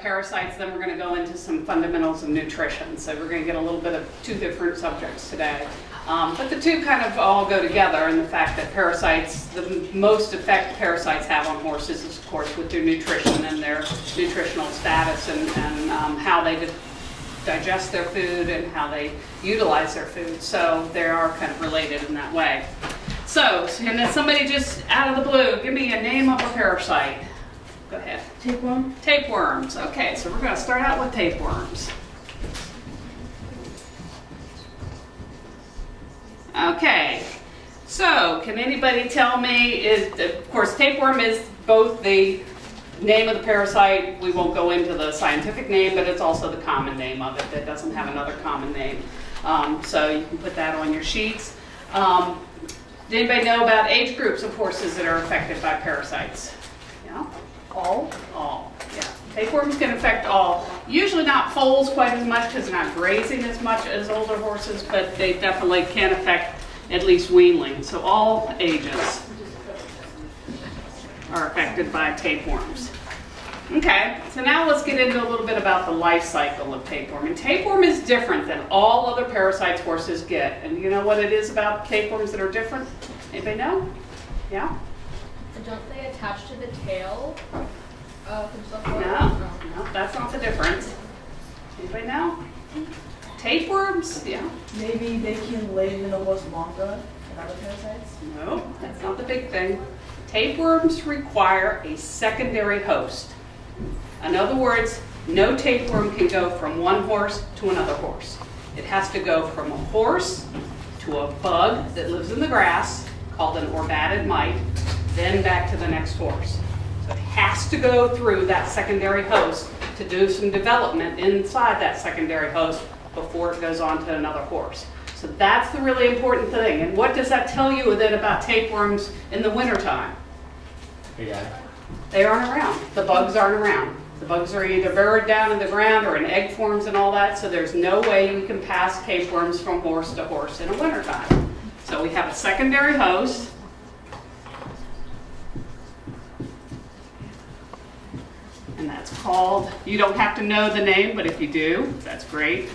parasites, then we're going to go into some fundamentals of nutrition. So we're going to get a little bit of two different subjects today. But the two kind of all go together in the fact that parasites, the most effect parasites have on horses is, of course, with their nutrition and their nutritional status and how they digest their food and how they utilize their food. So they are kind of related in that way. So, and then somebody just out of the blue, give me a name of a parasite. Go ahead. Tapeworm. Tapeworms. Okay, so we're going to start out with tapeworms. Okay, so can anybody tell me, of course tapeworm is both the name of the parasite, we won't go into the scientific name, but it's also the common name of it that doesn't have another common name. So you can put that on your sheets. Does anybody know about age groups of horses that are affected by parasites? Yeah? All? All, yeah. Tapeworms can affect all. Usually not foals quite as much because they're not grazing as much as older horses, but they definitely can affect at least weanlings. So all ages are affected by tapeworms. Okay, so now let's get into a little bit about the life cycle of tapeworm. And tapeworm is different than all other parasites horses get. And you know what it is about tapeworms that are different? Anybody know? Yeah? Don't they attach to the tail? No, that's not the difference. Anybody know? Tapeworms? Yeah. Maybe they can live in the horse longer than other parasites? No, that's not the big thing. Tapeworms require a secondary host. In other words, no tapeworm can go from one horse to another horse. It has to go from a horse to a bug that lives in the grass, called an orbatid mite, then back to the next horse. So it has to go through that secondary host to do some development inside that secondary host before it goes on to another horse. So that's the really important thing. And what does that tell you then about tapeworms in the wintertime? Yeah. They aren't around. The bugs aren't around. The bugs are either buried down in the ground or in egg forms and all that, so there's no way you can pass tapeworms from horse to horse in the wintertime. So we have a secondary host. And that's called, you don't have to know the name, but if you do, that's great.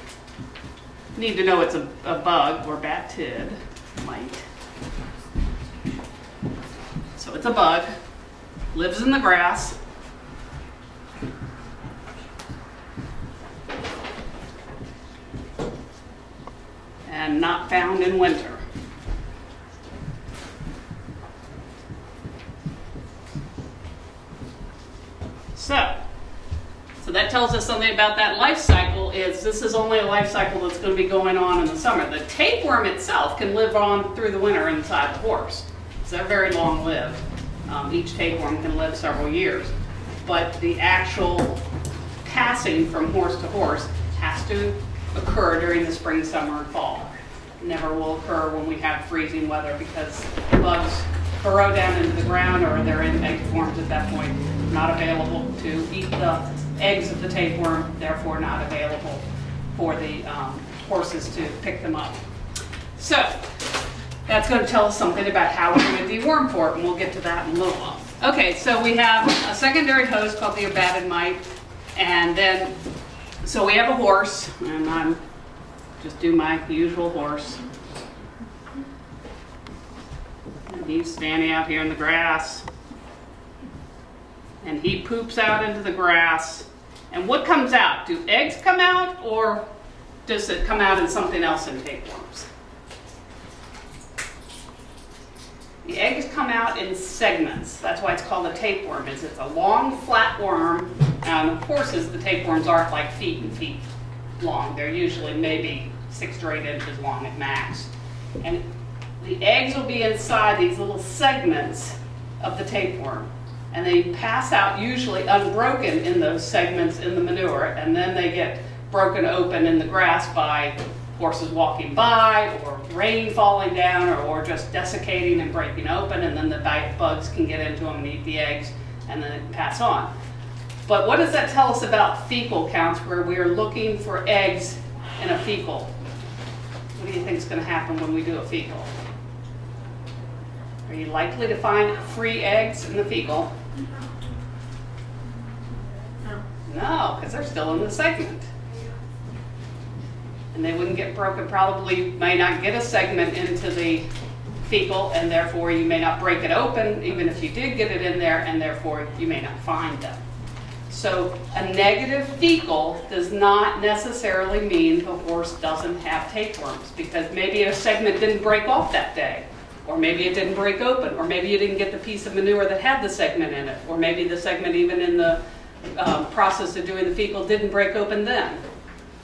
You need to know it's a bug or batid mite. So it's a bug, lives in the grass. And not found in winter. So that tells us something about that life cycle. Is this is only a life cycle that's going to be going on in the summer. The tapeworm itself can live on through the winter inside the horse. So they're very long lived. Each tapeworm can live several years. But the actual passing from horse to horse has to occur during the spring, summer, and fall. It never will occur when we have freezing weather because bugs burrow down into the ground or they're in egg forms at that point, not available to eat the eggs of the tapeworm, therefore not available for the horses to pick them up. So that's going to tell us something about how we're going to deworm for it, and we'll get to that in a little while. Okay, so we have a secondary host called the orbatid mite, and then, so we have a horse, and I'm just do my usual horse. And he's standing out here in the grass. And he poops out into the grass. And what comes out? Do eggs come out, or does it come out in something else in tapeworms? The eggs come out in segments. That's why it's called a tapeworm. It's a long, flat worm. And of course, the tapeworms aren't like feet and feet long. They're usually maybe 6 to 8 inches long at max. And the eggs will be inside these little segments of the tapeworm. And they pass out usually unbroken in those segments in the manure, and then they get broken open in the grass by horses walking by, or rain falling down, or just desiccating and breaking open, and then the bugs can get into them and eat the eggs, and then pass on. But what does that tell us about fecal counts, where we are looking for eggs in a fecal? What do you think is going to happen when we do a fecal? Are you likely to find free eggs in the fecal? No, because they're still in the segment. And they wouldn't get broken, probably may not get a segment into the fecal, and therefore you may not break it open, even if you did get it in there, and therefore you may not find them. So a negative fecal does not necessarily mean the horse doesn't have tapeworms, because maybe a segment didn't break off that day, or maybe it didn't break open, or maybe you didn't get the piece of manure that had the segment in it, or maybe the segment even in the process of doing the fecal didn't break open then.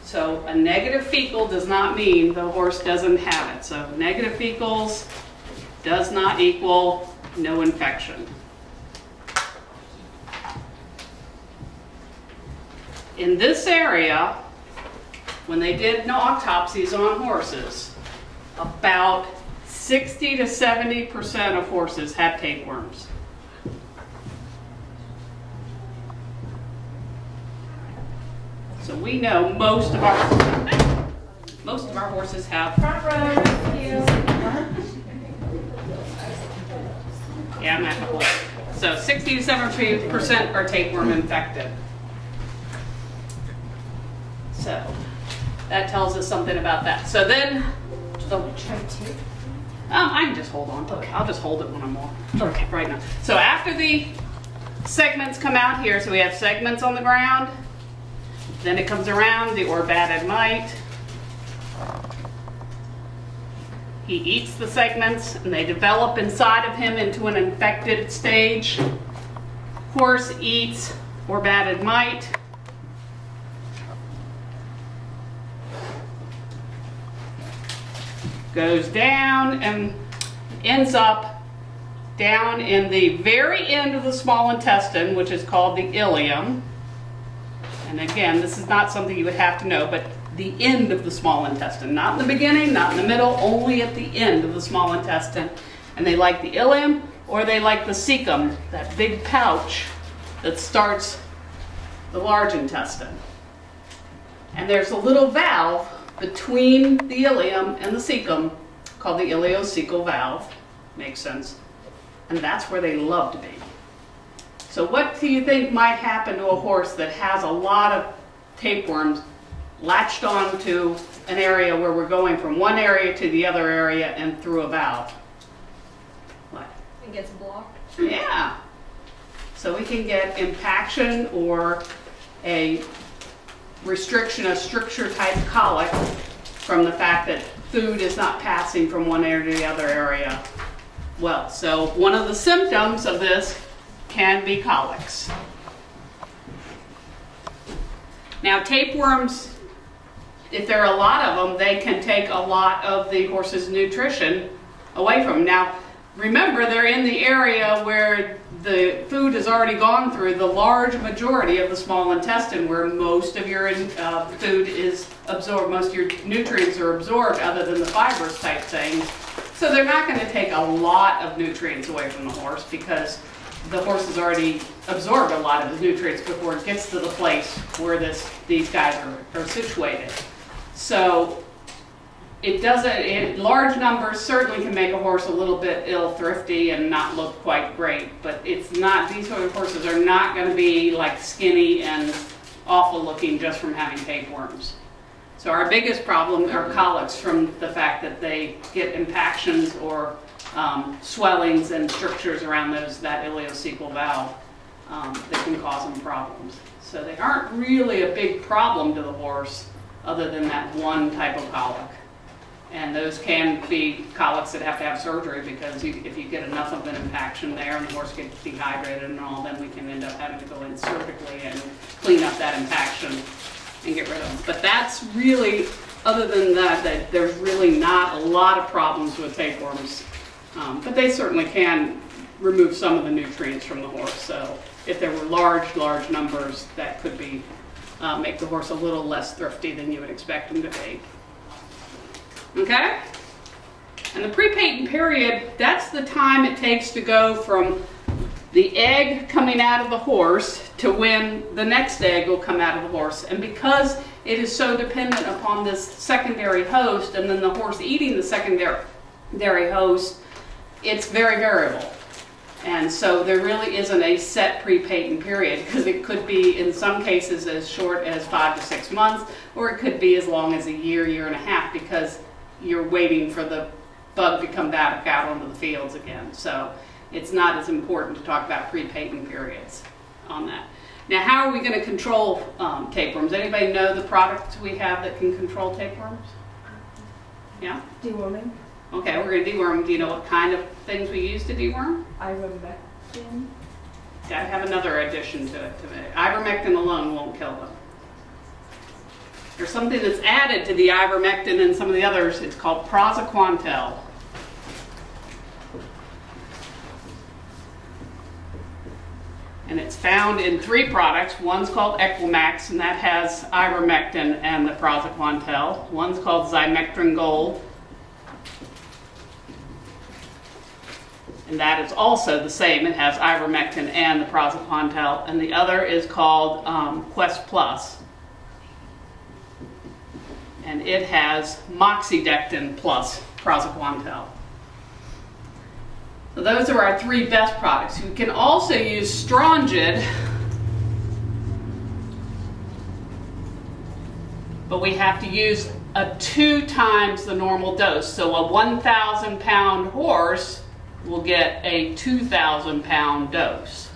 So a negative fecal does not mean the horse doesn't have it. So negative fecals does not equal no infection. In this area, when they did autopsies on horses, about 60 to 70% of horses had tapeworms. So we know most of our horses have. Yeah, I'm at the So 60 to 70% are tapeworm infected. So that tells us something about that. So then, I can just hold on to it. I'll just hold it when I'm on. Okay, right now. So after the segments come out here, so we have segments on the ground. Then it comes around, the orbatted mite. He eats the segments and they develop inside of him into an infected stage. Horse eats orbatted mite. Goes down and ends up down in the very end of the small intestine, which is called the ileum. And again, this is not something you would have to know, but the end of the small intestine, not in the beginning, not in the middle, only at the end of the small intestine. And they like the ileum, or they like the cecum, that big pouch that starts the large intestine. And there's a little valve between the ileum and the cecum called the ileocecal valve. Makes sense. And that's where they love to be. So what do you think might happen to a horse that has a lot of tapeworms latched on to an area where we're going from one area to the other area and through a valve? What? It gets blocked. Yeah. So we can get impaction or a restriction, a stricture type colic from the fact that food is not passing from one area to the other area. Well, so one of the symptoms of this can be colics. Now tapeworms, if there are a lot of them, they can take a lot of the horse's nutrition away from them. Now remember, they're in the area where the food has already gone through the large majority of the small intestine, where most of your food is absorbed, most of your nutrients are absorbed other than the fibrous type things. So they're not going to take a lot of nutrients away from the horse, because the horse has already absorbed a lot of his nutrients before it gets to the place where these guys are situated. So it doesn't, large numbers certainly can make a horse a little bit ill-thrifty and not look quite great, but it's not, these sort of horses are not going to be like skinny and awful looking just from having tapeworms. So our biggest problem are colics, from the fact that they get impactions or swellings and strictures around that ileocecal valve that can cause them problems. So they aren't really a big problem to the horse other than that one type of colic. And those can be colics that have to have surgery, because if you get enough of an impaction there and the horse gets dehydrated and all, then we can end up having to go in surgically and clean up that impaction and get rid of them. But that's really, other than that there's really not a lot of problems with tapeworms. But they certainly can remove some of the nutrients from the horse. So if there were large numbers, that could be make the horse a little less thrifty than you would expect him to be. Okay? And the prepatent period, that's the time it takes to go from the egg coming out of the horse to when the next egg will come out of the horse. And because it is so dependent upon this secondary host and then the horse eating the secondary host, it's very variable. And so there really isn't a set pre-patent period, because it could be in some cases as short as 5 to 6 months, or it could be as long as a year, year and a half, because you're waiting for the bug to come back out onto the fields again. So it's not as important to talk about pre-patent periods on that. Now, how are we going to control tapeworms? Anybody know the products we have that can control tapeworms? Yeah? Deworming. Okay, we're going to deworm. Do you know what kind of things we use to deworm? Ivermectin. Got to have another addition to it. Ivermectin alone won't kill them. There's something that's added to the ivermectin and some of the others. It's called praziquantel. And it's found in 3 products. One's called Equimax, and that has ivermectin and the praziquantel. One's called Zymectrin Gold, and that is also the same. It has ivermectin and the praziquantel. And the other is called Quest Plus, and it has moxidectin plus praziquantel. So those are our 3 best products. We can also use Strongid, but we have to use a 2 times the normal dose. So a 1,000 pound horse will get a 2,000 pound dose.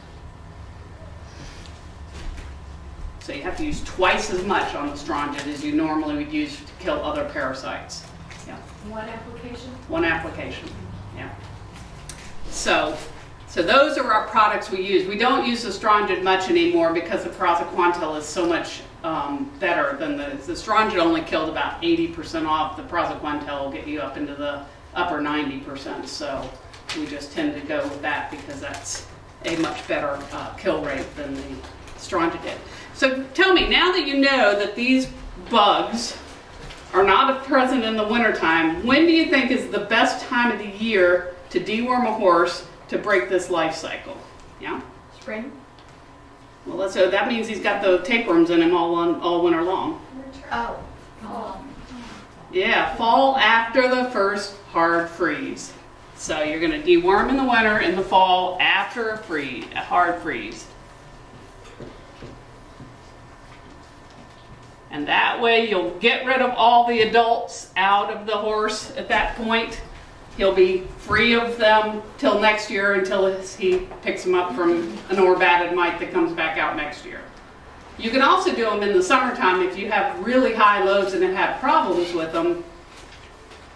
So you have to use twice as much on the Strongid as you normally would use to kill other parasites. Yeah. 1 application? 1 application, yeah. So those are our products we use. We don't use the Strongid much anymore because the praziquantel is so much better than the Strongid only killed about 80% off. The praziquantel will get you up into the upper 90%. So we just tend to go with that because that's a much better kill rate than the Strongid did. So tell me, now that you know that these bugs are not present in the wintertime, when do you think is the best time of the year to deworm a horse to break this life cycle? Yeah? Spring? Well, so that means he's got the tapeworms in him all winter long. Oh. Oh. Yeah, fall after the first hard freeze. So you're going to deworm in the winter, in the fall, after a hard freeze. And that way you'll get rid of all the adults out of the horse at that point. He'll be free of them till next year, until he picks them up from an orbatted mite that comes back out next year. You can also do them in the summertime if you have really high loads and have had problems with them.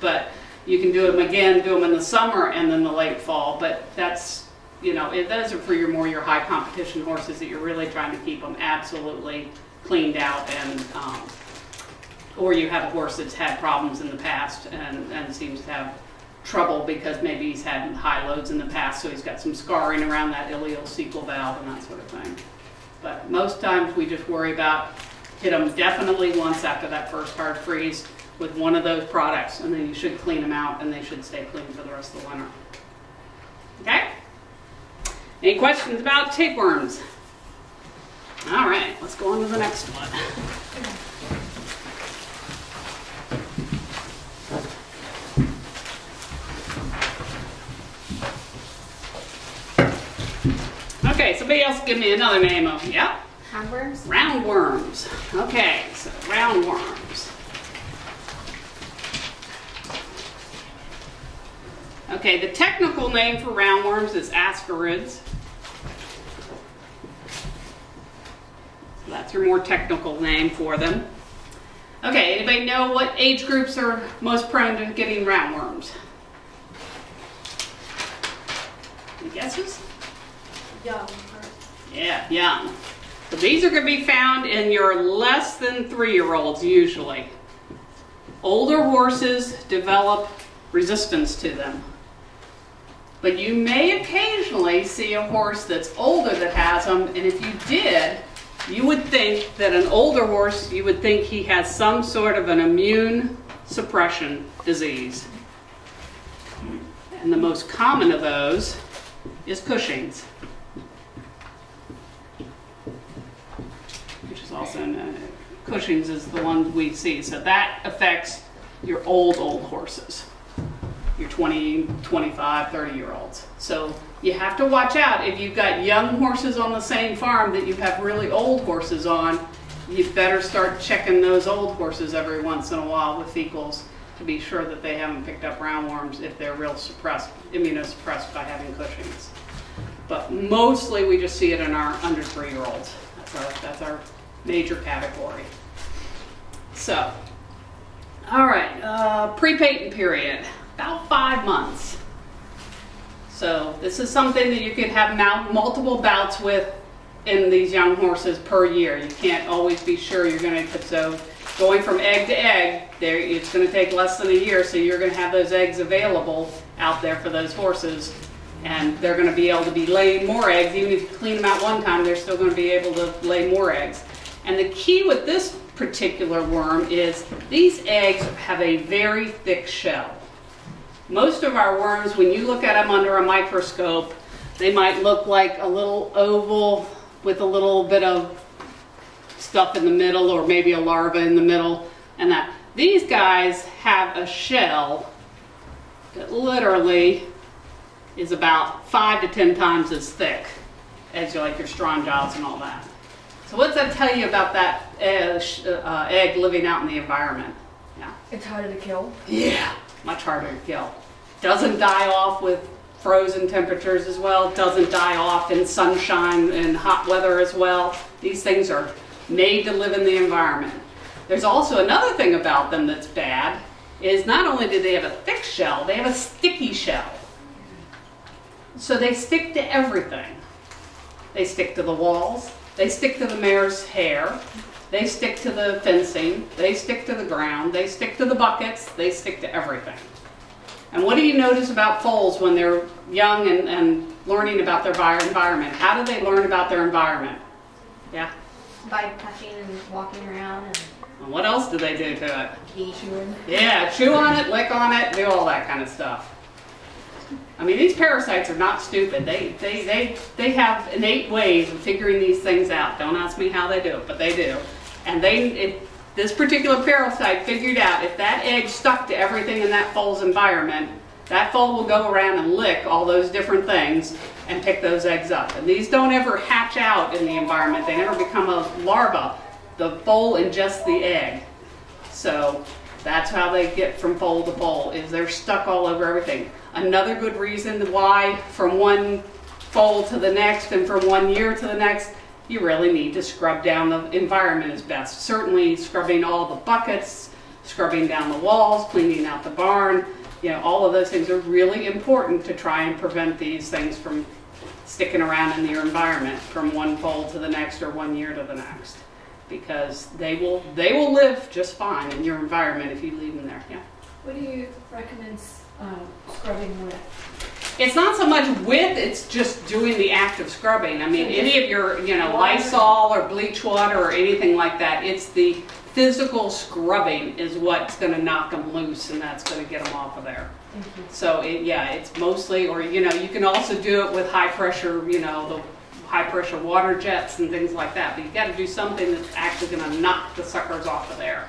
But you can do them again, do them in the summer and then the late fall. But that's, you know, those are for your high competition horses that you're really trying to keep them absolutely cleaned out, and or you have a horse that's had problems in the past and seems to have trouble because maybe he's had high loads in the past, so he's got some scarring around that ileocecal valve and that sort of thing. But most times we just worry about hit them definitely once after that first hard freeze with one of those products, and then you should clean them out and they should stay clean for the rest of the winter. Okay? Any questions about tapeworms? All right, let's go on to the next one. Okay, somebody else give me another name of, yeah? Roundworms? Roundworms. Okay, so roundworms. Okay, the technical name for roundworms is ascarids. That's your more technical name for them. Okay, anybody know what age groups are most prone to getting roundworms? Any guesses? Young. Yeah, young. So these are going to be found in your less than 3-year-olds usually. Older horses develop resistance to them. But you may occasionally see a horse that's older that has them, and if you did, you would think that an older horse, you would think he has some sort of an immune suppression disease. And the most common of those is Cushing's, which is also Cushing's is the one we see. So that affects your old horses, your 20, 25, 30-year-olds. So you have to watch out. If you've got young horses on the same farm that you have really old horses on, you better start checking those old horses every once in a while with fecals to be sure that they haven't picked up roundworms if they're real suppressed, immunosuppressed by having Cushing's. But mostly we just see it in our under 3-year-olds. That's our major category. So, all right, pre-patent period, about 5 months. So this is something that you can have multiple bouts with in these young horses per year. You can't always be sure you're going to, so going from egg to egg, it's going to take less than a year, so you're going to have those eggs available out there for those horses, and they're going to be able to be laying more eggs. Even if you clean them out one time, they're still going to be able to lay more eggs. And the key with this particular worm is these eggs have a very thick shell. Most of our worms, when you look at them under a microscope, they might look like a little oval with a little bit of stuff in the middle, or maybe a larva in the middle, and that. These guys have a shell that literally is about 5 to 10 times as thick as your strongyles and all that. So what's that tell you about that egg living out in the environment? Yeah. It's harder to kill. Yeah, much harder to kill. Doesn't die off with frozen temperatures as well. Doesn't die off in sunshine and hot weather as well. These things are made to live in the environment. There's also another thing about them that's bad, is not only do they have a thick shell, they have a sticky shell. So they stick to everything. They stick to the walls, they stick to the mare's hair, they stick to the fencing, they stick to the ground, they stick to the buckets, they stick to everything. And what do you notice about foals when they're young and learning about their environment? How do they learn about their environment? Yeah? By touching and walking around and What else do they do to it? Chewing. Yeah, chew on it, lick on it, do all that kind of stuff. I mean, these parasites are not stupid. They have innate ways of figuring these things out. Don't ask me how they do it, but they do. And this particular parasite figured out if that egg stuck to everything in that foal's environment, that foal will go around and lick all those different things and pick those eggs up. And these don't ever hatch out in the environment. They never become a larva. The foal ingests the egg. So that's how they get from foal to foal, is they're stuck all over everything. Another good reason why from one foal to the next and from 1 year to the next, you really need to scrub down the environment is best. Certainly scrubbing all the buckets, scrubbing down the walls, cleaning out the barn, all of those things are really important to try and prevent these things from sticking around in your environment from one foal to the next or 1 year to the next. Because they will live just fine in your environment if you leave them there. Yeah. What do you recommend scrubbing with? It's not so much with, it's just doing the act of scrubbing. I mean, any of your, Lysol or bleach water or anything like that, it's the physical scrubbing is what's going to knock them loose, and that's going to get them off of there. So, it's mostly, or, you can also do it with high pressure, the high pressure water jets and things like that. But you got to do something that's actually going to knock the suckers off of there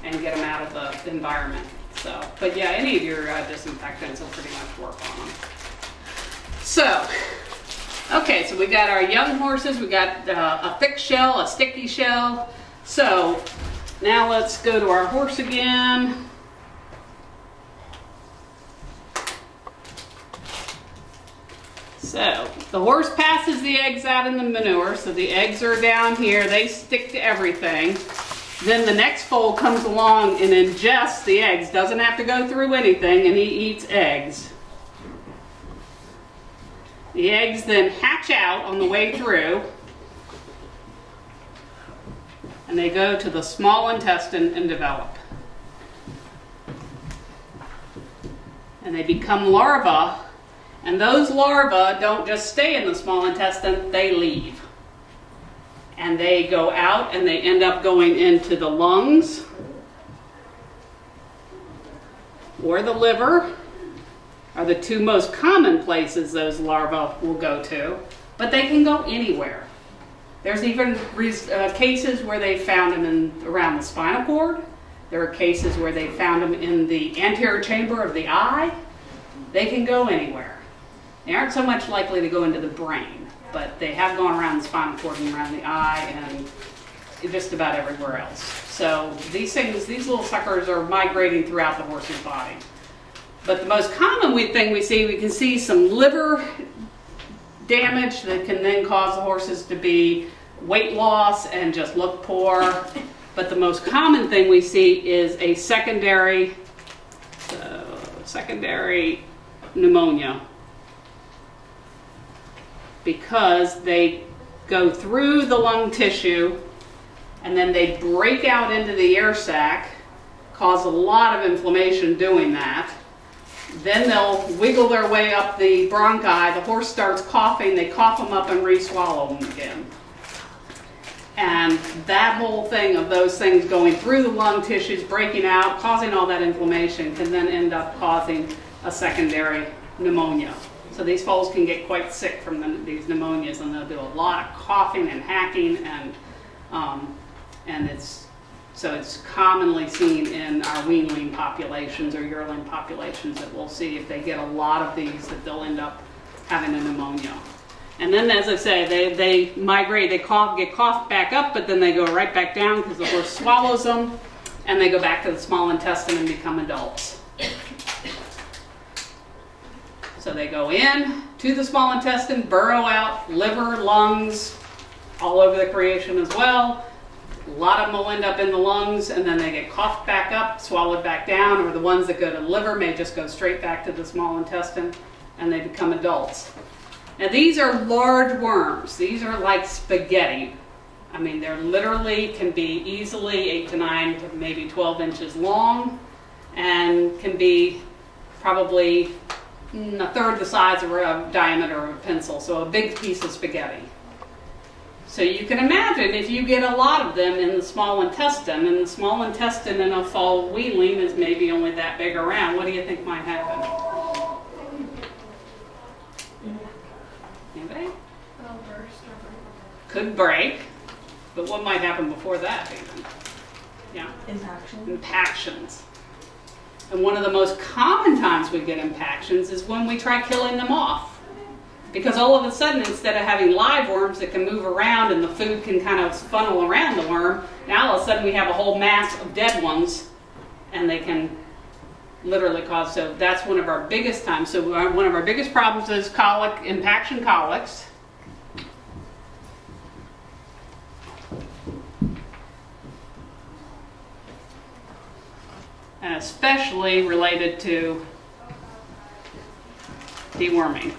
and get them out of the environment. So, but yeah, any of your disinfectants will pretty much work on them. So, okay, so we got our young horses, we got a thick shell, a sticky shell. So, now let's go to our horse again. So, the horse passes the eggs out in the manure, so the eggs are down here, they stick to everything. Then the next foal comes along and ingests the eggs, doesn't have to go through anything, and he eats eggs. The eggs then hatch out on the way through, and they go to the small intestine and develop. And they become larvae, and those larvae don't just stay in the small intestine, they leave. And they go out and they end up going into the lungs or the liver are the two most common places those larvae will go to, but they can go anywhere. There's even cases where they found them around the spinal cord. There are cases where they found them in the anterior chamber of the eye. They can go anywhere. They aren't so much likely to go into the brain, but they have gone around the spinal cord and around the eye and just about everywhere else. So these things, these little suckers are migrating throughout the horse's body. But the most common thing we can see some liver damage that can then cause the horses to be weight loss and just look poor. But the most common thing we see is a secondary pneumonia, because they go through the lung tissue and then they break out into the air sac, cause a lot of inflammation doing that. Then they'll wiggle their way up the bronchi, the horse starts coughing, they cough them up and re-swallow them again. And that whole thing of those things going through the lung tissues, breaking out, causing all that inflammation, can then end up causing a secondary pneumonia. So these foals can get quite sick from these pneumonias, and they'll do a lot of coughing and hacking, and it's commonly seen in our weanling populations or yearling populations that we'll see if they get a lot of these, that they'll end up having a pneumonia. And then, as I say, they migrate, they get coughed back up, but then they go right back down because the horse swallows them, and they go back to the small intestine and become adults. So they go in to the small intestine, burrow out, liver, lungs, all over the creation as well. A lot of them will end up in the lungs, and then they get coughed back up, swallowed back down, or the ones that go to the liver may just go straight back to the small intestine, and they become adults. Now these are large worms. These are like spaghetti. I mean, they're literally can be easily 8 to 9 to maybe 12 inches long, and can be probably a third the size of a diameter of a pencil, so a big piece of spaghetti. So you can imagine if you get a lot of them in the small intestine, and the small intestine in a foal weanling is maybe only that big around, what do you think might happen? Anybody? Could break, but what might happen before that even? Yeah. Impactions. And one of the most common times we get impactions is when we try killing them off. Because all of a sudden, instead of having live worms that can move around and the food can kind of funnel around the worm, now all of a sudden we have a whole mass of dead ones, and they can literally cause, so that's one of our biggest times. So one of our biggest problems is colic, impaction colics. And especially related to deworming.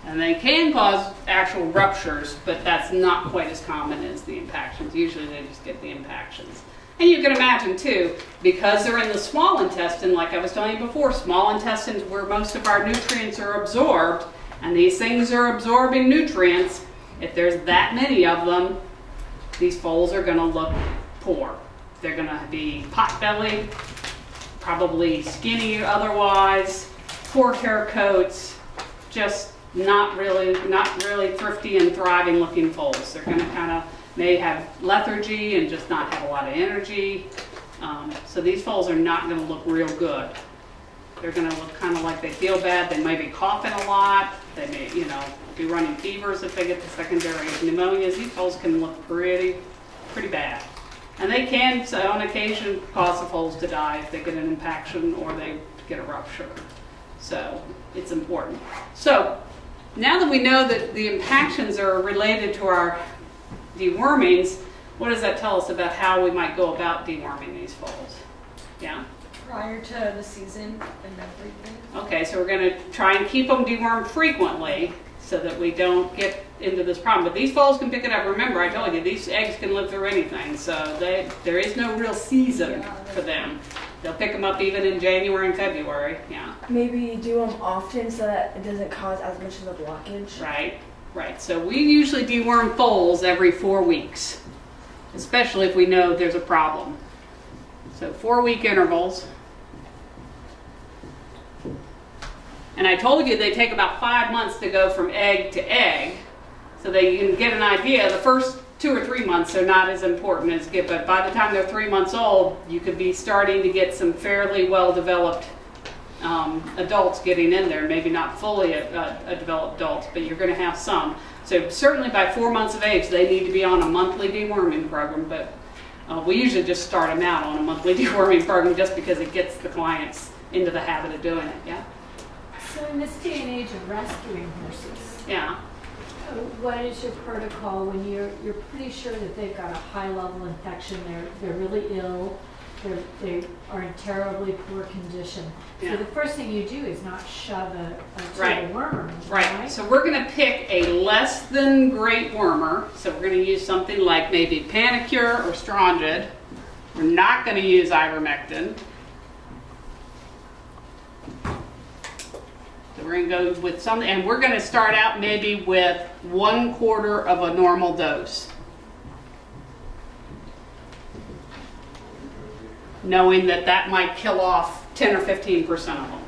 And they can cause actual ruptures, but that's not quite as common as the impactions. Usually they just get the impactions. And you can imagine too, because they're in the small intestine, like I was telling you before, small intestines where most of our nutrients are absorbed, and these things are absorbing nutrients. If there's that many of them, these foals are going to look poor. They're going to be pot-bellied, probably skinny otherwise, poor hair coats, just not really thrifty and thriving looking foals. They're going to kind of may have lethargy and just not have a lot of energy. So these foals are not going to look real good. They're going to look kind of like they feel bad. They may be coughing a lot. They may, be running fevers if they get the secondary pneumonias. These foals can look pretty bad. And they can, so on occasion, cause the foals to die if they get an impaction or they get a rupture. So it's important. So now that we know that the impactions are related to our dewormings, what does that tell us about how we might go about deworming these foals? Yeah? Prior to the season and everything. Okay, so we're going to try and keep them dewormed frequently so that we don't get into this problem. But these foals can pick it up. Remember, I told you, these eggs can live through anything, so there is no real season for them. They'll pick them up even in January and February, yeah. Maybe do them often so that it doesn't cause as much of a blockage. Right. So we usually deworm foals every 4 weeks, especially if we know there's a problem. So 4-week intervals. And I told you they take about 5 months to go from egg to egg, so that you can get an idea. The first 2 or 3 months, they're not as important as get, but by the time they're 3 months old, you could be starting to get some fairly well-developed adults getting in there. Maybe not fully a developed adult, but you're going to have some. So certainly by 4 months of age, they need to be on a monthly deworming program, but we usually just start them out on a monthly deworming program just because it gets the clients into the habit of doing it, yeah? So in this day and age of rescuing horses, Yeah. what is your protocol when you're pretty sure that they've got a high level infection, they're really ill, they are in terribly poor condition? Yeah. So the first thing you do is not shove a Right. worm, Right. So we're going to pick a less than great wormer. So we're going to use something like maybe Panicure or Strongid. We're not going to use ivermectin. So we're going to go with some, and we're going to start out maybe with 1/4 of a normal dose, knowing that that might kill off 10 or 15% of them.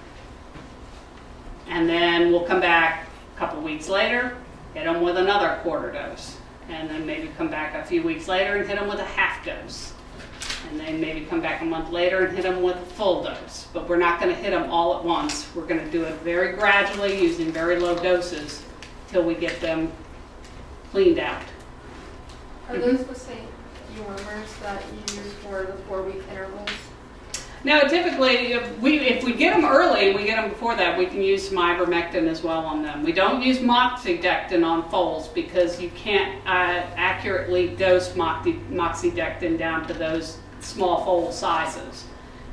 And then we'll come back a couple weeks later, hit them with another 1/4 dose, and then maybe come back a few weeks later and hit them with a 1/2 dose. And then maybe come back a month later and hit them with a full dose. But we're not going to hit them all at once. We're going to do it very gradually using very low doses till we get them cleaned out. Are those the same dewormers that you use for the 4-week intervals? Now, typically, if we get them early and we get them before that, we can use some ivermectin as well on them. We don't use moxidectin on foals because you can't accurately dose moxidectin down to those small foal sizes.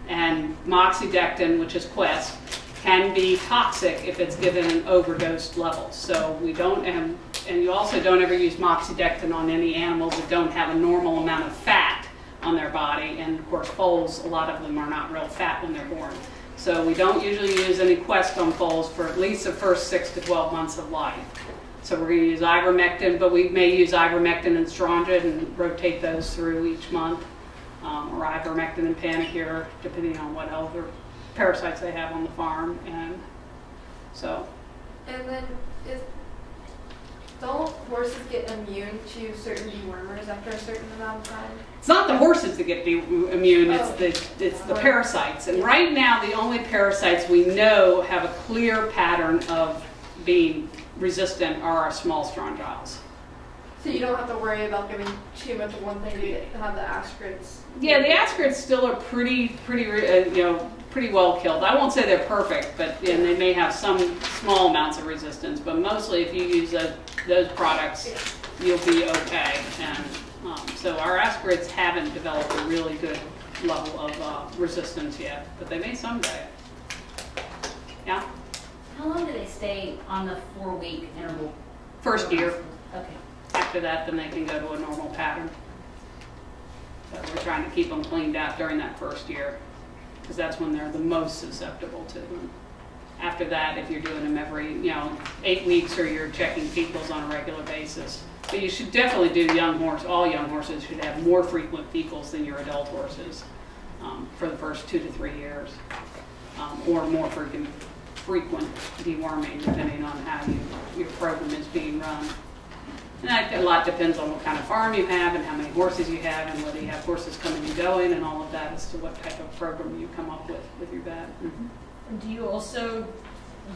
And moxidectin, which is Quest, can be toxic if it's given in overdosed levels. So we don't, and you also don't ever use moxidectin on any animals that don't have a normal amount of fat on their body. And of course, foals, a lot of them are not real fat when they're born. So we don't usually use any Quest on foals for at least the first 6 to 12 months of life. So we're going to use ivermectin, but we may use ivermectin and Strongid and rotate those through each month, or ivermectin and Panicure, depending on what other parasites they have on the farm. And so. And then don't horses get immune to certain dewormers after a certain amount of time? It's not the horses that get immune, it's the parasites. And right now, the only parasites we know have a clear pattern of being resistant are our small strongyles. So you don't have to worry about giving too much of one thing to have the ascarids? Yeah, the ascarids still are pretty well killed. I won't say they're perfect, but and they may have some small amounts of resistance. But mostly, if you use those products, you'll be okay. And so our ascarids haven't developed a really good level of resistance yet, but they may someday. Yeah. How long do they stay on the 4-week interval? First year. Okay. After that, then they can go to a normal pattern. So we're trying to keep them cleaned out during that first year, because that's when they're the most susceptible to them. After that, if you're doing them every 8 weeks, or you're checking fecals on a regular basis. But you should definitely do all young horses should have more frequent fecals than your adult horses for the first 2 to 3 years, or more frequent deworming, depending on how your program is being run. And that a lot depends on what kind of farm you have and how many horses you have and whether you have horses coming and going and all of that as to what type of program you come up with your vet. Mm-hmm. Do you also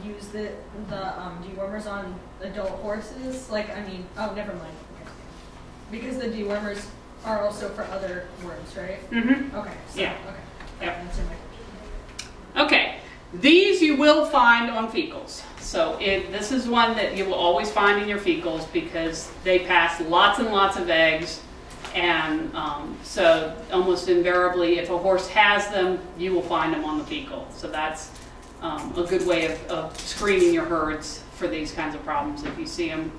use the dewormers on adult horses? Oh, never mind. Okay. Because the dewormers are also for other worms, right? Mm-hmm. Okay. So, Yeah. Okay. Yep. Answer my question. Okay, these you will find on fecals. So this is one that you will always find in your fecals because they pass lots and lots of eggs, and so almost invariably if a horse has them, you will find them on the fecal. So that's a good way of screening your herds for these kinds of problems. If you see them,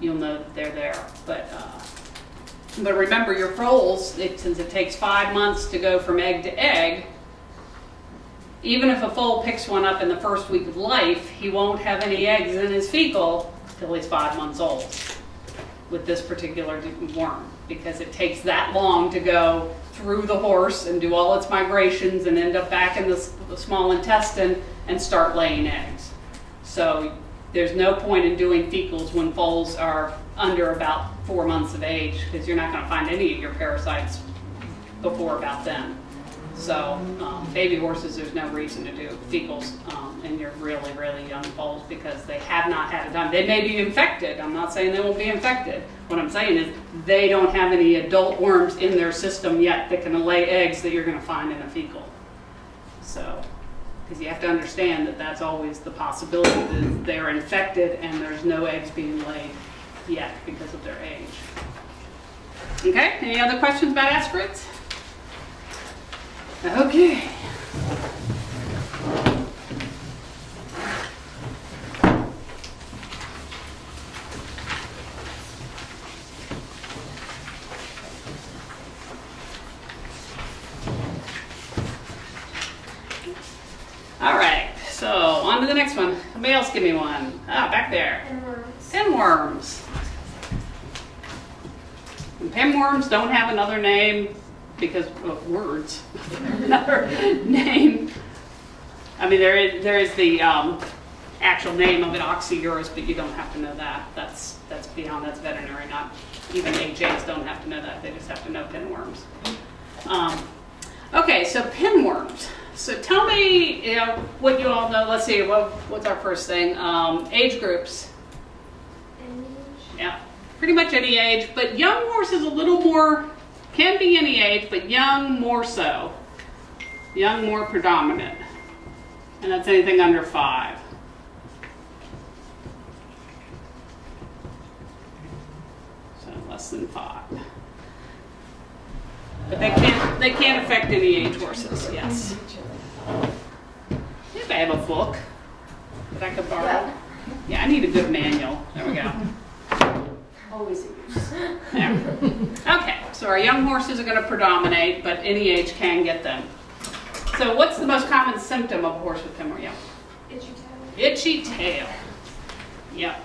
you'll know that they're there. But remember, your foals, since it takes 5 months to go from egg to egg, even if a foal picks one up in the first week of life, he won't have any eggs in his fecal till he's 5 months old with this particular worm, because it takes that long to go through the horse and do all its migrations and end up back in the small intestine and start laying eggs. So there's no point in doing fecals when foals are under about 4 months of age, because you're not going to find any of your parasites before about then. So baby horses, there's no reason to do fecals in your really, really young foals, because they have not had it done. They may be infected. I'm not saying they won't be infected. What I'm saying is they don't have any adult worms in their system yet that can lay eggs that you're going to find in a fecal. So, because you have to understand that that's always the possibility that they're infected and there's no eggs being laid yet because of their age. Okay, any other questions about aspirates? Okay. All right, so on to the next one. Somebody else give me one. Ah, back there. Pinworms. And pinworms don't have another name because of words. Another name. I mean, there is the actual name of it, oxyurus, but you don't have to know that. That's beyond, that's veterinary. Not even AJs don't have to know that. They just have to know pinworms. Okay, so pinworms. So tell me, what you all know. Let's see, what's our first thing? Age groups. Yeah, pretty much any age, but young horses a little more, can be any age, but young more so. Young more predominant. And that's anything under 5. So less than 5. But they can affect any age horses, yes. If I have a book that I could borrow. Yeah, I need a good manual. There we go. Always a use. There. Okay, so our young horses are going to predominate, but any age can get them. So what's the most common symptom of a horse with pinworm? Yeah. Itchy tail. Itchy tail. Yep.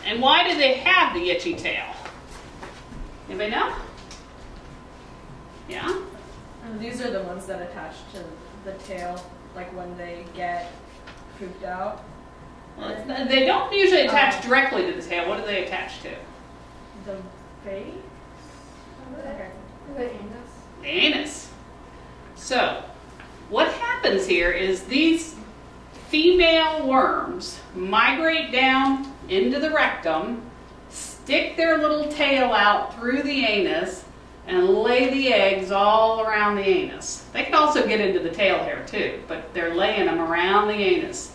And why do they have the itchy tail? Anybody know? Yeah? These are the ones that attach to the tail, like when they get pooped out. Well, they don't usually attach directly to the tail. What do they attach to? The face? Okay. The anus. The anus. So, what happens here is these female worms migrate down into the rectum, stick their little tail out through the anus, and lay the eggs all around the anus. They can also get into the tail hair too, but they're laying them around the anus.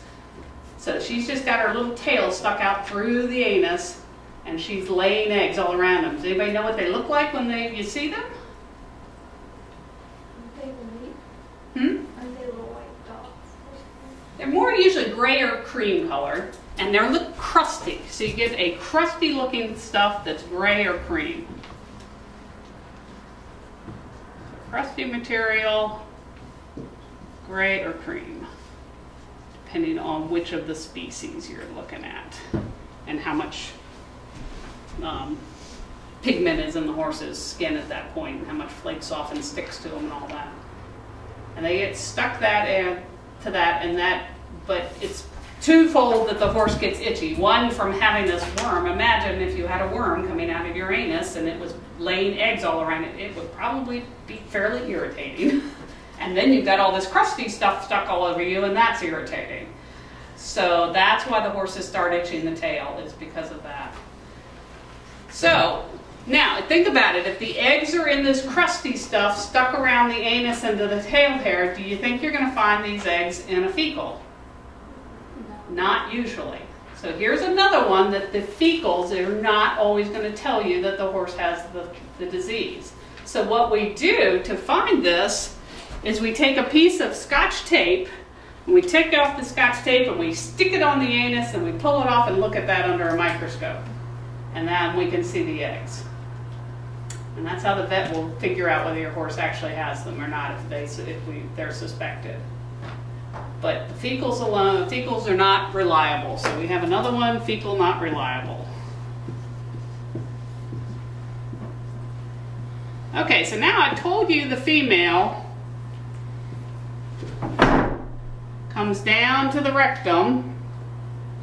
So she's just got her little tail stuck out through the anus, and she's laying eggs all around them. Does anybody know what they look like when you see them? Are they white? Are they little white dots? They're more usually gray or cream color, and they're a little crusty. So you get a crusty looking stuff that's gray or cream. Crusty material, gray or cream, depending on which of the species you're looking at and how much pigment is in the horse's skin at that point, and how much flakes off and sticks to them and all that. And they get stuck to that, but it's twofold that the horse gets itchy. One, from having this worm. Imagine if you had a worm coming out of your anus and it was laying eggs all around it. It would probably be fairly irritating. And then you've got all this crusty stuff stuck all over you, and that's irritating. So that's why the horses start itching the tail, is because of that. So now think about it. If the eggs are in this crusty stuff stuck around the anus and the tail hair, do you think you're going to find these eggs in a fecal? Not usually. So here's another one that the fecals are not always going to tell you that the horse has the disease. So what we do to find this is we take a piece of Scotch tape, and we take off the Scotch tape and we stick it on the anus and we pull it off and look at that under a microscope. And then we can see the eggs. And that's how the vet will figure out whether your horse actually has them or not if they're suspected. But the fecals alone, fecals are not reliable. So we have another one, fecal not reliable. Okay, so now I told you the female comes down to the rectum,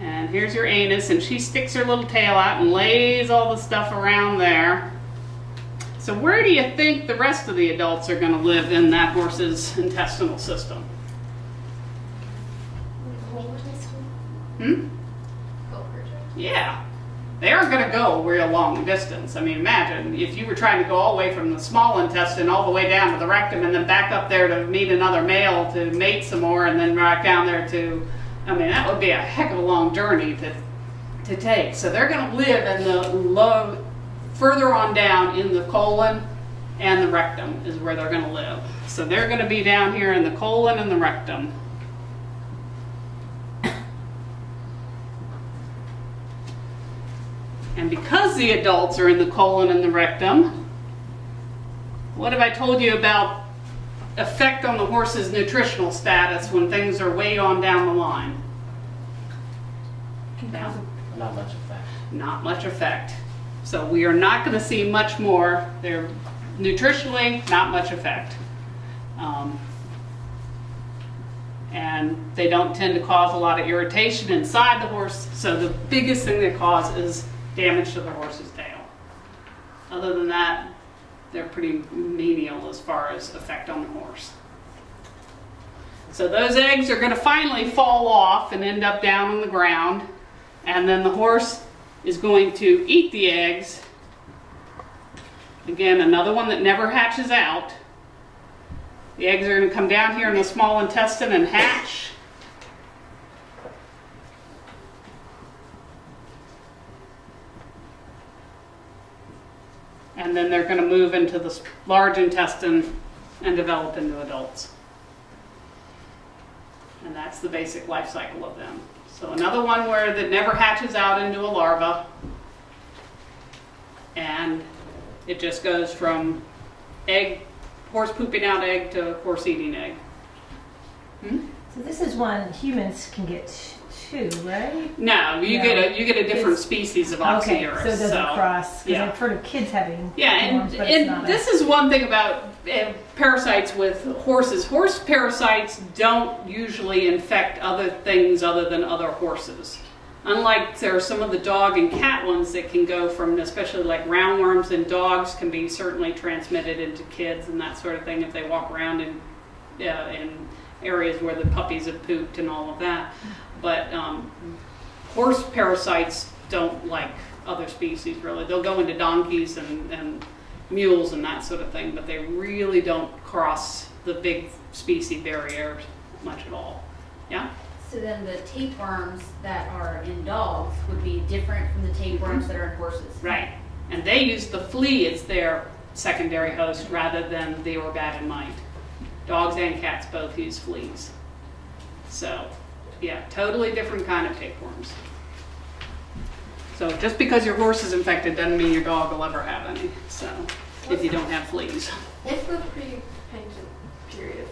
and here's your anus, and she sticks her little tail out and lays all the stuff around there. So where do you think the rest of the adults are going to live in that horse's intestinal system? Yeah. They aren't going to go a real long distance. I mean, imagine if you were trying to go all the way from the small intestine all the way down to the rectum and then back up there to meet another male to mate some more and then back down there to, I mean, that would be a heck of a long journey to take. So they're going to live in the further on down in the colon and the rectum is where they're going to live. So they're going to be down here in the colon and the rectum. And because the adults are in the colon and the rectum, what have I told you about effect on the horse's nutritional status when things are way on down the line? Not much effect. Not much effect. So we are not going to see much more. They're nutritionally not much effect. And they don't tend to cause a lot of irritation inside the horse. So the biggest thing they cause is damage to the horse's tail. Other than that, they're pretty menial as far as effect on the horse. So those eggs are going to finally fall off and end up down on the ground, and then the horse is going to eat the eggs. Again, another one that never hatches out. The eggs are going to come down here in the small intestine and hatch. And then they're going to move into the large intestine and develop into adults. And that's the basic life cycle of them. So another one where that never hatches out into a larva. And it just goes from egg, horse pooping out egg to horse eating egg. So this is one humans can get too, right? No, you get a different species of oxyurus. Okay, so it doesn't cross. Because yeah. I've heard of kids having. Yeah, and this is one thing about parasites with horses. Horse parasites don't usually infect other things other than other horses. Unlike there are some of the dog and cat ones that can go from, especially like roundworms in dogs, can be certainly transmitted into kids and that sort of thing if they walk around in areas where the puppies have pooped and all of that. But horse parasites don't like other species really. They'll go into donkeys and mules and that sort of thing, but they really don't cross the big species barrier much at all. Yeah? So then the tapeworms that are in dogs would be different from the tapeworms that are in horses. Right. And they use the flea as their secondary host rather than the orbat and mite. Dogs and cats both use fleas. So, yeah, totally different kind of tapeworms. So just because your horse is infected doesn't mean your dog will ever have any. So, if you don't have fleas. What's the pre-patent period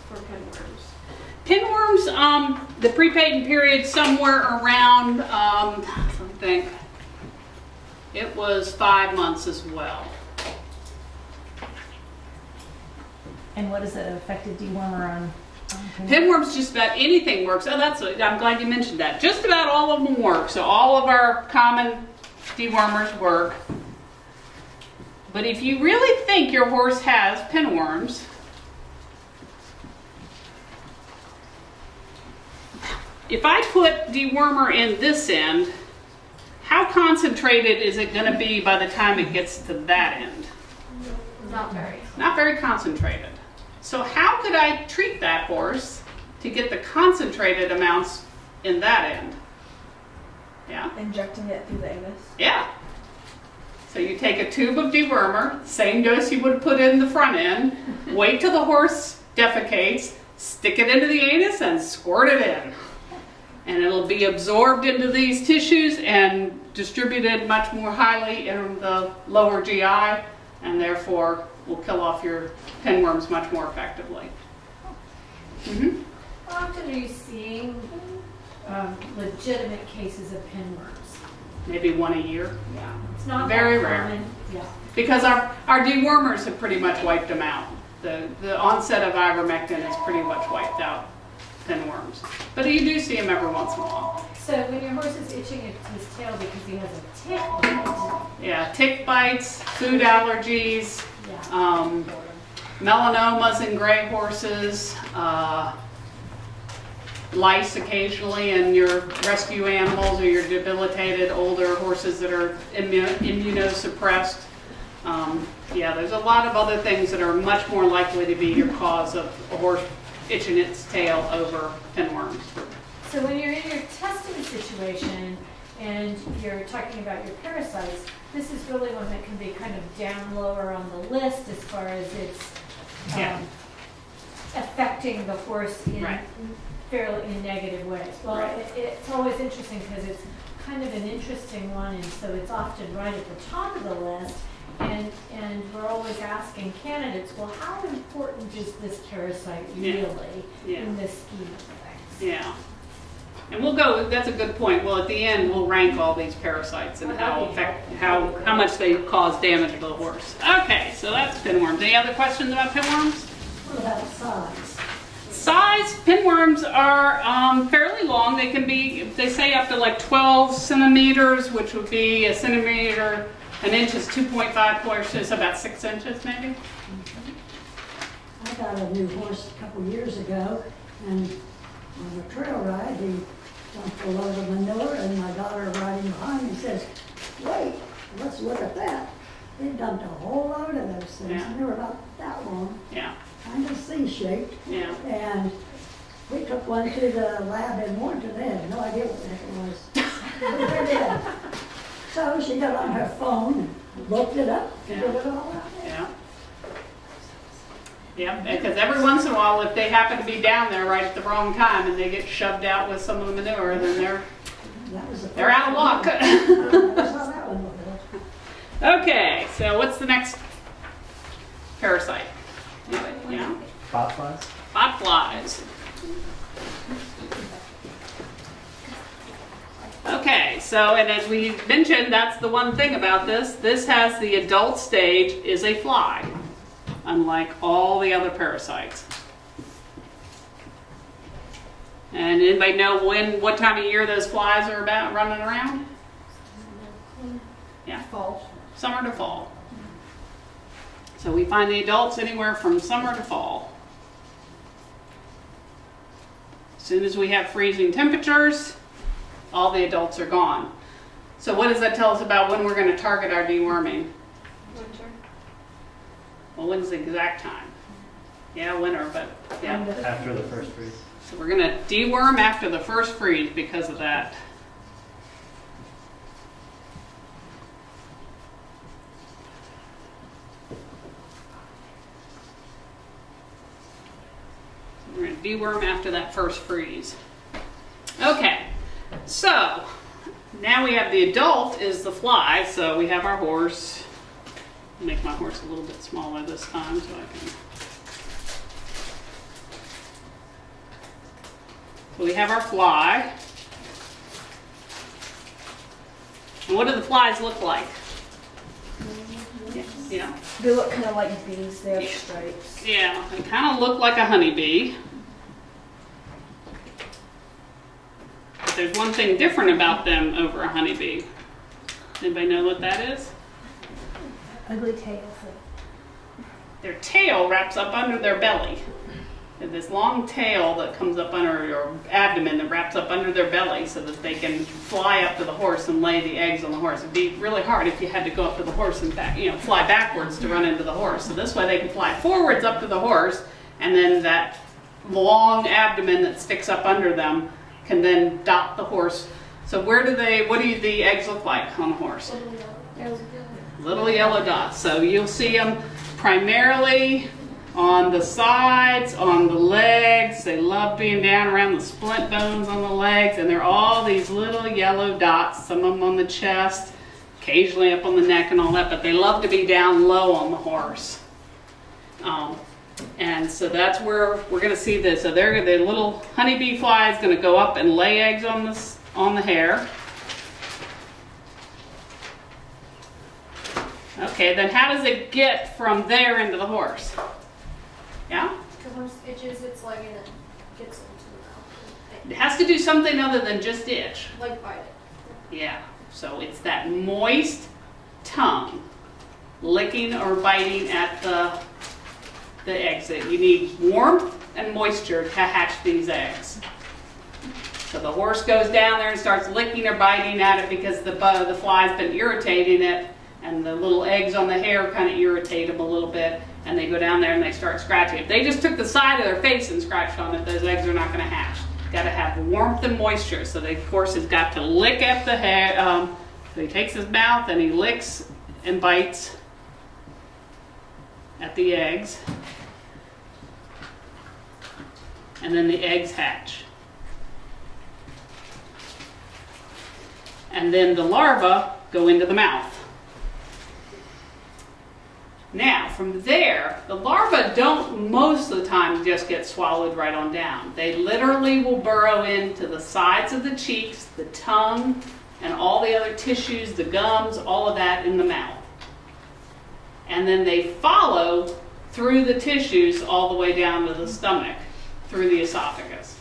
for pinworms? Pinworms, the pre-patent period somewhere around, I think, it was 5 months as well. And what is the effective dewormer on Pinworms, just about anything works. Oh, I'm glad you mentioned that. Just about all of them work. So all of our common dewormers work. But if you really think your horse has pinworms, if I put dewormer in this end, how concentrated is it going to be by the time it gets to that end? Not very. Not very concentrated. So how could I treat that horse to get the concentrated amounts in that end? Yeah? Injecting it through the anus. Yeah. So you take a tube of dewormer, same dose you would have put in the front end, wait till the horse defecates, stick it into the anus and squirt it in. And it'll be absorbed into these tissues and distributed much more highly in the lower GI, and therefore will kill off your pinworms much more effectively. Mm-hmm. How often are you seeing legitimate cases of pinworms? Maybe one a year. Yeah, it's not Very that rare. common. Yeah. Because our dewormers have pretty much wiped them out. The onset of ivermectin has pretty much wiped out pinworms. But you do see them every once in a while. So when your horse is itching his tail because he has a tick bite, Yeah, tick bites, food allergies, yeah. melanomas in gray horses, lice occasionally in your rescue animals or your debilitated older horses that are immunosuppressed. Yeah, there's a lot of other things that are much more likely to be your cause of a horse itching its tail over pinworms. So when you're in your testing situation and you're talking about your parasites, this is really one that can be kind of down lower on the list as far as it's affecting the horse in fairly in negative ways. Well, it's always interesting because it's kind of an interesting one, and so it's often right at the top of the list. And we're always asking candidates, well, how important is this parasite really in this scheme of things? Yeah. And we'll go, that's a good point. Well, at the end, we'll rank all these parasites and how much they cause damage to the horse. Okay, so that's pinworms. Any other questions about pinworms? What about size? Size, pinworms are fairly long. They can be, they say up to like 12 centimeters, which would be a centimeter, an inch is 2.5 horses, about 6 inches maybe. I got a new horse a couple years ago, and on a trail ride, he dumped a load of manure, and my daughter riding behind me says, "Wait, let's look at that." They dumped a whole load of those things, and they were about that long, kind of C-shaped. And we took one to the lab in Warrenton. They had no idea what the heck it was. But they did. So she got on her phone and looked it up and did it all out. Yeah, because every once in a while, if they happen to be down there right at the wrong time and they get shoved out with some of the manure, then they're out of luck. Okay, so what's the next parasite? Yeah. Bot flies? Bot flies. Okay, so, and as we mentioned, that's the one thing about this. This has the adult stage is a fly, unlike all the other parasites. And anybody know what time of year those flies are about running around? Yeah, Fall. Summer to fall. So we find the adults anywhere from summer to fall. As soon as we have freezing temperatures, all the adults are gone. So what does that tell us about when we're going to target our deworming? Winter. Well, when's the exact time? Yeah, winter, but yeah. After the first freeze. So we're going to deworm after the first freeze because of that. So we're going to deworm after that first freeze. Okay, so now we have the adult is the fly, so we have our horse. I'll make my horse a little bit smaller this time so I can. So we have our fly. And what do the flies look like? Yeah. They look kind of like bees. They have stripes. Yeah, they kind of look like a honeybee. But there's one thing different about them over a honeybee. Anybody know what that is? Ugly tails. Their tail wraps up under their belly. They have this long tail that comes up under your abdomen that wraps up under their belly so that they can fly up to the horse and lay the eggs on the horse. It'd be really hard if you had to go up to the horse and back, fly backwards to run into the horse. So this way they can fly forwards up to the horse, and then that long abdomen that sticks up under them can then dot the horse. So what do the eggs look like on the horse? Little yellow dots. So you'll see them primarily on the sides, on the legs. They love being down around the splint bones on the legs, and they're all these little yellow dots, some of them on the chest, occasionally up on the neck and all that, but they love to be down low on the horse. And so that's where we're going to see this. So the little honeybee fly is going to go up and lay eggs on the hair. Okay, then how does it get from there into the horse? Yeah? The horse itches its leg and it gets into the mouth. It has to do something other than just itch. Like bite it. Yeah, so it's that moist tongue licking or biting at the exit. You need warmth and moisture to hatch these eggs. So the horse goes down there and starts licking or biting at it because the fly's been irritating it, and the little eggs on the hair kind of irritate them a little bit, and they go down there and they start scratching. If they just took the side of their face and scratched on it, those eggs are not going to hatch. Got to have warmth and moisture. So the horse has got to lick at the hair. So he takes his mouth and he licks and bites at the eggs, and then the eggs hatch. And then the larvae go into the mouth. Now, from there, the larvae don't most of the time just get swallowed right on down. They literally will burrow into the sides of the cheeks, the tongue, and all the other tissues, the gums, all of that in the mouth. And then they follow through the tissues all the way down to the stomach, through the esophagus.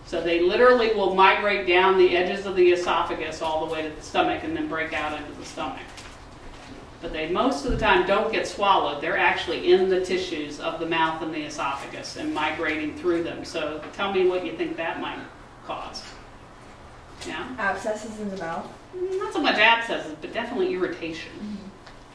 So they literally will migrate down the edges of the esophagus all the way to the stomach and then break out into the stomach. But they most of the time don't get swallowed. They're actually in the tissues of the mouth and the esophagus and migrating through them. So tell me what you think that might cause. Yeah? Abscesses in the mouth. Not so much abscesses, but definitely irritation.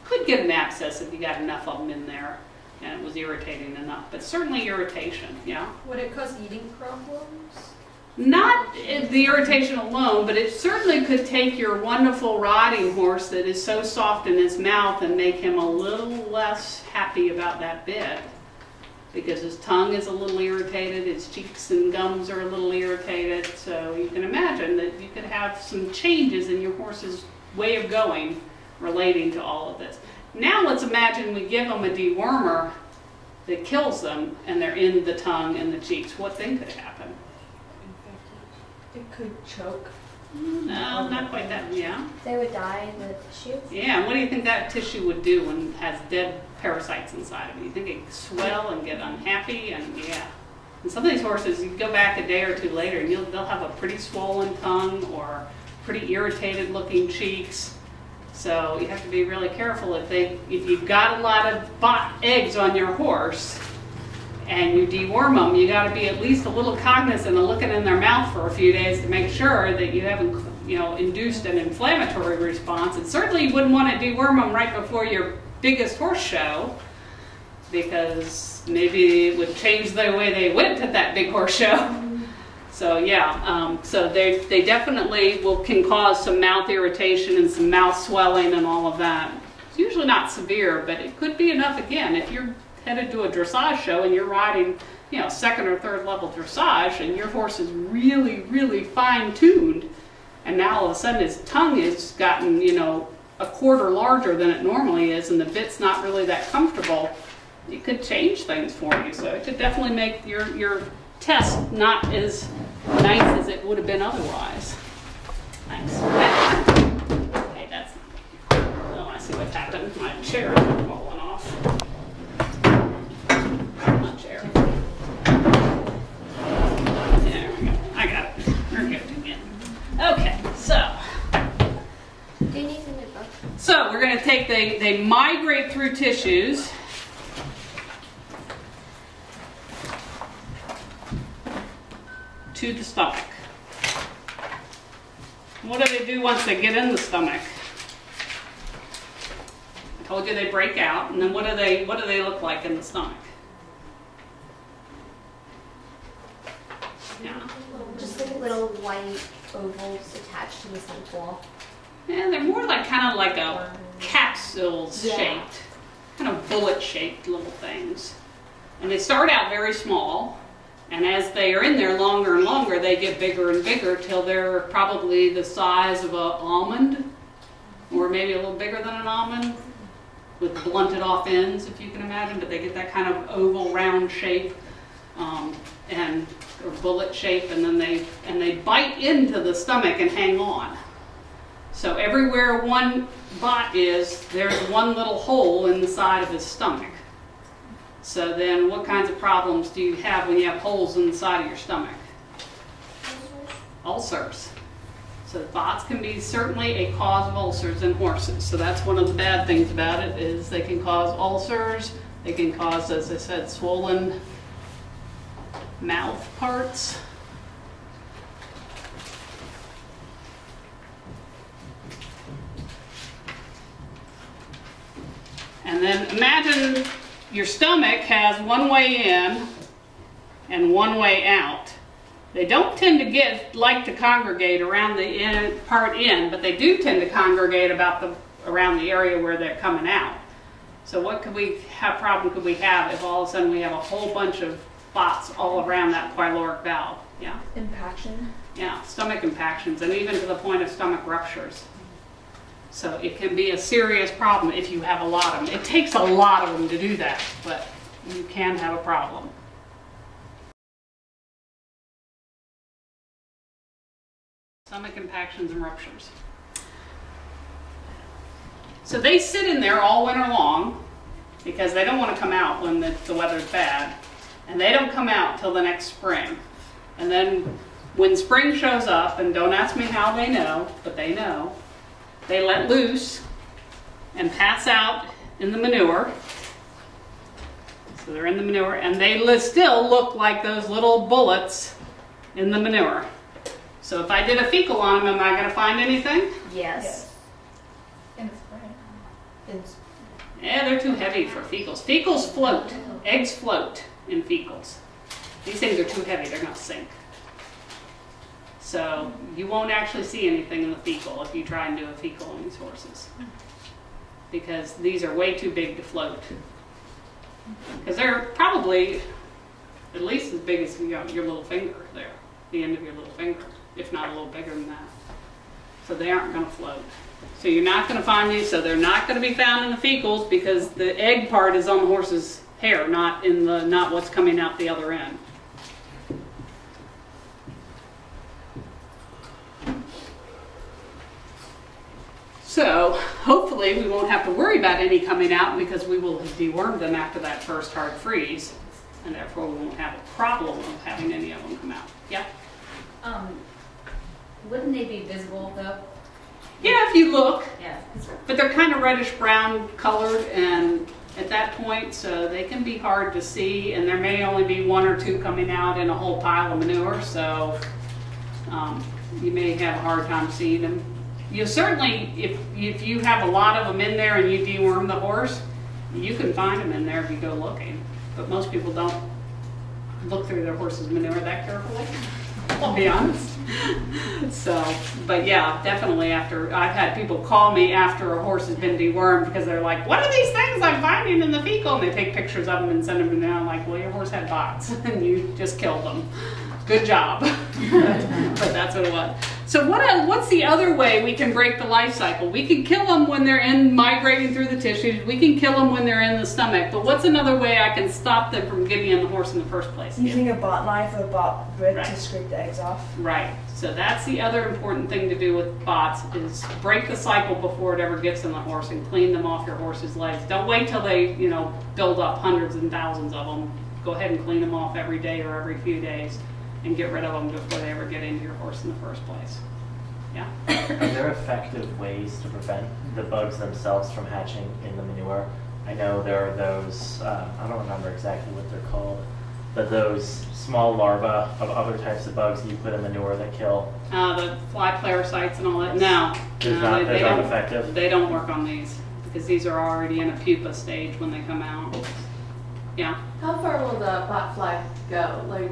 Could get an abscess if you got enough of them in there and it was irritating enough, but certainly irritation, yeah? Would it cause eating problems? Not the irritation alone, but it certainly could take your wonderful riding horse that is so soft in his mouth and make him a little less happy about that bit, because his tongue is a little irritated, his cheeks and gums are a little irritated, so you can imagine that you could have some changes in your horse's way of going relating to all of this. Now let's imagine we give them a dewormer that kills them and they're in the tongue and the cheeks. What thing could happen? It could choke. No, not quite that, yeah. They would die in the tissue. Yeah, and what do you think that tissue would do when it has dead parasites inside of it? You think it'd swell and get unhappy? And yeah. And some of these horses, you go back a day or two later and they'll have a pretty swollen tongue or pretty irritated looking cheeks. So you have to be really careful if you've got a lot of eggs on your horse and you deworm them, you got to be at least a little cognizant of looking in their mouth for a few days to make sure that you haven't, induced an inflammatory response. And certainly you wouldn't want to deworm them right before your biggest horse show, because maybe it would change the way they went at that big horse show. So yeah, so they definitely can cause some mouth irritation and some mouth swelling and all of that. It's usually not severe, but it could be enough again if you're headed to a dressage show and you're riding, second or third level dressage, and your horse is really, really fine-tuned, and now all of a sudden his tongue has gotten, a quarter larger than it normally is, and the bit's not really that comfortable, it could change things for you. So it could definitely make your test not as nice as it would have been otherwise. Thanks. Okay, that's oh, I see what's happened. My chair is falling off. My chair. There we go. I got it. We're good again. Okay, so. Do you need a new book? So we're going to take, they migrate through tissues. To the stomach. What do they do once they get in the stomach? I told you they break out, and then what do they look like in the stomach? Yeah. Just like little white ovals attached to the stomach wall. Yeah, they're more like kind of like a capsule shaped, kind of bullet shaped little things. And they start out very small. And as they are in there longer and longer, they get bigger and bigger till they're probably the size of an almond, or maybe a little bigger than an almond, with blunted off ends, if you can imagine. But they get that kind of oval, round shape, or bullet shape, and then they bite into the stomach and hang on. So everywhere one bot is, there's one little hole in the side of his stomach. So then what kinds of problems do you have when you have holes in the side of your stomach? Ulcers. So BOTS can be certainly a cause of ulcers in horses. So that's one of the bad things about it, is they can cause ulcers. They can cause, as I said, swollen mouth parts. And then imagine your stomach has one way in and one way out. They don't tend to like to congregate around the part in, but they do tend to congregate around the area where they're coming out. So what problem could we have if all of a sudden we have a whole bunch of spots all around that pyloric valve? Yeah? Impaction. Yeah, stomach impactions, and even to the point of stomach ruptures. So it can be a serious problem if you have a lot of them. It takes a lot of them to do that, but you can have a problem. Stomach impactions and ruptures. So they sit in there all winter long because they don't want to come out when the weather's bad, and they don't come out till the next spring. And then when spring shows up, and don't ask me how they know, but they know, they let loose and pass out in the manure. So they're in the manure, and they still look like those little bullets in the manure. So if I did a fecal on them, am I going to find anything? Yes. In the spring. Yeah, they're too heavy for fecals. Fecals float. Eggs float in fecals. These things are too heavy. They're going to sink. So you won't actually see anything in the fecal if you try and do a fecal on these horses, because these are way too big to float. Because they're probably at least as big as your little finger there, the end of your little finger, if not a little bigger than that. So they aren't going to float. So you're not going to find these, so they're not going to be found in the fecals because the egg part is on the horse's hair, not what's coming out the other end. So hopefully we won't have to worry about any coming out because we will have dewormed them after that first hard freeze, and therefore we won't have a problem of having any of them come out. Yeah? Wouldn't they be visible though? Yeah, if you look. Yeah. But they're kind of reddish brown colored, and at that point, so they can be hard to see, and there may only be one or two coming out in a whole pile of manure, so you may have a hard time seeing them. You certainly, if you have a lot of them in there and you deworm the horse, you can find them in there if you go looking. But most people don't look through their horse's manure that carefully, I'll be honest. So, but yeah, definitely after, I've had people call me after a horse has been dewormed because they're like, what are these things I'm finding in the fecal? And they take pictures of them and send them to me, and I'm like, well, your horse had BOTS and you just killed them. Good job. But that's what it was. So what's the other way we can break the life cycle? We can kill them when they're migrating through the tissues. We can kill them when they're in the stomach. But what's another way I can stop them from getting in the horse in the first place? Using a bot knife or a bot bit Right. to scrape the eggs off. Right. So that's the other important thing to do with BOTS, is break the cycle before it ever gets in the horse and clean them off your horse's legs. Don't wait till they, build up hundreds and thousands of them. Go ahead and clean them off every day or every few days and get rid of them before they ever get into your horse in the first place. Yeah? Are there effective ways to prevent the bugs themselves from hatching in the manure? I know there are those, I don't remember exactly what they're called, but those small larvae of other types of bugs that you put in manure that kill. The fly parasites and all that. No. They're they not don't, effective? They don't work on these because these are already in a pupa stage when they come out. Yeah? How far will the bot fly go? Like,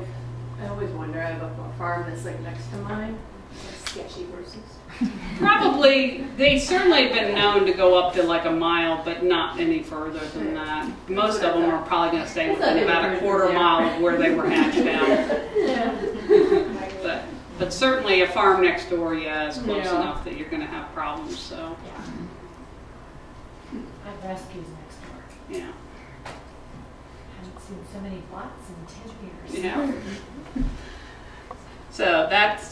I always wonder, I have a farm that's like next to mine. Sketchy horses. Probably, they certainly have been known to go up to like a mile, but not any further than that. Most of them are probably going to stay within about a quarter mile of where they were hatched out. But certainly a farm next door, is close enough that you're going to have problems. So. I have rescues next door. Yeah. Haven't seen so many bots in 10 years. Yeah.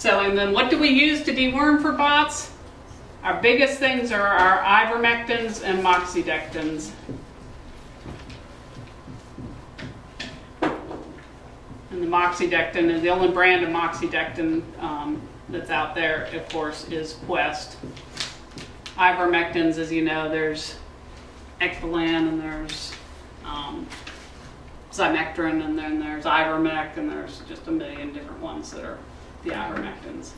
And then what do we use to deworm for BOTS? Our biggest things are our ivermectins and moxidectins. And the moxidectin, and the only brand of moxidectin that's out there, of course, is Quest. Ivermectins, as you know, there's Ecbolan, and there's Zymectrin, and then there's Ivermec, and there's just a million different ones that are the ivermectins.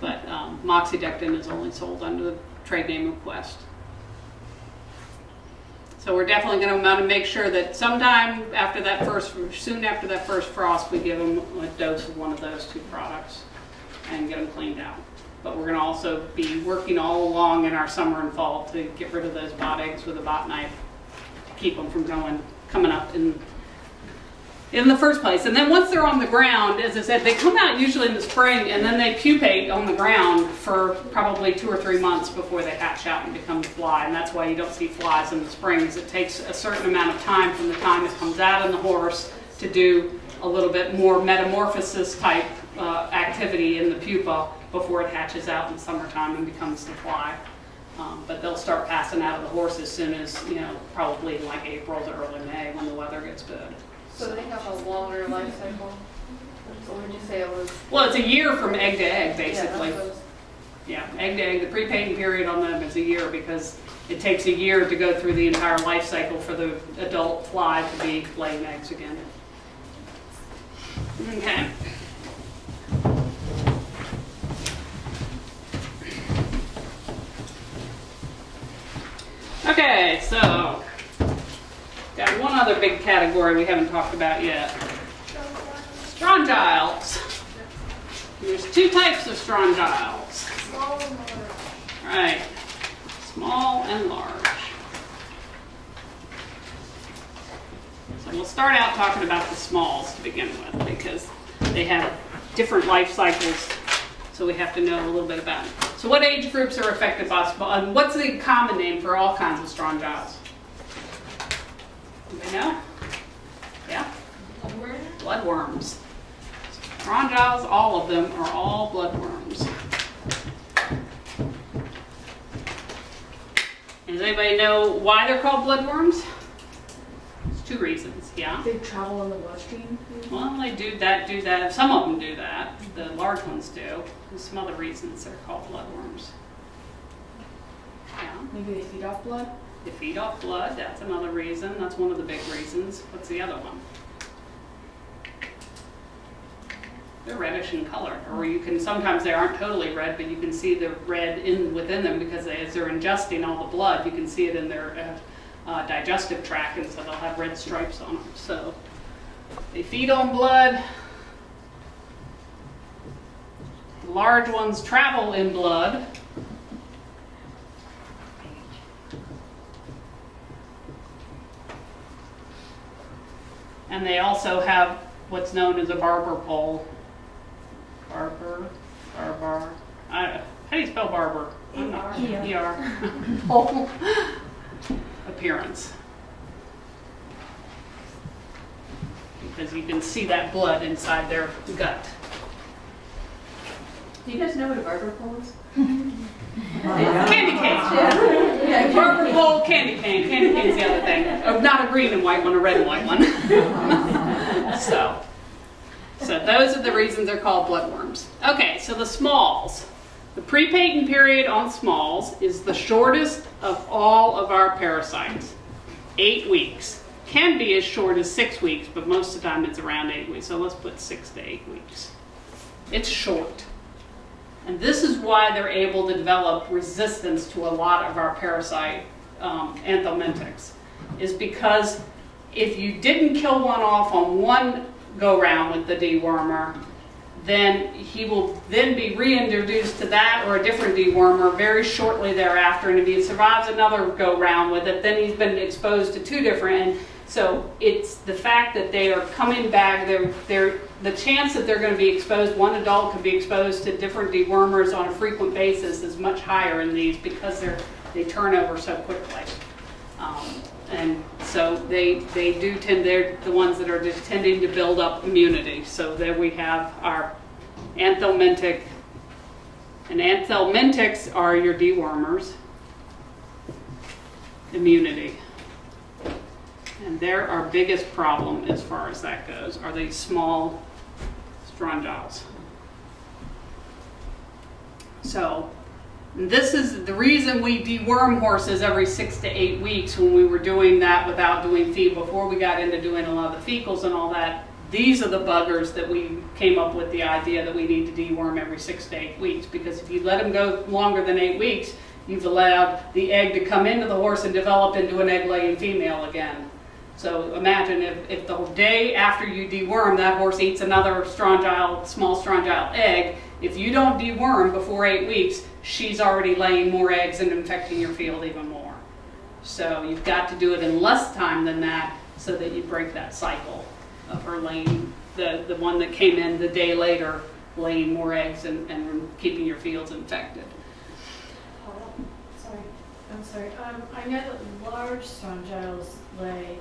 But moxidectin is only sold under the trade name of Quest. So we're definitely going to want to make sure that sometime after that soon after that first frost, we give them a dose of one of those two products and get them cleaned out. But we're going to also be working all along in our summer and fall to get rid of those bot eggs with a bot knife to keep them from coming up in the first place. And then once they're on the ground, as I said, they come out usually in the spring, and then they pupate on the ground for probably 2 or 3 months before they hatch out and become a fly. And that's why you don't see flies in the springs. It takes a certain amount of time from the time it comes out in the horse to do a little bit more metamorphosis type activity in the pupa before it hatches out in the summertime and becomes the fly. But they'll start passing out of the horse as soon as, probably like April to early May when the weather gets good. So they have a longer life cycle? So would you say it was? Well, it's a year from egg to egg, basically. Yeah, Egg to egg. The pre-patent period on them is a year because it takes a year to go through the entire life cycle for the adult fly to be laying eggs again. Okay. Okay, so got one other big category we haven't talked about yet. Strongyles. There's 2 types of strongyles. Small and large. Right. Small and large. So we'll start out talking about the smalls to begin with because they have different life cycles, so we have to know a little bit about it. So what age groups are affected by small? What's the common name for all kinds of strongyles? Anybody know? Yeah? Bloodworms. Strongyles, all of them are all bloodworms. Does anybody know why they're called bloodworms? There's 2 reasons, yeah? They travel in the bloodstream. Well, they do that. Some of them do that. The large ones do. There's some other reasons they're called bloodworms. Yeah. Maybe they feed off blood. They feed off blood. That's another reason. That's one of the big reasons. What's the other one? They're reddish in color, or you can sometimes they aren't totally red, but you can see the red within them because as they're ingesting all the blood, you can see it in their digestive tract, and so they'll have red stripes on them. So they feed on blood. The large ones travel in blood. And they also have what's known as a barber pole. Barber. How do you spell barber? E-R. Pole appearance. Because you can see that blood inside their gut. Do you guys know what a barber pole is? Candy cane. Yeah, barber pole, candy cane. Candy cane's the other thing. Not a green and white one, a red and white one. So those are the reasons they're called bloodworms. Okay, so the smalls. The pre-patent period on smalls is the shortest of all of our parasites. 8 weeks. Can be as short as 6 weeks, but most of the time it's around 8 weeks. So let's put 6 to 8 weeks. It's short. And this is why they're able to develop resistance to a lot of our parasite anthelmintics, is because if you didn't kill one off on one go round with the dewormer, then he will then be reintroduced to that or a different dewormer very shortly thereafter. And if he survives another go round with it, then he's been exposed to 2 different. And so it's the fact that they are coming back. The chance that they're going to be exposed, one adult can be exposed to different dewormers on a frequent basis is much higher in these because they turn over so quickly. And so they do tend, they're the ones that are just tending to build up immunity. So there we have our anthelmintic, and anthelmintics are your dewormers, immunity. And they're our biggest problem as far as that goes, are these small strongyles. So this is the reason we deworm horses every 6 to 8 weeks when we were doing that without doing feed before we got into doing a lot of the fecals and all that. These are the buggers that we came up with the idea that we need to deworm every 6 to 8 weeks, because if you let them go longer than 8 weeks, you've allowed the egg to come into the horse and develop into an egg-laying female again. So imagine if the day after you deworm, that horse eats another strongyle, small strongyle egg. If you don't deworm before 8 weeks, she's already laying more eggs and infecting your field even more. So you've got to do it in less time than that so that you break that cycle of her laying, the one that came in the day later, laying more eggs and keeping your fields infected. I'm sorry. I know that large strongyles lay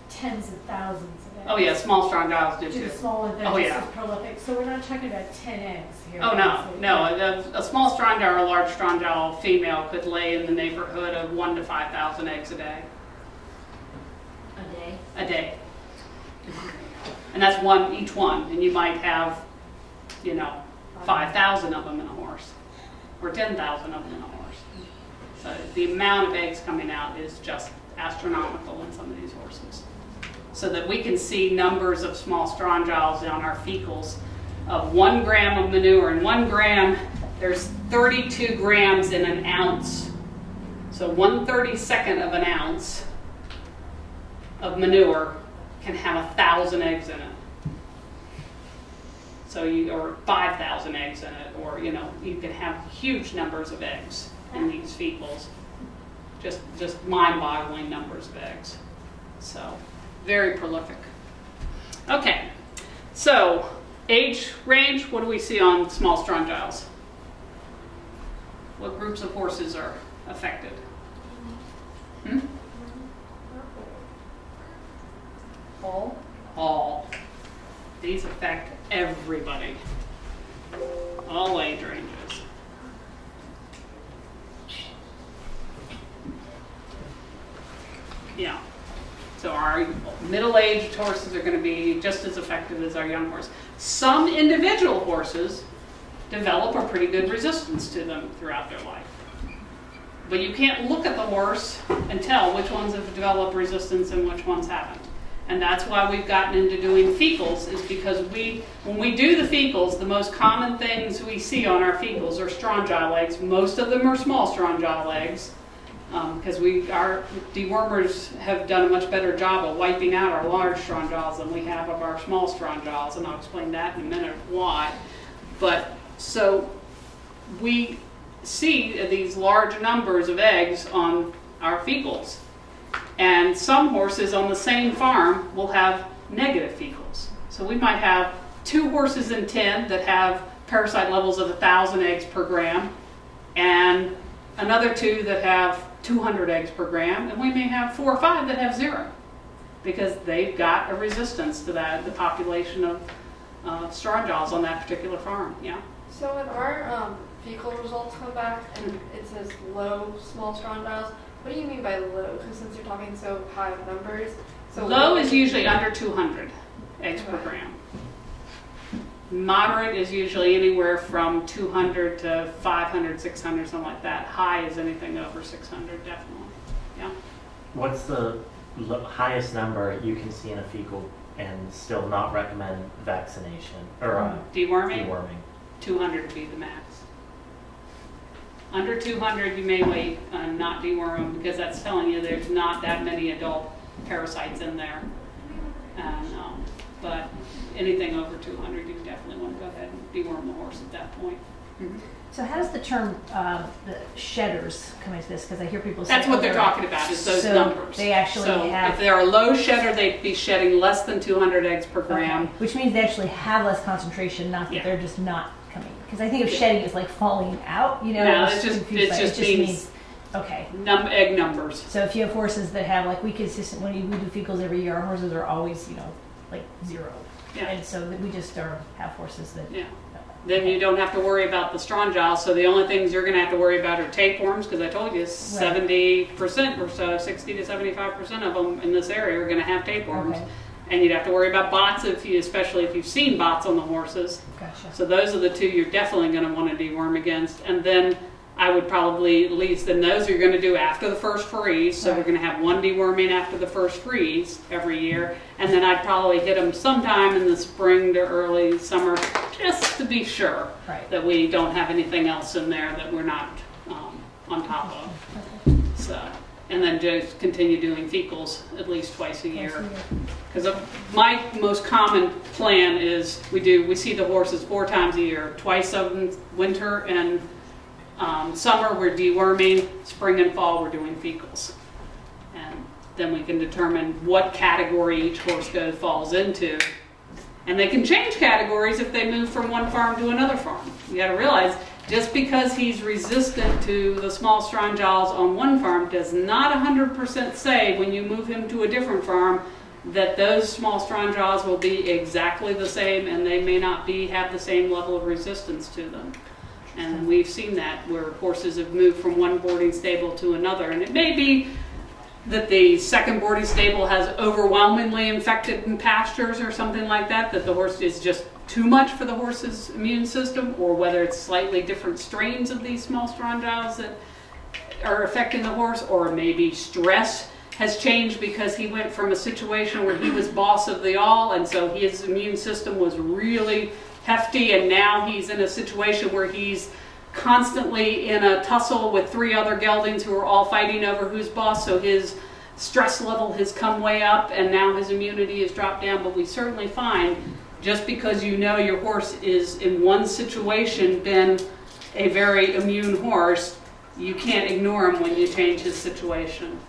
tens of thousands of eggs. Oh yeah, small strongyles do too. The small ones, they're just as prolific. So we're not talking about 10 eggs here. Oh no. A small strongyle or a large strongyle female could lay in the neighborhood of 1,000 to 5,000 eggs a day. A day. And that's each one, and you might have, 5,000 of them in a horse, or 10,000 of them in a horse. So the amount of eggs coming out is just astronomical in some of these horses. So that we can see numbers of small strongyles on our fecals of 1 gram of manure. And 1 gram, there's 32 grams in an ounce. So 1/32 of an ounce of manure can have 1,000 eggs in it. So or 5,000 eggs in it, or you can have huge numbers of eggs in these fecals. Just mind-boggling numbers of eggs. So very prolific. Okay, so age range, what do we see on small strongyles? What groups of horses are affected? All. These affect everybody. All age ranges. Yeah. So our middle-aged horses are going to be just as effective as our young horse. Some individual horses develop a pretty good resistance to them throughout their life. But you can't look at the horse and tell which ones have developed resistance and which ones haven't. And that's why we've gotten into doing fecals, is because when we do the fecals, the most common things we see on our fecals are strongyle eggs. Most of them are small strongyle eggs, because our dewormers have done a much better job of wiping out our large strongyles than we have of our small strongyles, and I'll explain that in a minute why. But so we see these large numbers of eggs on our fecals. And some horses on the same farm will have negative fecals. So we might have 2 horses in 10 that have parasite levels of 1,000 eggs per gram, and another 2 that have 200 eggs per gram, and we may have 4 or 5 that have 0, because they've got a resistance to the population of strongyles on that particular farm. Yeah. So when our fecal results come back and it says low small strongyles, what do you mean by low? Because since you're talking so high of numbers, so low is usually under 200 eggs per gram. Moderate is usually anywhere from 200 to 500, 600, something like that. High is anything over 600, definitely. Yeah. What's the highest number you can see in a fecal and still not recommend vaccination or deworming? Deworming. 200 would be the max. Under 200, you may wait and not deworm them, because that's telling you there's not that many adult parasites in there. But anything over 200, you definitely want to go ahead and deworm the horse at that point. Mm-hmm. So how does the term the shedders come into this? Because I hear people say that's what they're talking about, is those numbers. They actually have. If they're a low shedder, they'd be shedding less than 200 eggs per gram. Okay. Which means they actually have less concentration, not that they're just not coming. Because I think of shedding as like falling out, No, it just means okay. Egg numbers. So if you have horses that have, like, we consistently, we do fecals every year, our horses are always, like 0. Yeah. And so that we just have horses that. Yeah. Then you don't have to worry about the strongyles. So the only things you're going to have to worry about are tapeworms, because I told you 70% or so, 60 to 75% of them in this area are going to have tapeworms. Okay. And you'd have to worry about bots, especially if you've seen bots on the horses. Gotcha. So those are the two you're definitely going to want to deworm against. And then I would probably, at least, then those you're going to do after the first freeze. So we're going to have one deworming after the first freeze every year. And then I'd probably hit them sometime in the spring to early summer, just to be sure that we don't have anything else in there that we're not on top of. So, and then just continue doing fecals at least twice a year. Because my most common plan is we see the horses 4 times a year, twice of winter and summer we're deworming, spring and fall we're doing fecals. And then we can determine what category each horse falls into. And they can change categories if they move from one farm to another farm. You got to realize, just because he's resistant to the small strong jaws on one farm does not 100% say when you move him to a different farm that those small strong jaws will be exactly the same, and they may not have the same level of resistance to them. And we've seen that where horses have moved from one boarding stable to another. And it may be that the second boarding stable has overwhelmingly infected pastures or something like that, that the horse is just too much for the horse's immune system, or whether it's slightly different strains of these small strong jaws that are affecting the horse, or maybe stress has changed because he went from a situation where he was boss of the all, and so his immune system was really hefty, and now he's in a situation where he's constantly in a tussle with 3 other geldings who are all fighting over who's boss, so his stress level has come way up and now his immunity has dropped down. But we certainly find, just because you know your horse is in one situation been a very immune horse, you can't ignore him when you change his situation.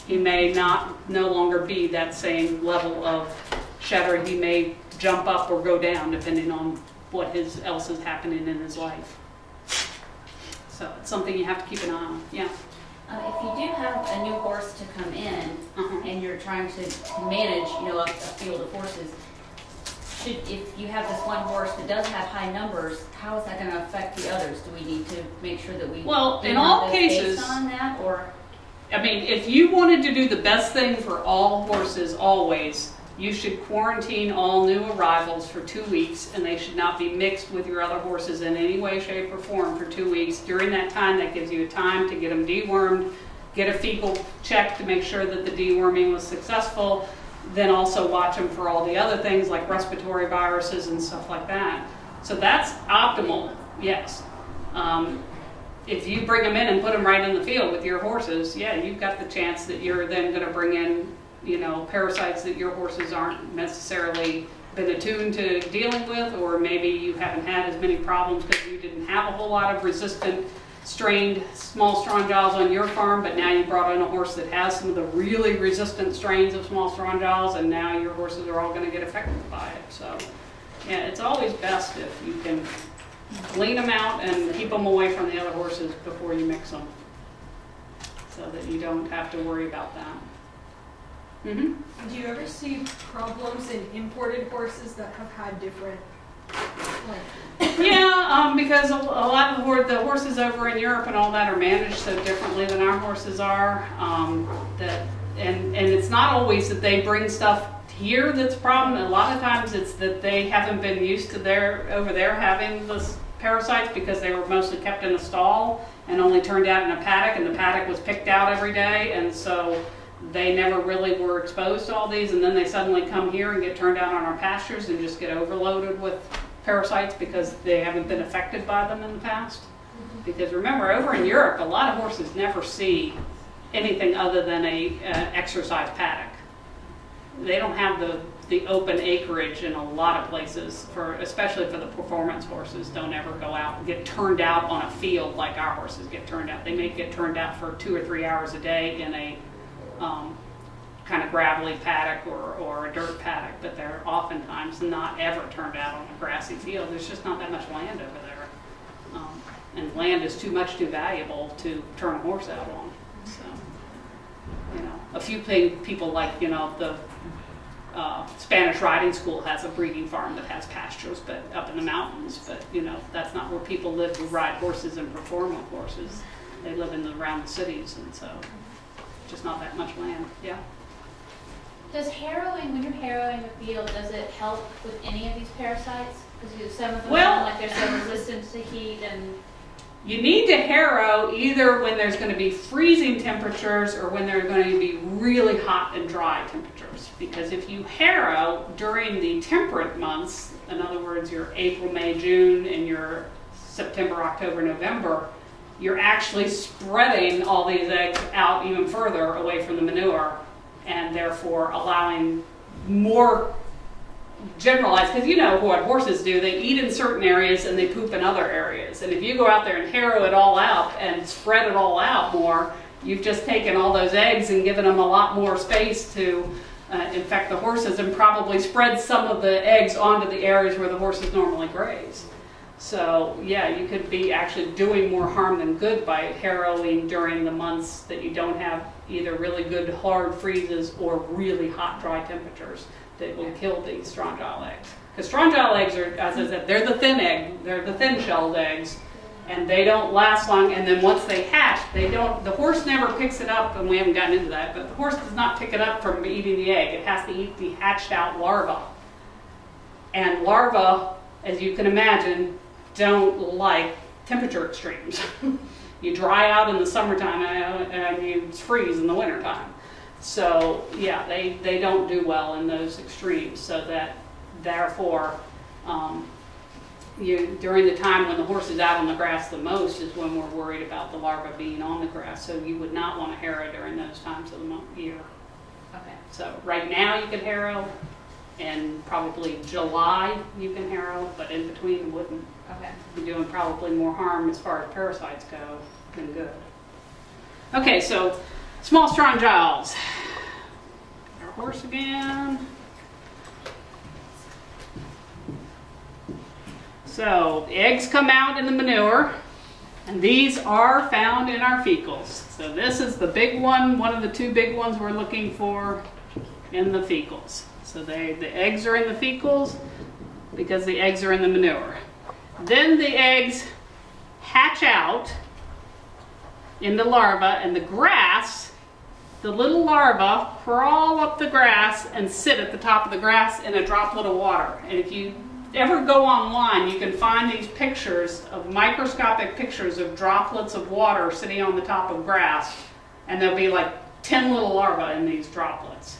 He may no longer be that same level of shedder. He may jump up or go down depending on what else is happening in his life. So it's something you have to keep an eye on. Yeah. If you do have a new horse to come in and you're trying to manage, a field of horses, if you have this one horse that does have high numbers, how is that going to affect the others? Do we need to make sure that we in all cases based on that, or? I mean, if you wanted to do the best thing for all horses always, you should quarantine all new arrivals for 2 weeks, and they should not be mixed with your other horses in any way, shape, or form for 2 weeks. During that time, that gives you time to get them dewormed, get a fecal check to make sure that the deworming was successful, then also watch them for all the other things like respiratory viruses and stuff like that. So that's optimal, yes. If you bring them in and put them right in the field with your horses, yeah, you've got the chance that you're then going to bring in parasites that your horses aren't necessarily been attuned to dealing with, or maybe you haven't had as many problems because you didn't have a whole lot of resistant strained small strong jaws on your farm, but now you brought in a horse that has some of the really resistant strains of small strong jaws, and now your horses are all going to get affected by it. So yeah, it's always best if you can clean them out and keep them away from the other horses before you mix them, so that you don't have to worry about that. Do you ever see problems in imported horses that have had different, Yeah, because a lot of the horses over in Europe and all that are managed so differently than our horses are. And it's not always that they bring stuff here that's a problem. A lot of times it's that they haven't been used to over there having the parasites, because they were mostly kept in a stall and only turned out in a paddock, and the paddock was picked out every day, and so they never really were exposed to all these, and then they suddenly come here and get turned out on our pastures and just get overloaded with parasites because they haven't been affected by them in the past. Because remember, over in Europe, a lot of horses never see anything other than a exercise paddock. They don't have the open acreage in a lot of places, especially for the performance horses. Don't ever go out and get turned out on a field like our horses get turned out. They may get turned out for 2 or 3 hours a day in a kind of gravelly paddock or a dirt paddock, but they're oftentimes not ever turned out on a grassy field. There's just not that much land over there. And land is too valuable to turn a horse out on. So, a few people like, the Spanish riding school has a breeding farm that has pastures, but up in the mountains, but that's not where people live who ride horses and perform with horses. They live around the cities, and so just not that much land. Yeah. Does harrowing, when you're harrowing the field, does it help with any of these parasites? Because some of them sound like they're so resistant to heat and... You need to harrow either when there's going to be freezing temperatures or when there are going to be really hot and dry temperatures. Because if you harrow during the temperate months, in other words, your April, May, June, and your September, October, November, you're actually spreading all these eggs out even further away from the manure, and therefore allowing more generalized, because you know what horses do, they eat in certain areas and they poop in other areas. And if you go out there and harrow it all out and spread it all out more, you've just taken all those eggs and given them a lot more space to infect the horses, and probably spread some of the eggs onto the areas where the horses normally graze. So yeah, you could be actually doing more harm than good by harrowing during the months that you don't have either really good hard freezes or really hot dry temperatures that will kill these strongyle eggs. Because strongyle eggs are, as I said, they're the thin egg, they're the thin-shelled eggs, and they don't last long. And then once they hatch, they don't. The horse never picks it up, and we haven't gotten into that. But the horse does not pick it up from eating the egg. It has to eat the hatched-out larva. And larvae, as you can imagine, don't like temperature extremes. You dry out in the summertime and you freeze in the wintertime. So yeah, they don't do well in those extremes. So that therefore, during the time when the horse is out on the grass the most is when we're worried about the larvae being on the grass. So you would not want to harrow during those times of the year. Okay. So right now you can harrow, and probably July you can harrow, but in between you wouldn't. Okay. You're doing probably more harm as far as parasites go than good. Okay, so small strong jaws. Our horse again. So eggs come out in the manure, and these are found in our fecals. So this is the big one of the two big ones we're looking for in the fecals. So the eggs are in the fecals because the eggs are in the manure. Then the eggs hatch out in the larva, and the grass, the little larvae crawl up the grass and sit at the top of the grass in a droplet of water. And if you ever go online, you can find these pictures of microscopic pictures of droplets of water sitting on the top of grass, and there'll be like 10 little larvae in these droplets.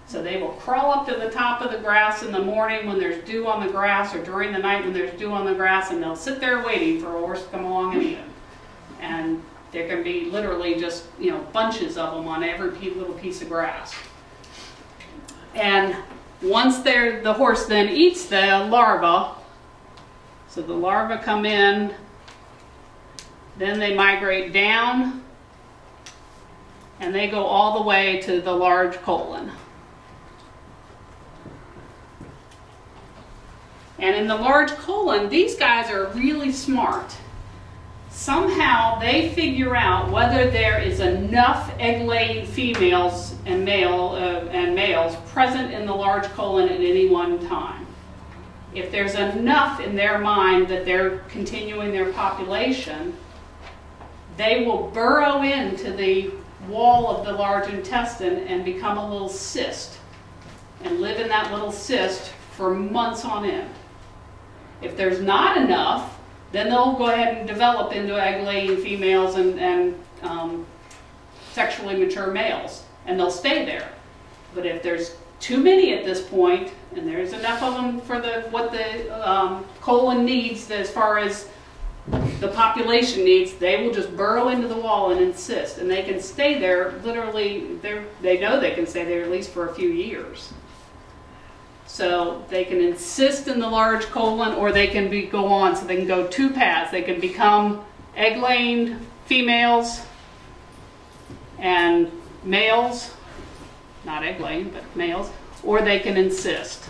So they will crawl up to the top of the grass in the morning when there's dew on the grass, or during the night when there's dew on the grass, and they'll sit there waiting for a horse to come along and eat them. And there can be literally just, bunches of them on every little piece of grass. And once the horse then eats the larva, so the larvae come in, then they migrate down, and they go all the way to the large colon. And in the large colon, these guys are really smart. Somehow they figure out whether there is enough egg-laying females and males present in the large colon at any one time. If there's enough in their mind that they're continuing their population, they will burrow into the wall of the large intestine and become a little cyst and live in that little cyst for months on end. If there's not enough, then they'll go ahead and develop into egg-laying females and sexually mature males, and they'll stay there. But if there's too many at this point, and there's enough of them for what the colon needs as far as the population needs, they will just burrow into the wall and insist, and they can stay there literally. They know they can stay there at least for a few years. So they can insist in the large colon, or they can go on. So they can go two paths. They can become egg-laying females and males, not egg-laying, but males, or they can insist.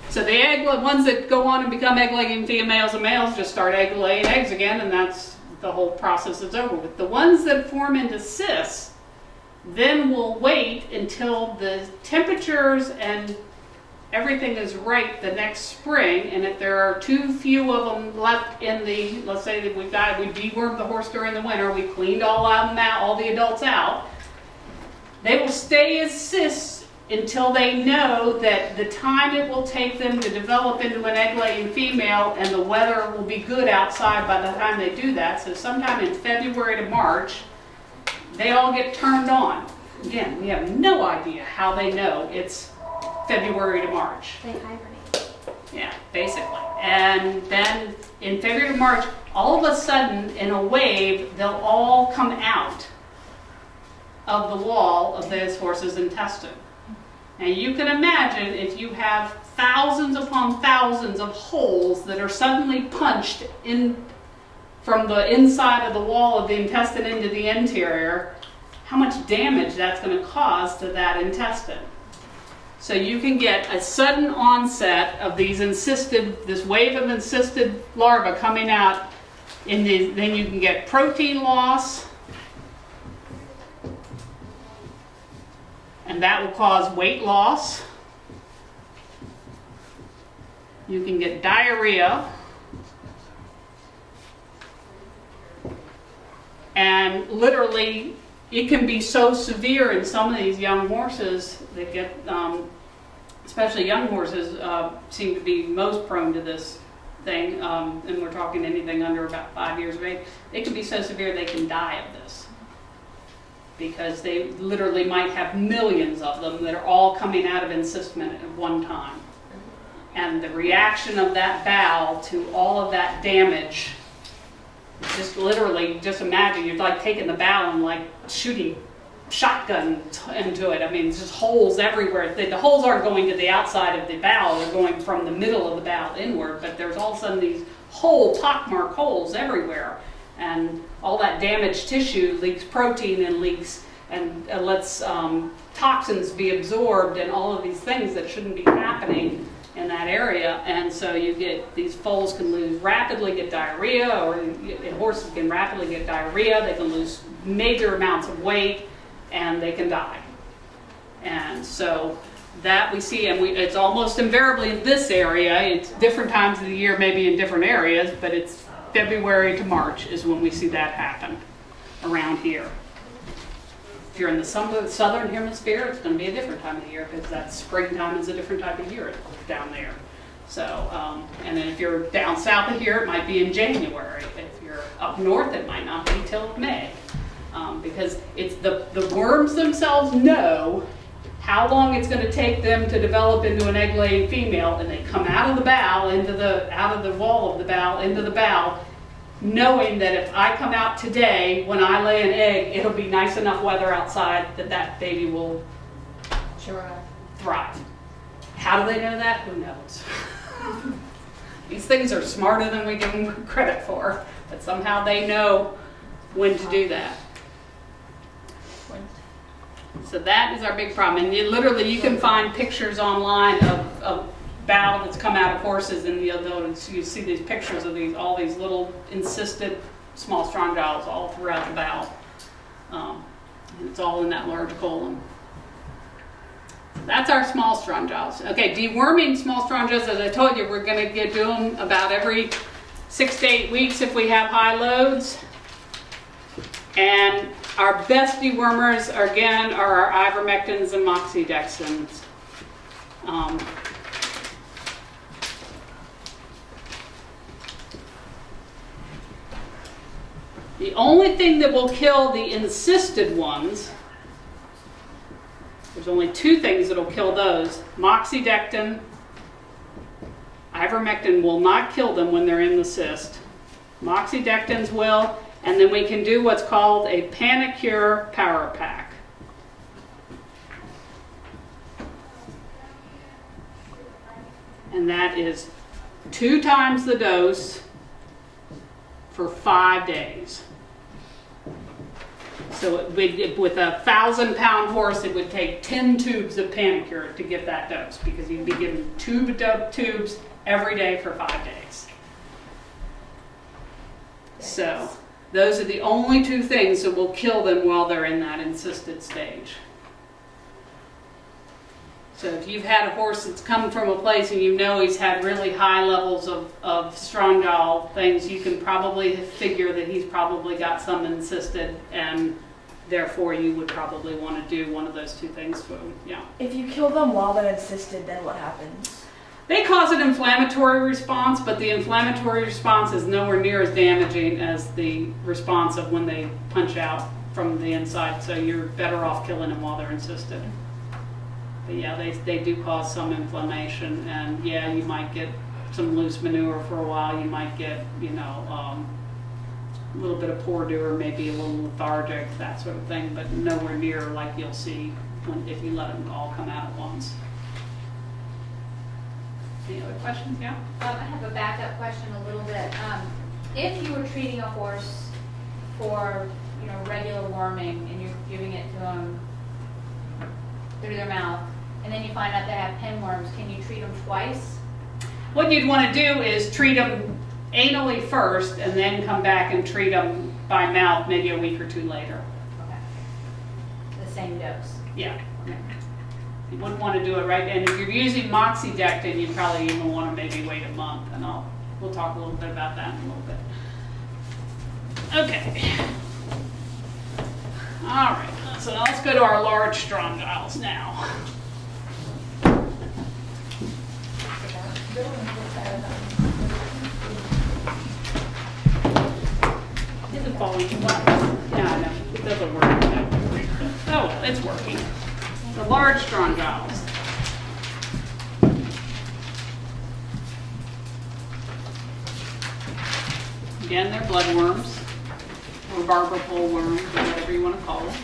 So the ones that go on and become egg-laying females and males just start egg-laying eggs again, and that's the whole process is over with. The ones that form into cysts then will wait until the temperatures and everything is right the next spring, and if there are too few of them left in the, let's say that we dewormed the horse during the winter, we cleaned all of them out, all the adults out, they will stay as cysts until they know that the time it will take them to develop into an egg-laying female and the weather will be good outside by the time they do that. So sometime in February to March, they all get turned on. Again, we have no idea how they know it's February to March. They hibernate. Yeah, basically. And then in February to March, all of a sudden, in a wave, they'll all come out of the wall of this horse's intestine. Now you can imagine if you have thousands upon thousands of holes that are suddenly punched in from the inside of the wall of the intestine into the interior, how much damage that's going to cause to that intestine. So you can get a sudden onset of these this wave of encysted larvae coming out, then you can get protein loss, and that will cause weight loss. You can get diarrhea, and literally it can be so severe in some of these young horses that get, especially young horses, seem to be most prone to this thing, and we're talking anything under about 5 years of age. They can be so severe they can die of this, because they literally might have millions of them that are all coming out of encystment at one time. And the reaction of that bowel to all of that damage, just literally, just imagine, you're like taking the bowel and like shooting shotgun into it. I mean, it's just holes everywhere. The holes aren't going to the outside of the bowel, they're going from the middle of the bowel inward, but there's all of a sudden these pockmark holes everywhere. And all that damaged tissue leaks protein and leaks and lets toxins be absorbed and all of these things that shouldn't be happening in that area. And so you get, these foals can rapidly get diarrhea, or horses can rapidly get diarrhea, they can lose major amounts of weight, and they can die. And so that we see, and it's almost invariably in this area. It's different times of the year, maybe in different areas, but it's February to March is when we see that happen around here. If you're in the southern hemisphere, it's going to be a different time of the year, because that springtime is a different type of year down there. So, and then if you're down south of here, it might be in January. If you're up north, it might not be till May, because it's the worms themselves know how long it's going to take them to develop into an egg-laying female, and they come out of the bowel out of the wall of the bowel into the bowel, knowing that if I come out today, when I lay an egg, it'll be nice enough weather outside that baby will thrive. How do they know that? Who knows? These things are smarter than we give them credit for, but somehow they know when to do that. So that is our big problem. And you can find pictures online of bowel that's come out of horses, and you see these pictures of all these little encysted small strongyles all throughout the bowel. And it's all in that large colon. So that's our small strongyles. Okay, deworming small strongyles, as I told you, we're going to do them about every 6 to 8 weeks if we have high loads. And our best dewormers, again, are our ivermectins and moxidectins. The only thing that will kill the encysted ones, there's only two things that will kill those. Moxidectin, ivermectin will not kill them when they're in the cyst. Moxidectins will, and then we can do what's called a Panicure Power Pack. And that is 2 times the dose for 5 days. So with a 1,000-pound horse, it would take 10 tubes of Panicure to get that dose, because you'd be given 2 tubes every day for 5 days. So those are the only 2 things that will kill them while they're in that encysted stage. So if you've had a horse that's come from a place and you know he's had really high levels of strongyl things, you can probably figure that he's probably got some encysted, and therefore you would probably want to do one of those two things to him. Yeah. If you kill them while they're encysted, then what happens? They cause an inflammatory response, but the inflammatory response is nowhere near as damaging as the response of when they punch out from the inside. So you're better off killing them while they're encysted. But yeah, they do cause some inflammation, and yeah, you might get some loose manure for a while. You might get, you know, a little bit of poor doer, maybe a little lethargic, that sort of thing, but nowhere near like you'll see if you let them all come out at once. Any other questions? Yeah? I have a backup question a little bit. If you were treating a horse for, you know, regular worming and you're giving it to them through their mouth, and then you find out they have pinworms, can you treat them twice? What you'd want to do is treat them anally first and then come back and treat them by mouth maybe a week or two later. Okay. The same dose? Yeah. You wouldn't want to do it right, and if you're using moxidectin, you'd probably even want to maybe wait a month, and we'll talk a little bit about that in a little bit. Okay. All right, so now let's go to our large strongyls now. Is it falling? Yeah, I know. It doesn't work. Oh, it's working. The large strongyls. Again, they're bloodworms, or barber pole worms, or whatever you want to call them.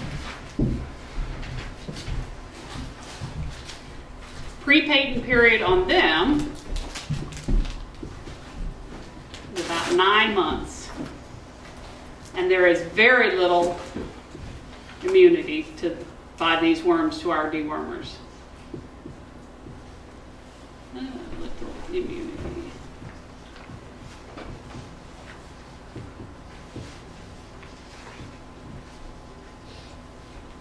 Pre-patent period on them is about 9 months. And there is very little immunity by these worms to our dewormers. Little immunity.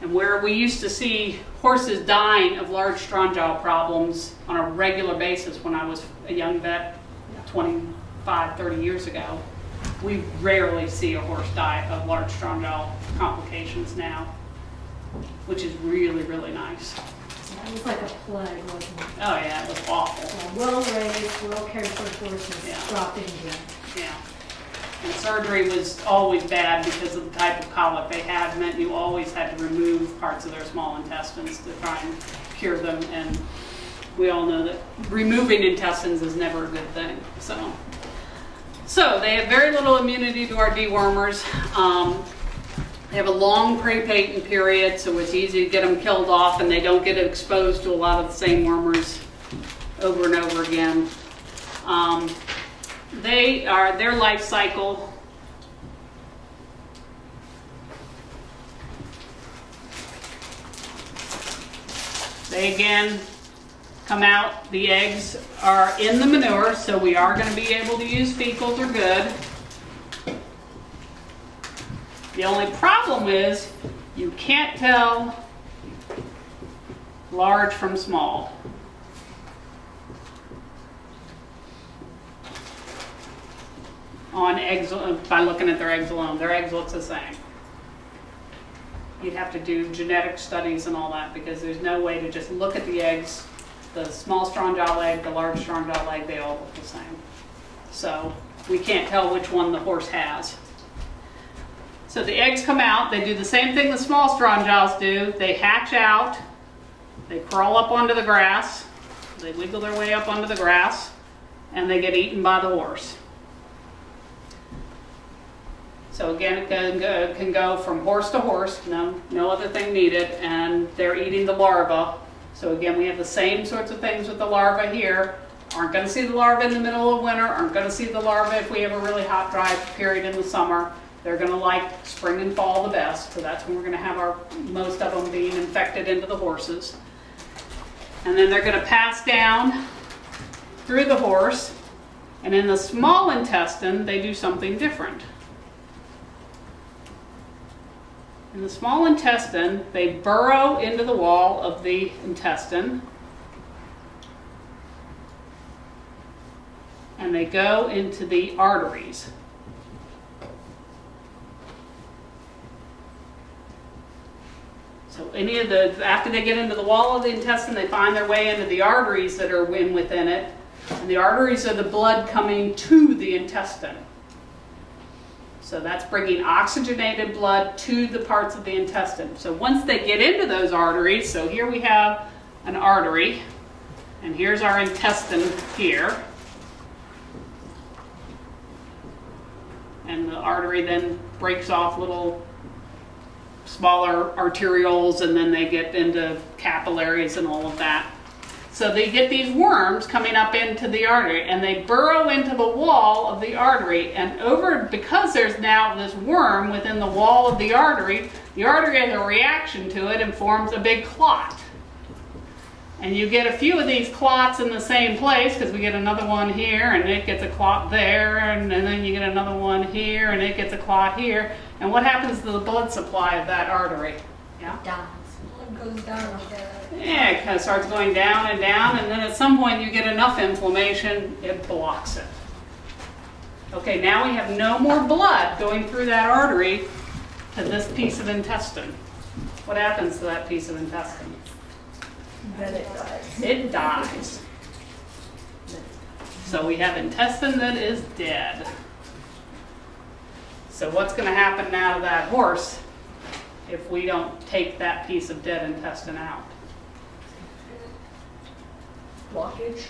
And where we used to see horses dying of large strongyl problems on a regular basis when I was a young vet 25, 30 years ago, we rarely see a horse die of large strongyl complications now, which is really, really nice. It was like a plague, wasn't it? Oh yeah, it was awful. Yeah, well-raised, well-cared for horses dropping dead. Yeah. And surgery was always bad because of the type of colic they had, meant you always had to remove parts of their small intestines to try and cure them, and we all know that removing intestines is never a good thing. So they have very little immunity to our dewormers. They have a long pre-patent period, so it's easy to get them killed off, and they don't get exposed to a lot of the same wormers over and over again. Their life cycle they again come out, the eggs are in the manure, so we are going to be able to use fecals or good. The only problem is you can't tell large from small. On eggs, by looking at their eggs alone. Their eggs look the same. You'd have to do genetic studies and all that, because there's no way to just look at the eggs. The small strongyl egg, the large strongyl egg, they all look the same. So we can't tell which one the horse has. So the eggs come out, they do the same thing the small strongyls do. They hatch out, they crawl up onto the grass, they wiggle their way up onto the grass, and they get eaten by the horse. So again, it can go from horse to horse, no other thing needed, and they're eating the larva. So again, we have the same sorts of things with the larva here. Aren't going to see the larva in the middle of winter, aren't going to see the larva if we have a really hot, dry period in the summer. They're going to like spring and fall the best, so that's when we're going to have most of them being infected into the horses. And then they're going to pass down through the horse, and in the small intestine, they do something different. In the small intestine, they burrow into the wall of the intestine, and they go into the arteries. So after they get into the wall of the intestine, they find their way into the arteries that are within it. And the arteries are the blood coming to the intestine. So that's bringing oxygenated blood to the parts of the intestine. So once they get into those arteries, so here we have an artery, and here's our intestine here. And the artery then breaks off little smaller arterioles, and then they get into capillaries and all of that. So they get these worms coming up into the artery, and they burrow into the wall of the artery, and because there's now this worm within the wall of the artery has a reaction to it and forms a big clot. And you get a few of these clots in the same place, because we get another one here, and it gets a clot there, and then you get another one here, and it gets a clot here. And what happens to the blood supply of that artery? Yeah? It goes down like that. Yeah, it kind of starts going down, and then at some point you get enough inflammation, it blocks it. Okay, now we have no more blood going through that artery to this piece of intestine. What happens to that piece of intestine? Then it dies. It dies. So we have intestine that is dead. So what's going to happen now to that horse if we don't take that piece of dead intestine out? Blockage?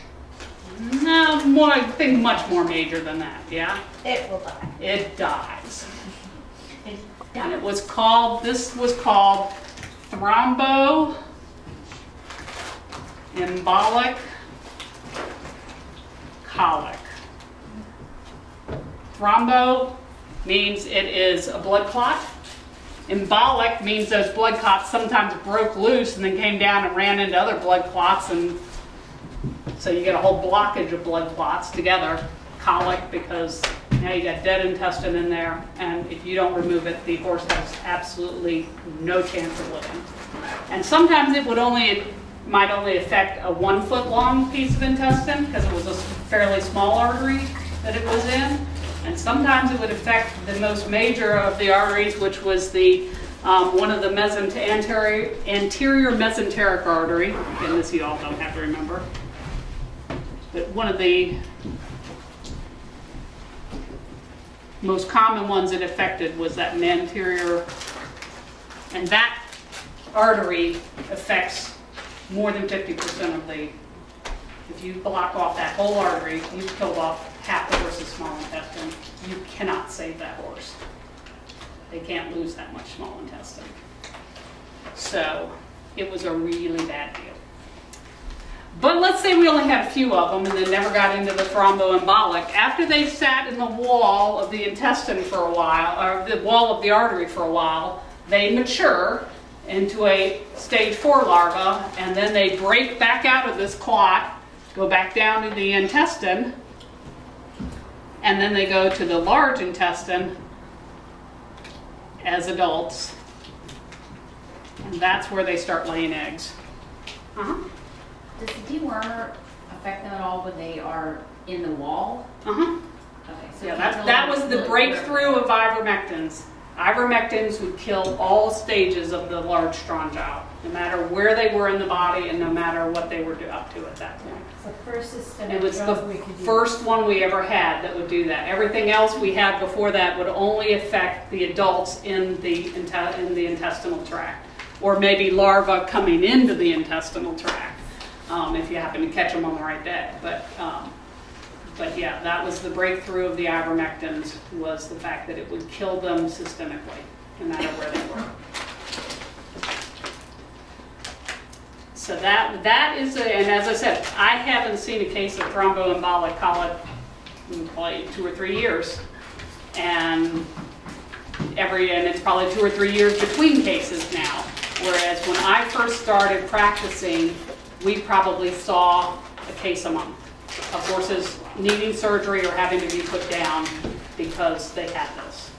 No, I think much more major than that, yeah? It will die. It dies. It And this was called thromboembolic colic. Thrombo means it is a blood clot. Embolic means those blood clots sometimes broke loose and then came down and ran into other blood clots, and so you get a whole blockage of blood clots together. Colic, because now you got dead intestine in there, and if you don't remove it, the horse has absolutely no chance of living. And sometimes it might only affect a 1 foot long piece of intestine, because it was a fairly small artery that it was in. And sometimes it would affect the most major of the arteries, which was the one of the anterior mesenteric artery. Again, this you all don't have to remember. But one of the most common ones it affected was that anterior, and that artery affects more than 50% of the, if you block off that whole artery, you've killed off half the horse's small intestine. You cannot save that horse. They can't lose that much small intestine. So it was a really bad deal. But let's say we only had a few of them and they never got into the thromboembolic. After they sat in the wall of the intestine for a while, or the wall of the artery for a while, they mature into a stage 4 larva, and then they break back out of this clot, go back down to the intestine, and then they go to the large intestine as adults, and that's where they start laying eggs. Does the dewormer affect them at all when they are in the wall? Okay, so yeah, that was the breakthrough of ivermectins. Ivermectins would kill all stages of the large strongyle, no matter where they were in the body and no matter what they were up to at that point. It's the first systemic It was the drug we could use. first one we ever had that would do that. Everything else we had before that would only affect the adults in the intestinal tract, or maybe larvae coming into the intestinal tract, if you happen to catch them on the right day. But yeah, that was the breakthrough of the ivermectins, was the fact that it would kill them systemically, no matter where they were. So that is, and as I said, I haven't seen a case of thromboembolic colic in probably 2 or 3 years, and it's probably 2 or 3 years between cases now. Whereas when I first started practicing, we probably saw a case a month of horses needing surgery or having to be put down because they had this.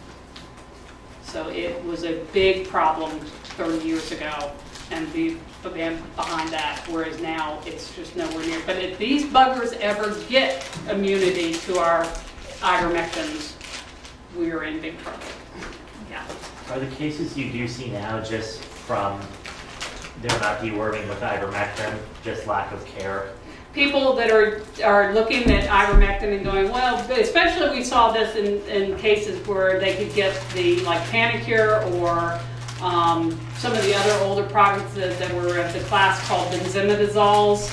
So it was a big problem 30 years ago. and be behind that, whereas now it's just nowhere near. But if these buggers ever get immunity to our ivermectins, we are in big trouble. Yeah. Are the cases you do see now just from they're not deworming with ivermectin, just lack of care? People that are looking at ivermectin and going, well, especially we saw this in cases where they could get the like Panicure or some of the other older products that were of the class called benzimidazoles.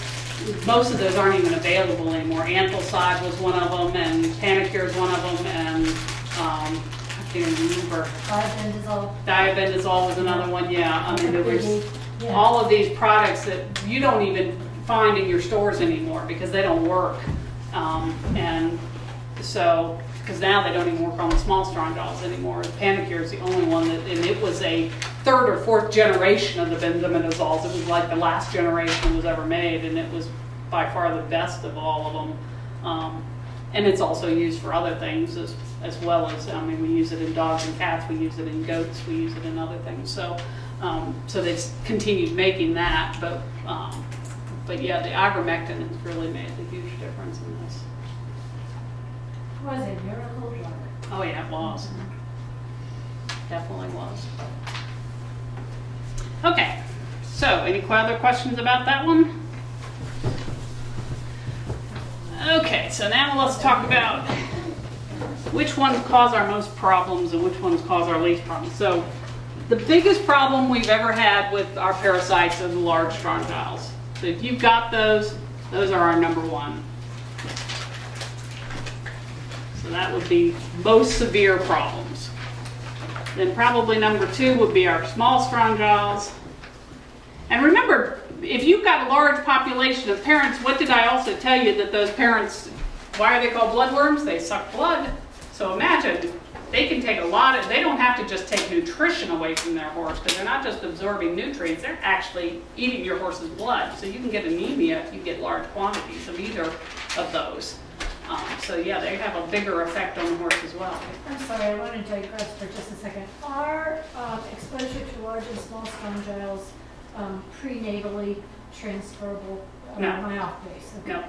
Most of those aren't even available anymore. Anthalcide was one of them, and Panicure is one of them, and I can't even remember. Diabendazole was another one, yeah. I mean, there was all of these products that you don't even find in your stores anymore because they don't work. And so, because now they don't even work on the small strongyles anymore. Panicure is the only one that, and it was a third or fourth generation of the benzimidazoles. It was like the last generation that was ever made, and it was by far the best of all of them. And it's also used for other things as well as, I mean, we use it in dogs and cats, we use it in goats, we use it in other things. So, so they've continued making that, but yeah, the ivermectin has really made a huge difference in this. It was a miracle drug. Oh yeah, it was. Definitely was. Okay, so any other questions about that one? Okay, so now let's talk about which ones cause our most problems and which ones cause our least problems. So the biggest problem we've ever had with our parasites are the large strongyles. So if you've got those are our number one. So that would be most severe problems. Then probably number two would be our small strongyles. And remember, if you've got a large population of parents, what did I also tell you that those parents, why are they called bloodworms? They suck blood. So imagine, they can take a lot of, they don't have to just take nutrition away from their horse, because they're not just absorbing nutrients, they're actually eating your horse's blood. So you can get anemia if you get large quantities of either of those. So yeah, they have a bigger effect on the horse as well. I'm sorry, I want to digress for just a second. Are exposure to large and small strongyles prenatally transferable myopathies? Okay. No.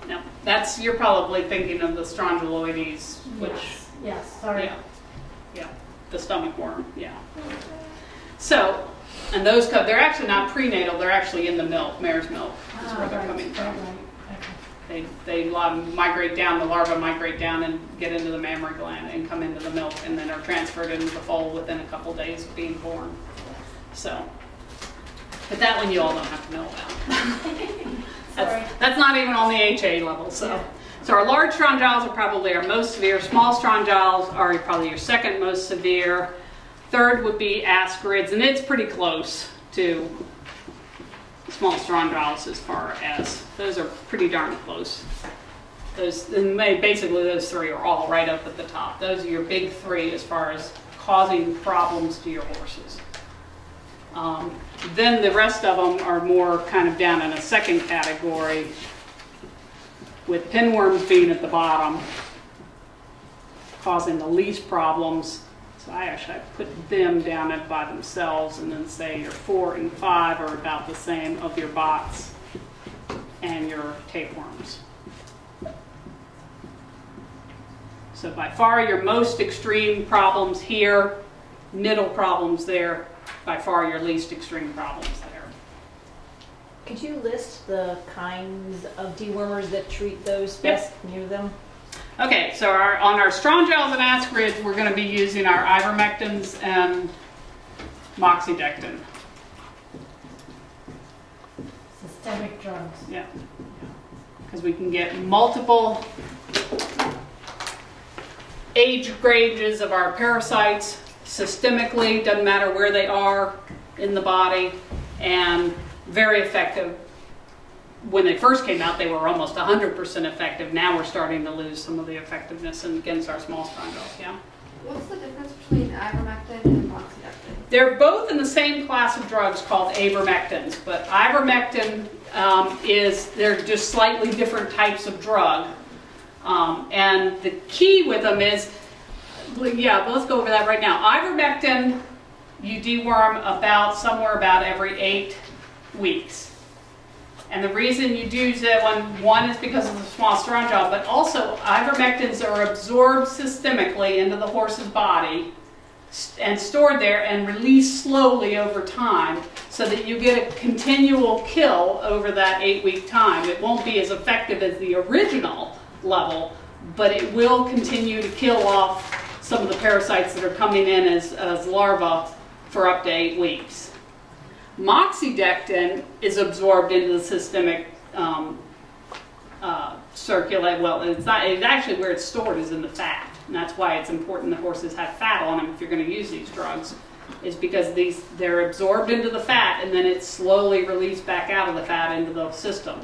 No, that's, you're probably thinking of the strongyloides, which... Yes, sorry. Yeah, the stomach worm, yeah. So, and those, they're actually not prenatal, they're actually in the milk, mare's milk is where they're coming from. They migrate down, the larvae migrate down and get into the mammary gland and come into the milk, and then are transferred into the foal within a couple days of being born. So, but that one you all don't have to know about. That's not even on the HA level. So, so our large strongyles are probably our most severe. Small strongyles are probably your second most severe. Third would be ascarids, and it's pretty close to small strongyles as far as, those are pretty darn close. Those, and basically those three are all right up at the top. Those are your big three as far as causing problems to your horses. Then the rest of them are more kind of down in a second category, with pinworms being at the bottom, causing the least problems. So I put them down by themselves, and then say your 4 and 5 are about the same of your bots and your tapeworms. So by far your most extreme problems here, middle problems there, by far your least extreme problems there. Could you list the kinds of dewormers that treat those best near them? Okay, so on our strongyles and ascarids, we're going to be using our ivermectins and moxidectin. Systemic drugs. Yeah, because we can get multiple age ranges of our parasites systemically, doesn't matter where they are in the body, and very effective. When they first came out, they were almost 100% effective. Now we're starting to lose some of the effectiveness against our small strongyles, yeah? What's the difference between ivermectin and moxidectin? They're both in the same class of drugs called avermectins, but ivermectin they're just slightly different types of drug. And the key with them is, yeah, let's go over that right now. Ivermectin you deworm somewhere about every 8 weeks. And the reason you do that one is because of the small strong jaw, but also ivermectins are absorbed systemically into the horse's body and stored there and released slowly over time so that you get a continual kill over that 8-week time. It won't be as effective as the original level, but it will continue to kill off some of the parasites that are coming in as larvae for up to 8 weeks. Moxidectin is absorbed into the systemic circulate. Well, it's not. It's actually where it's stored is in the fat, and that's why it's important that horses have fat on them if you're going to use these drugs, is because they're absorbed into the fat and then it's slowly released back out of the fat into the system.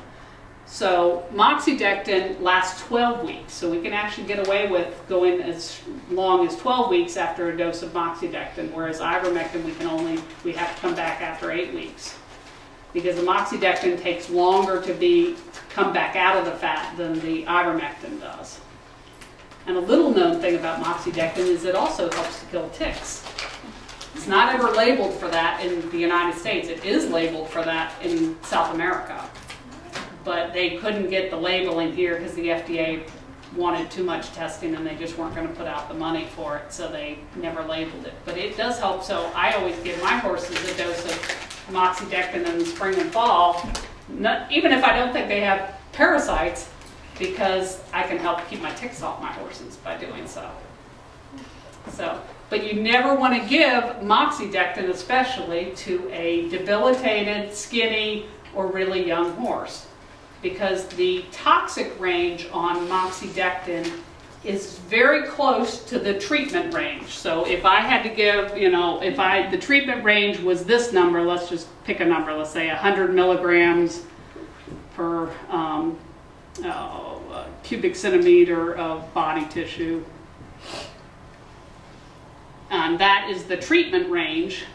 So moxidectin lasts 12 weeks, so we can actually get away with going as long as 12 weeks after a dose of moxidectin, whereas ivermectin we have to come back after 8 weeks, because the moxidectin takes longer to come back out of the fat than the ivermectin does. And a little known thing about moxidectin is it also helps to kill ticks. It's not ever labeled for that in the United States. It is labeled for that in South America. But they couldn't get the labeling here because the FDA wanted too much testing and they just weren't going to put out the money for it, so they never labeled it. But it does help, so I always give my horses a dose of moxidectin in the spring and fall, even if I don't think they have parasites, because I can help keep my ticks off my horses by doing so. But you never want to give moxidectin, especially to a debilitated, skinny, or really young horse, because the toxic range on moxidectin is very close to the treatment range. So if I had to give, the treatment range was this number, let's just pick a number, let's say 100 milligrams per cubic centimeter of body tissue. And that is the treatment range.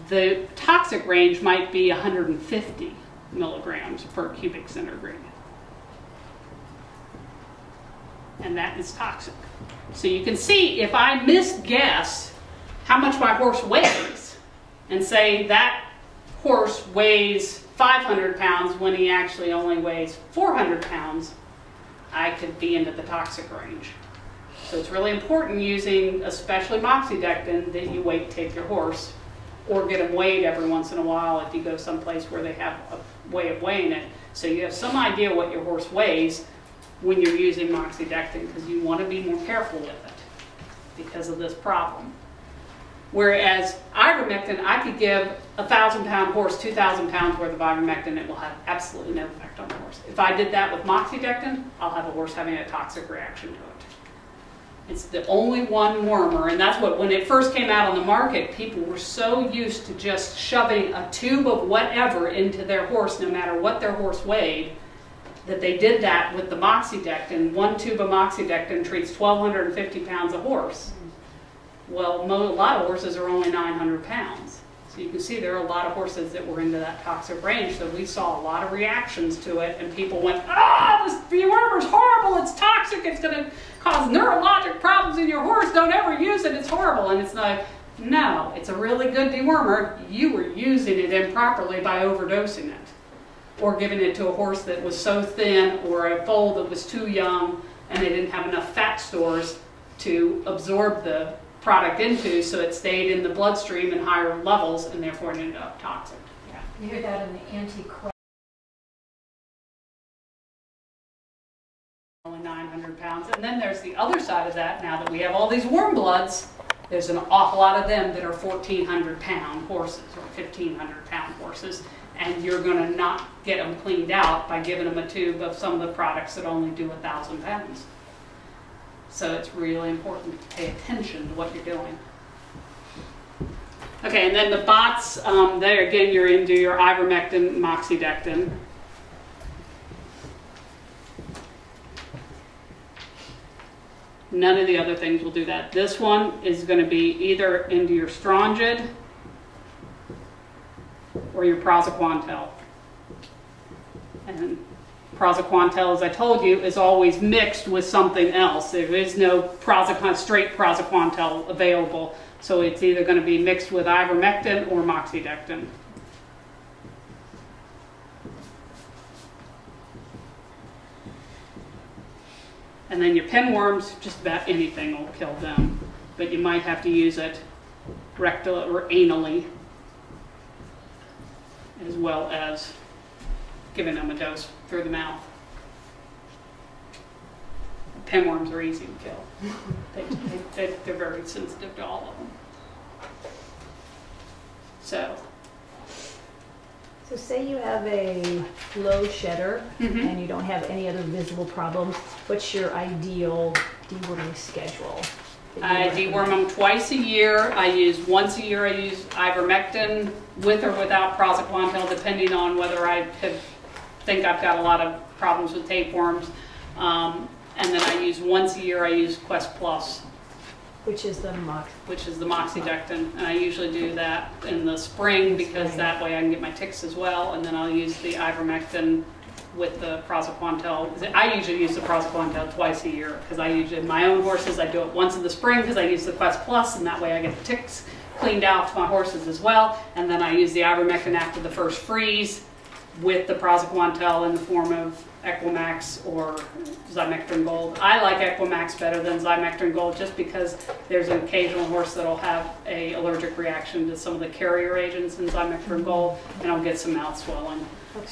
The toxic range might be 150 milligrams per cubic centimeter. And that is toxic. So you can see if I misguess how much my horse weighs and say that horse weighs 500 pounds when he actually only weighs 400 pounds, I could be into the toxic range. So it's really important using, especially moxidectin, that you take your horse or get them weighed every once in a while if you go someplace where they have a way of weighing it. So you have some idea what your horse weighs when you're using moxidectin, because you want to be more careful with it because of this problem. Whereas ivermectin, I could give a 1,000-pound horse 2,000 pounds worth of ivermectin, it will have absolutely no effect on the horse. If I did that with moxidectin, I'll have a horse having a toxic reaction to it. It's the only one wormer, and that's what, when it first came out on the market, people were so used to just shoving a tube of whatever into their horse, no matter what their horse weighed, that they did that with the moxidectin. One tube of moxidectin treats 1,250 pounds a horse. Well, a lot of horses are only 900 pounds. So you can see there are a lot of horses that were into that toxic range, so we saw a lot of reactions to it, and people went, this dewormer's horrible, it's toxic, it's going to cause neurologic problems in your horse, don't ever use it, it's horrible. And it's like, no, it's a really good dewormer. You were using it improperly by overdosing it, or giving it to a horse that was so thin, or a foal that was too young, and they didn't have enough fat stores to absorb the product into, so it stayed in the bloodstream in higher levels, and therefore it ended up toxic. Yeah, you hear that in the anti-quack. Only 900 pounds. And then there's the other side of that. Now that we have all these warm bloods, there's an awful lot of them that are 1,400-pound horses or 1,500-pound horses, and you're going to not get them cleaned out by giving them a tube of some of the products that only do 1,000 pounds. So it's really important to pay attention to what you're doing. Okay, and then the bots, there again you're into your ivermectin, moxidectin. None of the other things will do that. This one is going to be either into your Strongid or your praziquantel. And praziquantel, as I told you, is always mixed with something else. There is no straight praziquantel available. So it's either going to be mixed with ivermectin or moxidectin. And then your pinworms, just about anything will kill them. But you might have to use it rectal or anally, as well as giving them a dose through the mouth. Pinworms are easy to kill. They're very sensitive to all of them. So say you have a low shedder and you don't have any other visible problems, what's your ideal deworming schedule? I deworm them twice a year. Once a year I use ivermectin with or without praziquantel, depending on whether I think I've got a lot of problems with tapeworms. And then I use once a year, I use Quest Plus. Which is the moxidectin. And I usually do that in the spring because that way I can get my ticks as well. And then I'll use the ivermectin with the praziquantel. I usually use the praziquantel twice a year because I usually, my own horses, I do it once in the spring because I use the Quest Plus, and that way I get the ticks cleaned out for my horses as well. And then I use the ivermectin after the first freeze with the praziquantel in the form of Equimax or Zymectrin Gold. I like Equimax better than Zymectrin Gold just because there's an occasional horse that'll have an allergic reaction to some of the carrier agents in Zymectrin Gold, and I'll get some mouth swelling. Okay.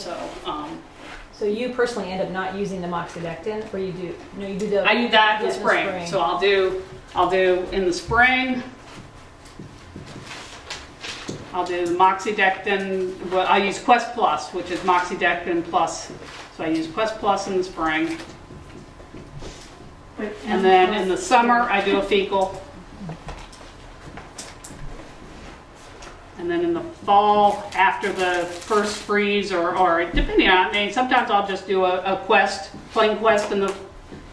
So you personally end up not using the moxidectin, or you do? No, you do the. I do that in the spring. So I'll do in the spring. I'll do the moxidectin. Well, I use Quest Plus, which is moxidectin plus. So I use Quest Plus in the spring. And then in the summer, I do a fecal. And then in the fall, after the first freeze, or depending on, I mean, sometimes I'll just do a Quest, plain Quest in the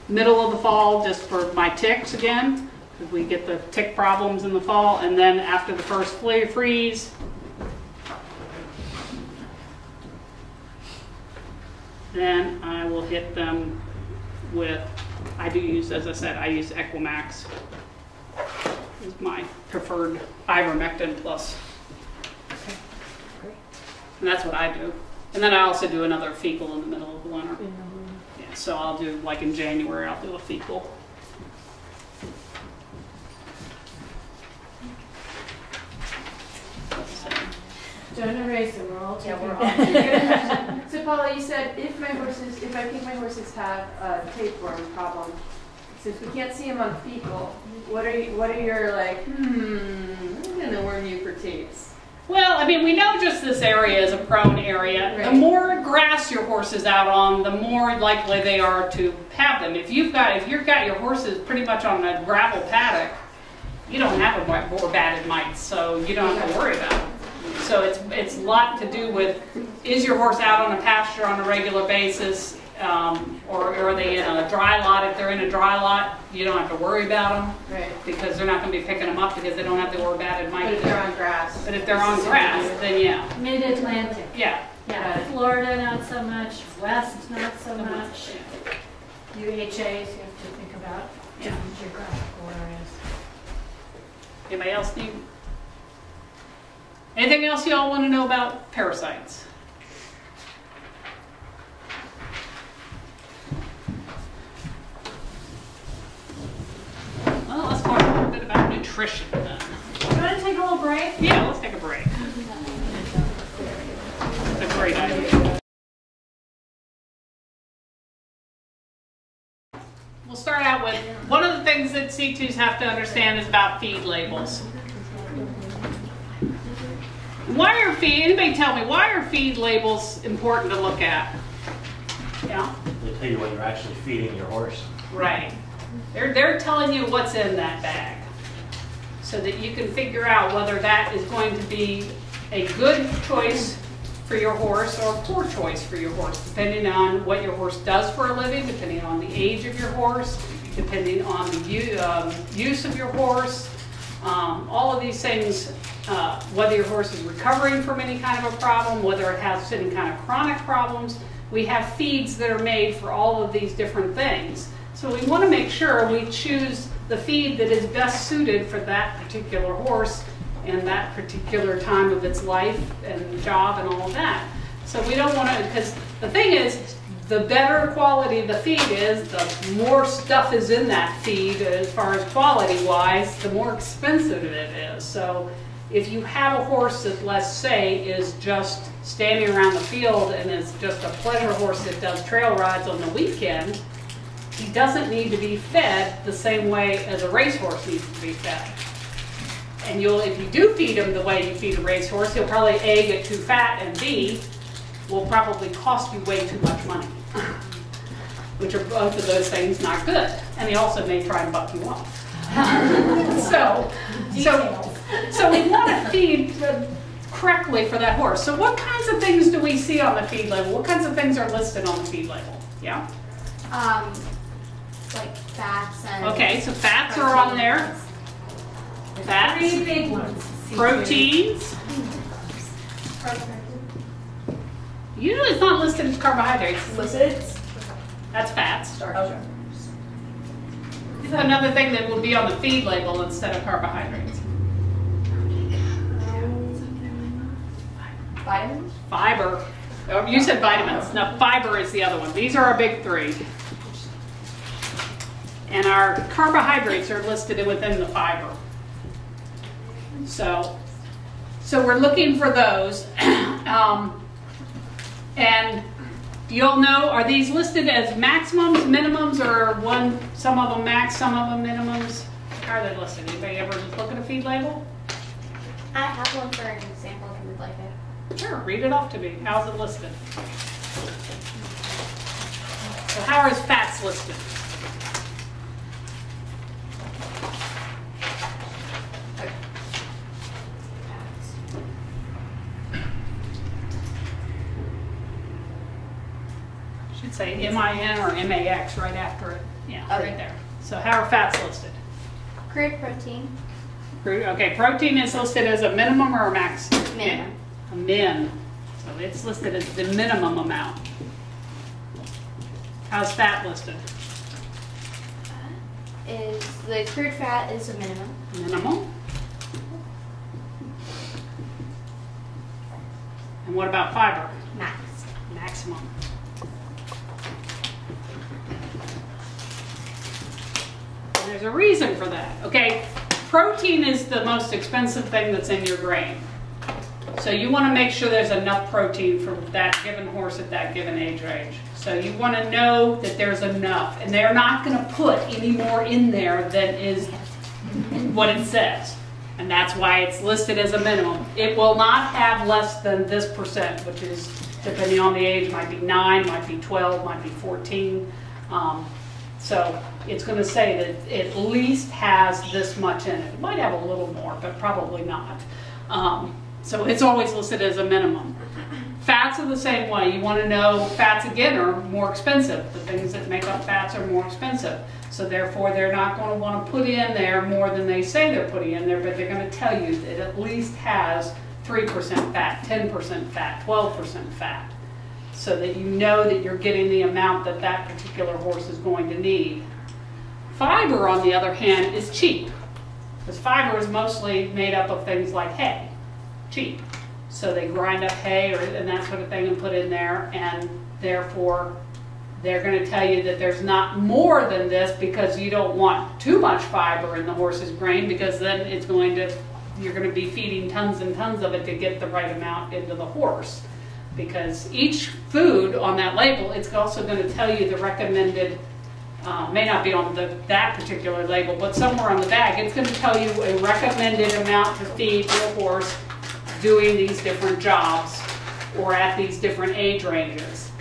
middle of the fall, just for my ticks again, because we get the tick problems in the fall. And then after the first freeze, then I will hit them with, I do use, as I said, I use Equimax. Is my preferred ivermectin plus. Okay, great. And that's what I do. And then I also do another fecal in the middle of the winter. Yeah, so I'll do, like in January, I'll do a fecal. Don't erase it, we're all taking So Paula, you said if I think my horses have a tapeworm problem, since we can't see them on fecal, what are your like, I'm gonna worm you for tapes? Well, I mean, we know just this area is a prone area. Right. The more grass your horse is out on, the more likely they are to have them. If you've got your horses pretty much on a gravel paddock, you don't have a more batted mites, so you don't have to worry about it. So it's a lot to do with, is your horse out on a pasture on a regular basis, or are they in a dry lot? If they're in a dry lot, you don't have to worry about them, right? Because they're not going to be picking them up because they don't have the batted mites. But if they're on grass. But if they're on grass, then yeah. Mid-Atlantic. Yeah. Yeah. Florida, not so much. West, not so much. UHAs, you have to think about different geographical areas. Anybody else need? Anything else y'all want to know about parasites? Well, let's talk a little bit about nutrition then. You want to take a little break? Yeah, let's take a break. That's a great idea. We'll start out with, one of the things that C2s have to understand is about feed labels. Anybody tell me, why are feed labels important to look at? Yeah? They tell you what you're actually feeding your horse. Right. They're telling you what's in that bag so that you can figure out whether that is going to be a good choice for your horse or a poor choice for your horse, depending on what your horse does for a living, depending on the age of your horse, depending on the use of your horse. All of these things, whether your horse is recovering from any kind of a problem, whether it has any kind of chronic problems, we have feeds that are made for all of these different things So we want to make sure we choose the feed that is best suited for that particular horse and that particular time of its life and job and all of that. So we don't want to, because the thing is, the better quality the feed is, the more stuff is in that feed as far as quality-wise, the more expensive it is. So if you have a horse that, let's say, is just standing around the field and is just a pleasure horse that does trail rides on the weekend, he doesn't need to be fed the same way as a racehorse needs to be fed. And if you do feed him the way you feed a racehorse, he'll probably A, get too fat, and B, will probably cost you way too much money, which are both of those things not good. And he also may try and buck you off. So we want to feed correctly for that horse. So what kinds of things do we see on the feed label? What kinds of things are listed on the feed label? Yeah? Like fats and... Okay, so fats are on there. Fats. 3 big ones. Proteins. Usually it's not listed as carbohydrates. Lipids. That's fats. Okay. This is another thing that will be on the feed label instead of carbohydrates. Vitamins? Fiber. Oh, you said vitamins. No, fiber is the other one. These are our big three. And our carbohydrates are listed within the fiber. So we're looking for those. And do you all know, are these listed as maximums, minimums, or some of them max, some of them minimums? How are they listed? Anybody ever just look at a feed label? I have one for an example if you would like it. Sure, read it off to me. How's it listed? So how are his fats listed? Should say MIN or MAX right after it. Yeah, Okay. right there. So how are fats listed? Crude protein. Okay, protein is listed as a minimum or a max? Minimum. A min. So it's listed as the minimum amount. How's fat listed? The crude fat is a minimum. Minimum. And what about fiber? Max. Maximum. And there's a reason for that. Okay, protein is the most expensive thing that's in your grain. So you want to make sure there's enough protein for that given horse at that given age range. So you want to know that there's enough. And they're not going to put any more in there than is what it says. And that's why it's listed as a minimum. It will not have less than this percent, which is, depending on the age, might be 9, might be 12, might be 14. So it's going to say that it at least has this much in it. It might have a little more, but probably not. So it's always listed as a minimum. Fats are the same way. You want to know, fats again are more expensive. The things that make up fats are more expensive. So therefore they're not going to want to put in there more than they say they're putting in there, but they're going to tell you that it at least has 3% fat, 10% fat, 12% fat. So that you know that you're getting the amount that that particular horse is going to need. Fiber, on the other hand, is cheap. Because fiber is mostly made up of things like hay. Cheap. So they grind up hay and that sort of thing and put in there, and therefore they're going to tell you that there's not more than this because you don't want too much fiber in the horse's grain, because then you're going to be feeding tons and tons of it to get the right amount into the horse. Because each food on that label, it's also going to tell you the recommended, may not be on that particular label, but somewhere on the bag, it's going to tell you a recommended amount to feed your horse doing these different jobs or at these different age ranges.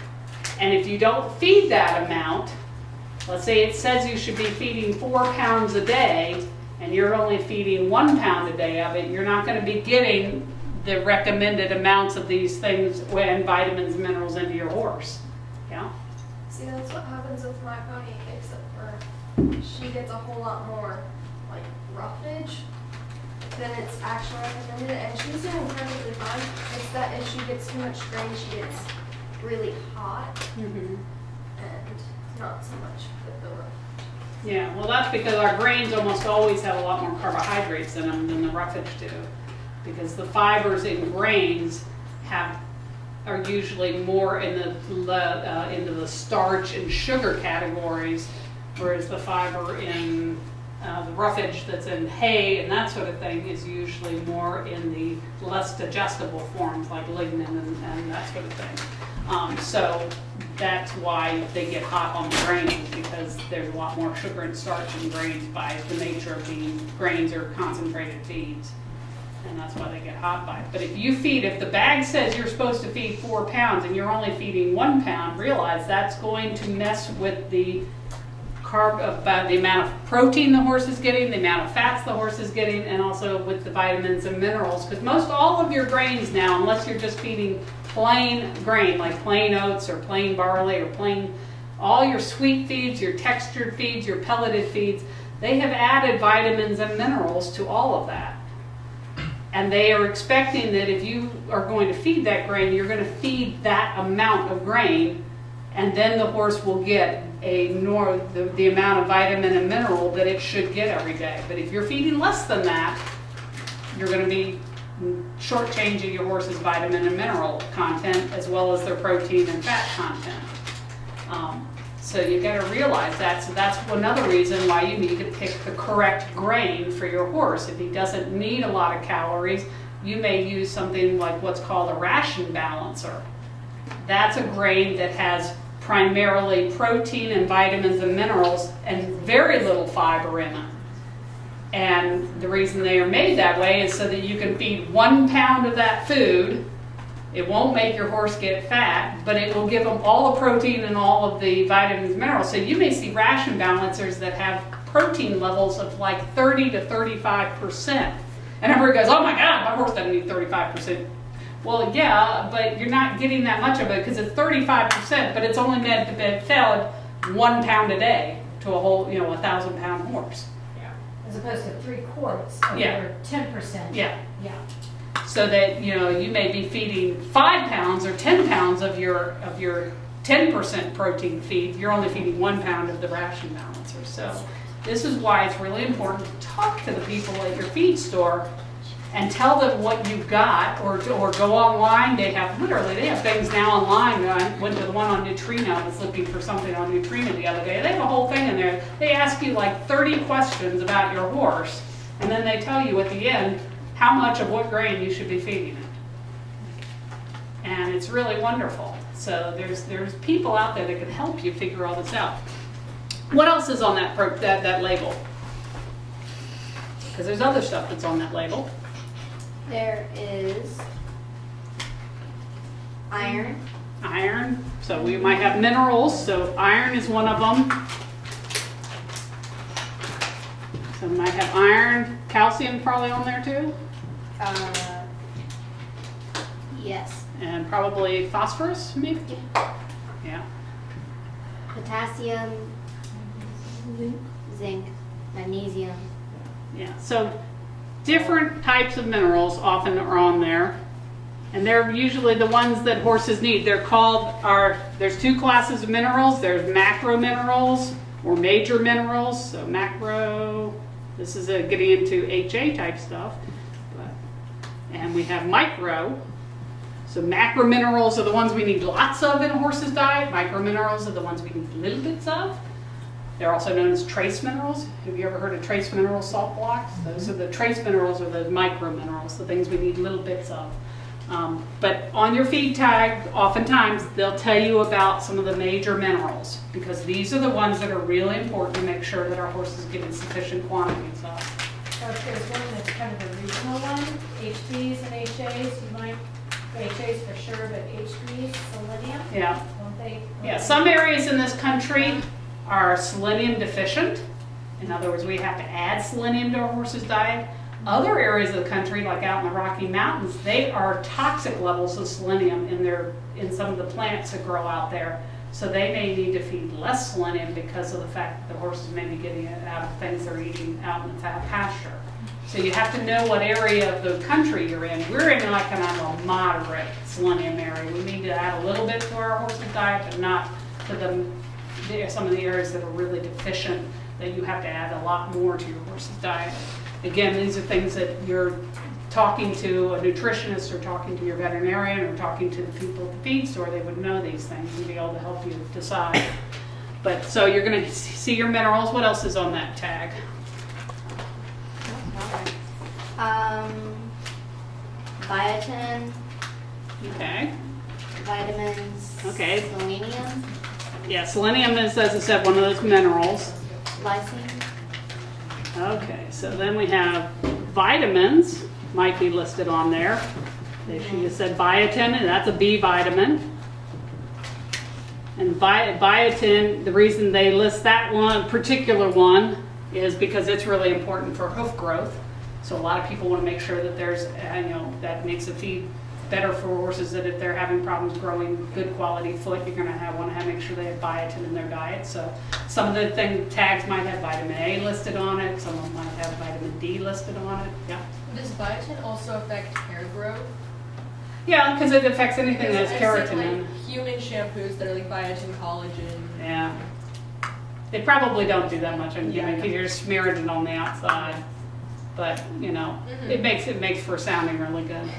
And if you don't feed that amount, let's say it says you should be feeding 4 pounds a day and you're only feeding 1 pound a day of it, you're not going to be getting the recommended amounts of these things and vitamins and minerals into your horse. Yeah? See, that's what happens with my pony, except for she gets a whole lot more like roughage than it's actually recommended, and she's doing perfectly fine. It's that if she gets too much grain, she gets really hot. Mm-hmm. and not so much with the roughage. Yeah, well, that's because our grains almost always have a lot more carbohydrates in them than the roughage do. Because the fibers in grains are usually more in into the starch and sugar categories, whereas the fiber in the roughage that's in hay and that sort of thing is usually more in the less digestible forms like lignin and that sort of thing. So that's why they get hot on the grains, because there's a lot more sugar and starch in grains by the nature of being grains or concentrated feeds. And that's why they get hot by it. But if the bag says you're supposed to feed 4 pounds and you're only feeding 1 pound, realize that's going to mess with the the amount of protein the horse is getting, the amount of fats the horse is getting, and also with the vitamins and minerals. Because most all of your grains now, unless you're just feeding plain grain, like plain oats or plain barley or plain, all your sweet feeds, your textured feeds, your pelleted feeds, they have added vitamins and minerals to all of that. And they are expecting that if you are going to feed that grain, you're going to feed that amount of grain, and then the horse will get the amount of vitamin and mineral that it should get every day. But if you're feeding less than that, you're going to be shortchanging your horse's vitamin and mineral content as well as their protein and fat content. So you got to realize that. So that's another reason why you need to pick the correct grain for your horse. If he doesn't need a lot of calories, you may use something like what's called a ration balancer. That's a grain that has primarily protein and vitamins and minerals and very little fiber in it. And the reason they are made that way is so that you can feed 1 pound of that food. It won't make your horse get fat, but it will give them all the protein and all of the vitamins and minerals. So you may see ration balancers that have protein levels of like 30 to 35%. And everybody goes, oh my God, my horse doesn't need 35%. Well, yeah, but you're not getting that much of it because it's 35%, but it's only meant to be fed 1 pound a day to a whole, 1,000-pound horse. Yeah. As opposed to 3/4 or 10%. Yeah. Yeah. So that, you may be feeding 5 pounds or 10 pounds of your 10% protein feed. You're only feeding 1 pound of the ration balancer. So this is why it's really important to talk to the people at your feed store and tell them what you've got, or go online. They have things now online. I went to the one on Neutrino. I was looking for something on Neutrino the other day. They have a whole thing in there. They ask you like 30 questions about your horse, and then they tell you at the end how much of what grain you should be feeding it. And it's really wonderful. So there's people out there that can help you figure all this out. What else is on that label? Because there's other stuff that's on that label. There is iron. Iron. So we might have minerals. So iron is one of them. So we might have iron. Calcium probably on there too. Yes. And probably phosphorus, maybe? Yeah. Potassium, zinc, magnesium. Yeah. So different types of minerals often are on there. And they're usually the ones that horses need. There's 2 classes of minerals. There's macro minerals or major minerals. So macro, this is getting into HA type stuff. And we have micro. So macro minerals are the ones we need lots of in a horse's diet. Micro minerals are the ones we need little bits of. They're also known as trace minerals. Have you ever heard of trace mineral salt blocks? Those are the trace minerals, or the micro minerals, the things we need little bits of. But on your feed tag, oftentimes they'll tell you about some of the major minerals, because these are the ones that are really important to make sure that our horse is getting sufficient quantities of. So if there's one that's kind of a regional one, HBs and HAs, you might, HAs for sure, but HBs, selenium? Yeah. Won't they? Yeah, some areas in this country are selenium deficient. In other words, we have to add selenium to our horse's diet. Other areas of the country, like out in the Rocky Mountains, they are toxic levels of selenium in some of the plants that grow out there. So they may need to feed less selenium because of the fact that the horses may be getting it out of things they're eating out in the pasture. So you have to know what area of the country you're in. We're in kind of a moderate selenium area. We need to add a little bit to our horse's diet, but not to them, some of the areas that are really deficient, that you have to add a lot more to your horse's diet. Again, these are things that you're talking to a nutritionist or talking to your veterinarian or talking to the people at the feed store. They would know these things and be able to help you decide. But so you're going to see your minerals. What else is on that tag? Biotin. Okay. Vitamins. Okay. Selenium. Yeah, selenium is, as I said, one of those minerals. Lysine. Okay, so then we have vitamins, might be listed on there. She just said biotin, and that's a B vitamin. And biotin, the reason they list that one, particular one, is because it's really important for hoof growth. So a lot of people want to make sure that there's, that makes the feed better for horses, that if they're having problems growing good quality foot, you're going to want to make sure they have biotin in their diet. So some of the tags might have vitamin A listed on it, some of them might have vitamin D listed on it. Yeah. Does biotin also affect hair growth? Yeah, because it affects anything that's I've keratin seen, in. like, human shampoos that are like biotin collagen. Yeah. They probably don't do that much on Yeah. human because you're smearing it on the outside. But, it makes for sounding really good.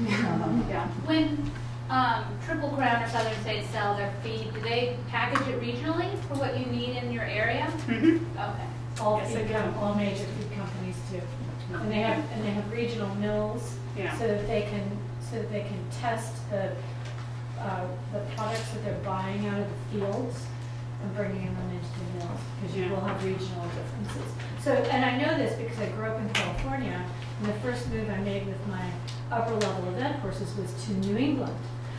Yeah. When Triple Crown or Southern States sell their feed, do they package it regionally for what you need in your area? Mm-hmm. Okay. All Yes, they feed do. all major food companies do. And they have regional mills Yeah. so that they can test the products that they're buying out of the fields and bringing them into the mills, because you Yeah. will have regional differences. So, and I know this because I grew up in California, and the first move I made with my upper level event horses was to New England,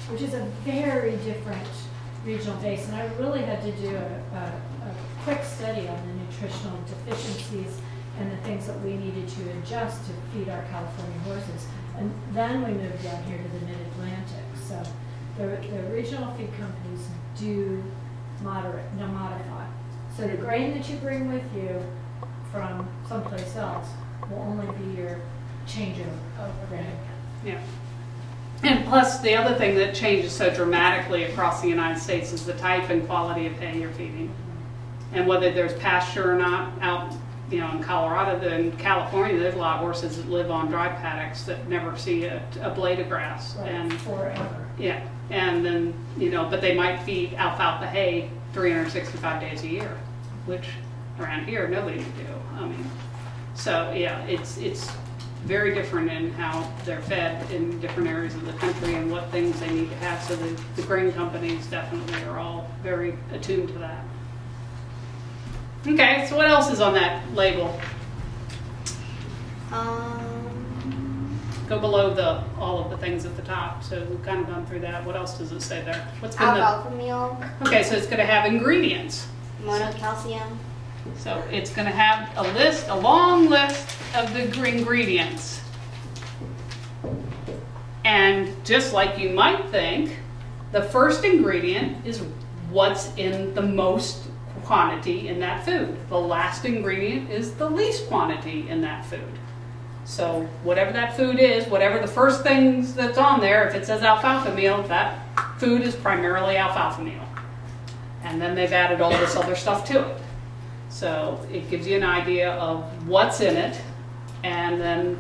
which is a very different regional base, and I really had to do a quick study on the nutritional deficiencies and the things that we needed to adjust to feed our California horses. And then we moved down here to the mid-Atlantic. So the regional feed companies do modify. So the grain that you bring with you from someplace else will only be your changeover grain. Yeah. And plus, the other thing that changes so dramatically across the United States is the type and quality of hay you're feeding. And whether there's pasture or not out, in Colorado, in California, there's a lot of horses that live on dry paddocks that never see a blade of grass. Right, and forever. Yeah, and then, but they might feed alfalfa hay 365 days a year, which around here, nobody would do. So yeah, it's very different in how they're fed in different areas of the country and what things they need to have. So the grain companies definitely are all very attuned to that. Okay, so what else is on that label? Go below all of the things at the top. So we've kind of gone through that. What else does it say there? What's been Alfalfa meal. Okay, so it's going to have ingredients. Monocalcium. So it's going to have a long list of the ingredients. And just like you might think, the first ingredient is what's in the most quantity in that food. The last ingredient is the least quantity in that food. So whatever that food is, whatever the first things that's on there, if it says alfalfa meal, that food is primarily alfalfa meal. And then they've added all this other stuff to it. So it gives you an idea of what's in it and then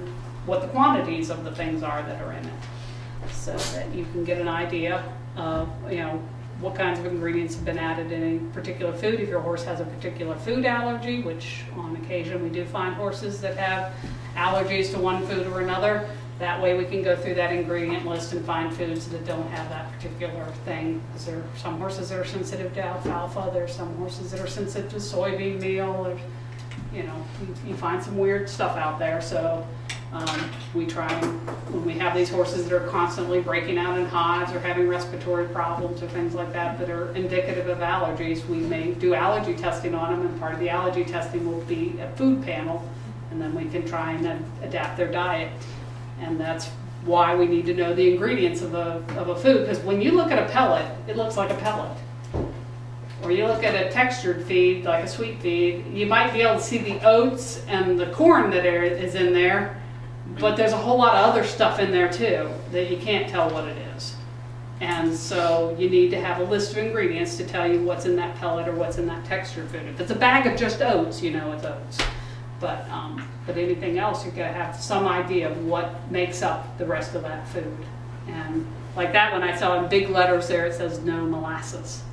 what the quantities of the things are that are in it. So that you can get an idea of, what kinds of ingredients have been added in a particular food. If your horse has a particular food allergy, which on occasion we do find horses that have allergies to one food or another, that way we can go through that ingredient list and find foods that don't have that particular thing. Because there are some horses that are sensitive to alfalfa, there's some horses that are sensitive to soybean meal, or, you find some weird stuff out there. So we try, when we have these horses that are constantly breaking out in hives or having respiratory problems or things like that that are indicative of allergies, we may do allergy testing on them, and part of the allergy testing will be a food panel, and then we can try and then adapt their diet. And that's why we need to know the ingredients of a food, because when you look at a pellet, it looks like a pellet. Or you look at a textured feed, like a sweet feed, you might be able to see the oats and the corn that is in there, but there's a whole lot of other stuff in there too that you can't tell what it is. And so you need to have a list of ingredients to tell you what's in that pellet or what's in that textured food. If it's a bag of just oats, you know it's oats. But anything else, you're going to have some idea of what makes up the rest of that food. And like that one, I saw in big letters there, it says no molasses.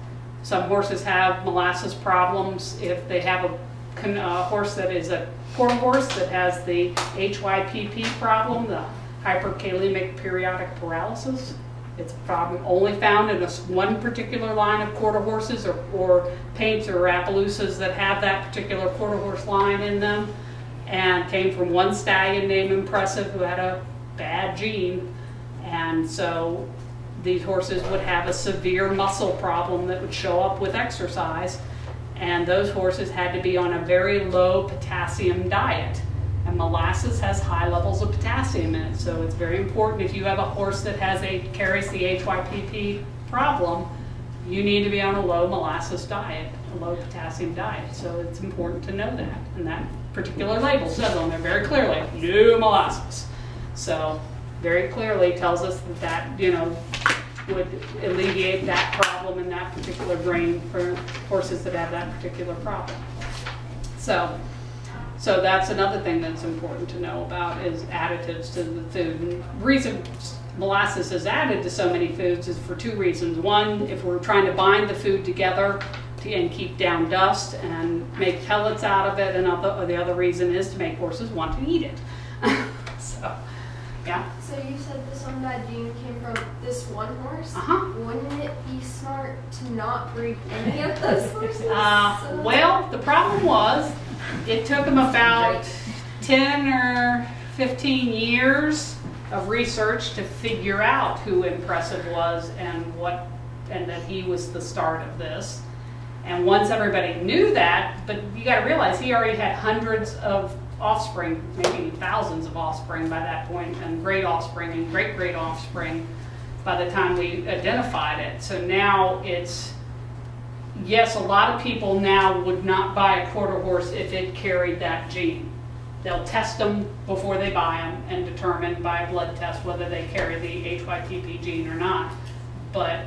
Some horses have molasses problems. If they have a horse that is a quarter horse that has the HYPP problem, the hyperkalemic periodic paralysis, it's a problem only found in one particular line of quarter horses or paints or Appaloosas that have that particular quarter horse line in them, and came from one stallion named Impressive who had a bad gene. And so these horses would have a severe muscle problem that would show up with exercise, and those horses had to be on a very low potassium diet. And molasses has high levels of potassium in it, so it's very important if you have a horse that carries the HYPP problem, you need to be on a low molasses diet, a low potassium diet. So it's important to know that. And that particular label says on there very clearly, no molasses. So very clearly tells us that you know, would alleviate that problem in that particular grain for horses that have that particular problem. So that's another thing that's important to know about is additives to the food. And the reason molasses is added to so many foods is for two reasons. One, if we're trying to bind the food together and keep down dust and make pellets out of it, and the other reason is to make horses want to eat it. So, yeah. So you said this one bad gene came from this one horse? Wouldn't it be smart to not breed any of those horses? Well, the problem was, it took them about 10 or 15 years of research to figure out who Impressive was and that he was the start of this. And once everybody knew that, but you got to realize he already had hundreds of offspring, maybe thousands of offspring by that point, and great offspring and great offspring by the time we identified it. So now it's, yes, a lot of people now would not buy a quarter horse if it carried that gene. They'll test them before they buy them and determine by a blood test whether they carry the HYPP gene or not. But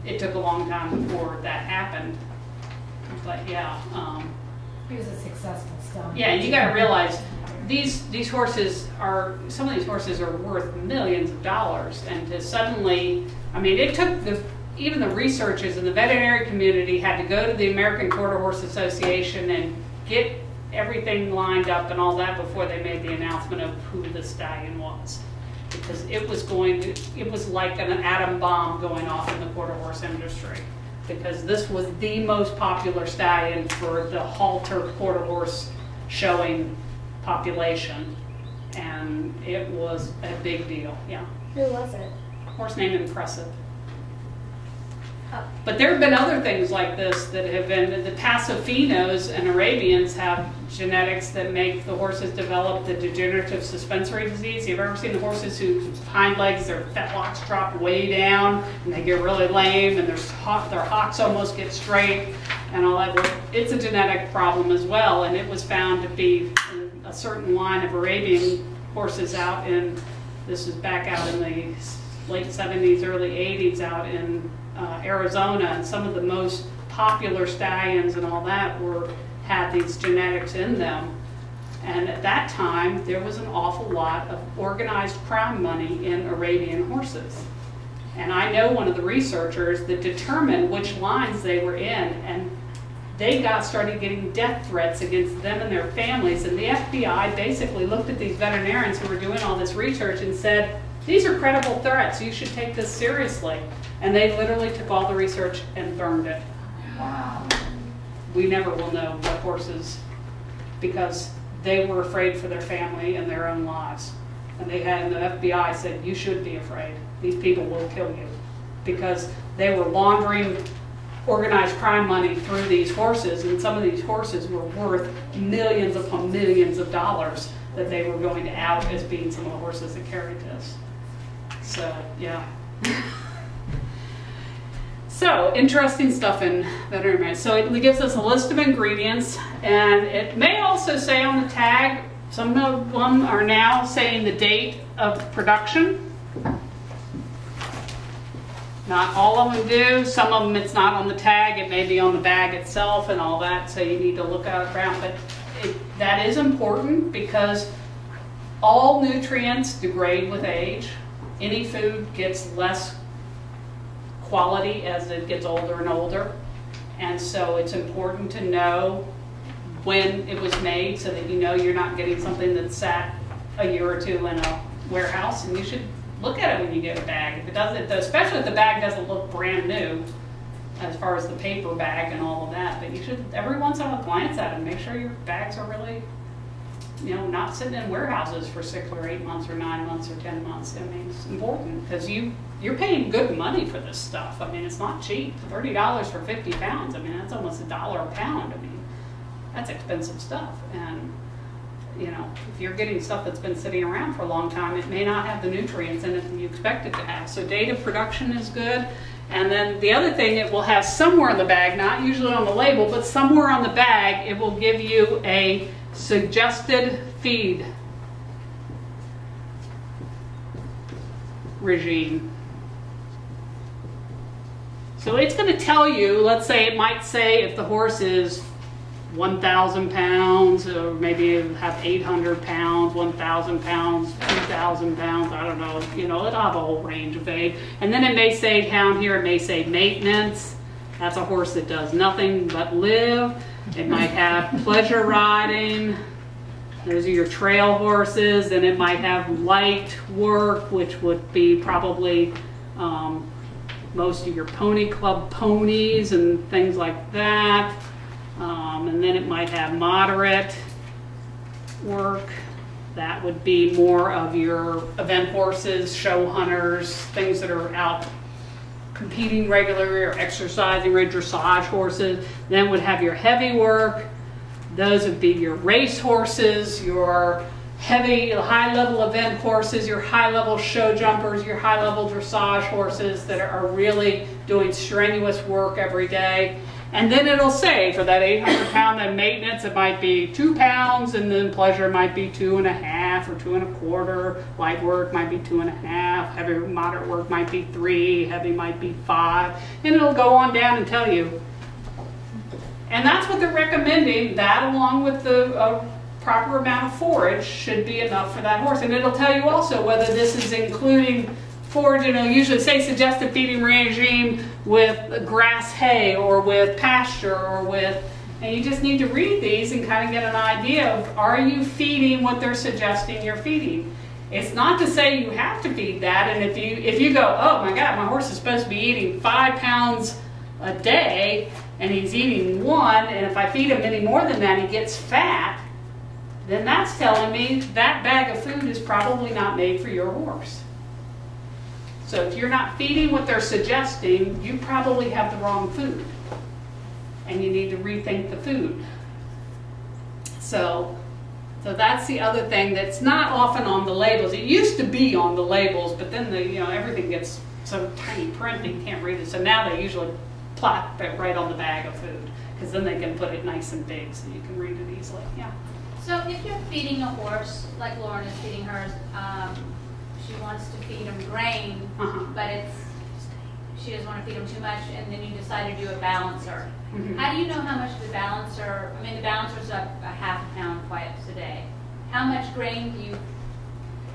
it took a long time before that happened. But yeah. He was a successful stallion. Yeah, you got to realize these horses are, some of these horses are worth millions of dollars, and to suddenly, I mean, it took even the researchers in the veterinary community had to go to the American Quarter Horse Association and get everything lined up and all that before they made the announcement of who the stallion was. Because it was like an atom bomb going off in the quarter horse industry. Because this was the most popular stallion for the halter quarter horse showing population. And it was a big deal, yeah. Who was it? A horse named Impressive. But there have been other things like this that have been, the Passifinos and Arabians have genetics that make the horses develop the degenerative suspensory disease. You've ever seen the horses whose hind legs, their fetlocks drop way down and they get really lame and their hocks almost get straight and all that? Well, it's a genetic problem as well, and it was found to be in a certain line of Arabian horses out in, this is back out in the late 70s, early 80s out in Arizona, and some of the most popular stallions and all that had these genetics in them. And at that time, there was an awful lot of organized crime money in Arabian horses. And I know one of the researchers that determined which lines they were in, and they started getting death threats against them and their families. And the FBI basically looked at these veterinarians who were doing all this research and said, these are credible threats, you should take this seriously. And they literally took all the research and burned it. Wow. We never will know what horses, because they were afraid for their family and their own lives. And the FBI said, you should be afraid. These people will kill you. Because they were laundering organized crime money through these horses, and some of these horses were worth millions upon millions of dollars that they were going to out as being some of the horses that carried this. So, yeah. So, interesting stuff in veterinary medicine. So it gives us a list of ingredients, and it may also say on the tag, some of them are now saying the date of production. Not all of them do. Some of them it's not on the tag, it may be on the bag itself and all that, so you need to look out around. But that is important because all nutrients degrade with age. Any food gets less quality as it gets older and older. And so it's important to know when it was made so that you know you're not getting something that sat a year or two in a warehouse. And you should look at it when you get a bag. If it doesn't, especially if the bag doesn't look brand new, as far as the paper bag and all of that. But you should every once in a while glance at it and make sure your bags are really, you know, not sitting in warehouses for 6 or 8 months or 9 months or 10 months. I mean, it's important because you're paying good money for this stuff. I mean, it's not cheap. $30 for 50 pounds. I mean, that's almost $1 a pound. I mean, that's expensive stuff. And you know, if you're getting stuff that's been sitting around for a long time, it may not have the nutrients in it that you expect it to have. So date of production is good. And then the other thing, it will have somewhere in the bag, not usually on the label, but somewhere on the bag, it will give you a suggested feed regime. So it's going to tell you, let's say it might say if the horse is 1,000 pounds, or maybe it have 800 pounds, 1,000 pounds, 2,000 pounds, I don't know, you know, it'll have a whole range of age. And then it may say down here, it may say maintenance. That's a horse that does nothing but live. It might have pleasure riding. Those are your trail horses. And it might have light work, which would be probably most of your pony club ponies and things like that. And then it might have moderate work. That would be more of your event horses, show hunters, things that are out competing regularly or exercising, or dressage horses. Then would have your heavy work. Those would be your race horses, your heavy, high-level event horses, your high-level show jumpers, your high-level dressage horses that are really doing strenuous work every day. And then it'll say for that 800 pound, then maintenance, it might be 2 pounds, and then pleasure might be 2.5 or 2 1/4. Light work might be 2.5. Heavy, moderate work might be 3. Heavy might be 5. And it'll go on down and tell you. And that's what they're recommending. That, along with the proper amount of forage, should be enough for that horse. And it'll tell you also whether this is including forage, and it'll usually say suggested feeding regime with grass hay or with pasture or with, and you just need to read these and kind of get an idea of, are you feeding what they're suggesting you're feeding? It's not to say you have to feed that, and if you go, oh my God, my horse is supposed to be eating 5 pounds a day and he's eating 1, and if I feed him any more than that he gets fat, then that's telling me that bag of food is probably not made for your horse. So if you're not feeding what they're suggesting, you probably have the wrong food. And you need to rethink the food. So that's the other thing that's not often on the labels. It used to be on the labels, but then everything gets so tiny print that you can't read it. So now they usually plot it right on the bag of food, because then they can put it nice and big so you can read it easily. Yeah. So if you're feeding a horse, like Lauren is feeding hers, she wants to feed him grain, but she doesn't want to feed him too much, and then you decide to do a balancer. How do you know how much the balancer, I mean the balancer's up a half a pound twice a day. How much grain do you,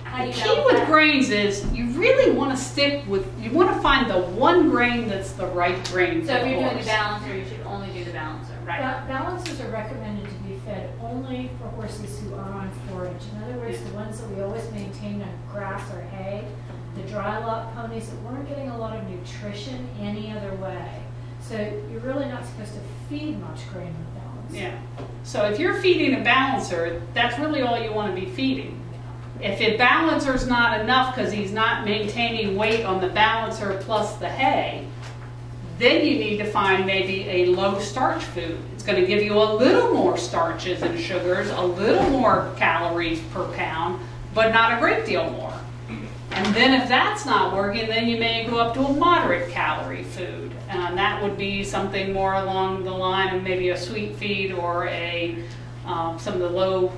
how do you The key with grains is you really want to stick with, you want to find the one grain that's the right grain So for if you're the doing the horse. balancer, you should only do the balancer, right? Balancers are recommended to be fed only for horses who are on forage. In other words, the ones that we always maintain on grass or hay, the dry lot ponies that weren't getting a lot of nutrition any other way. So you're really not supposed to feed much grain with balancer. Yeah. So if you're feeding a balancer, that's really all you want to be feeding. If a balancer's not enough because he's not maintaining weight on the balancer plus the hay, then you need to find maybe a low starch food. It's going to give you a little more starches and sugars, a little more calories per pound, but not a great deal more. And then if that's not working, then you may go up to a moderate calorie food. And that would be something more along the line of maybe a sweet feed or some of the low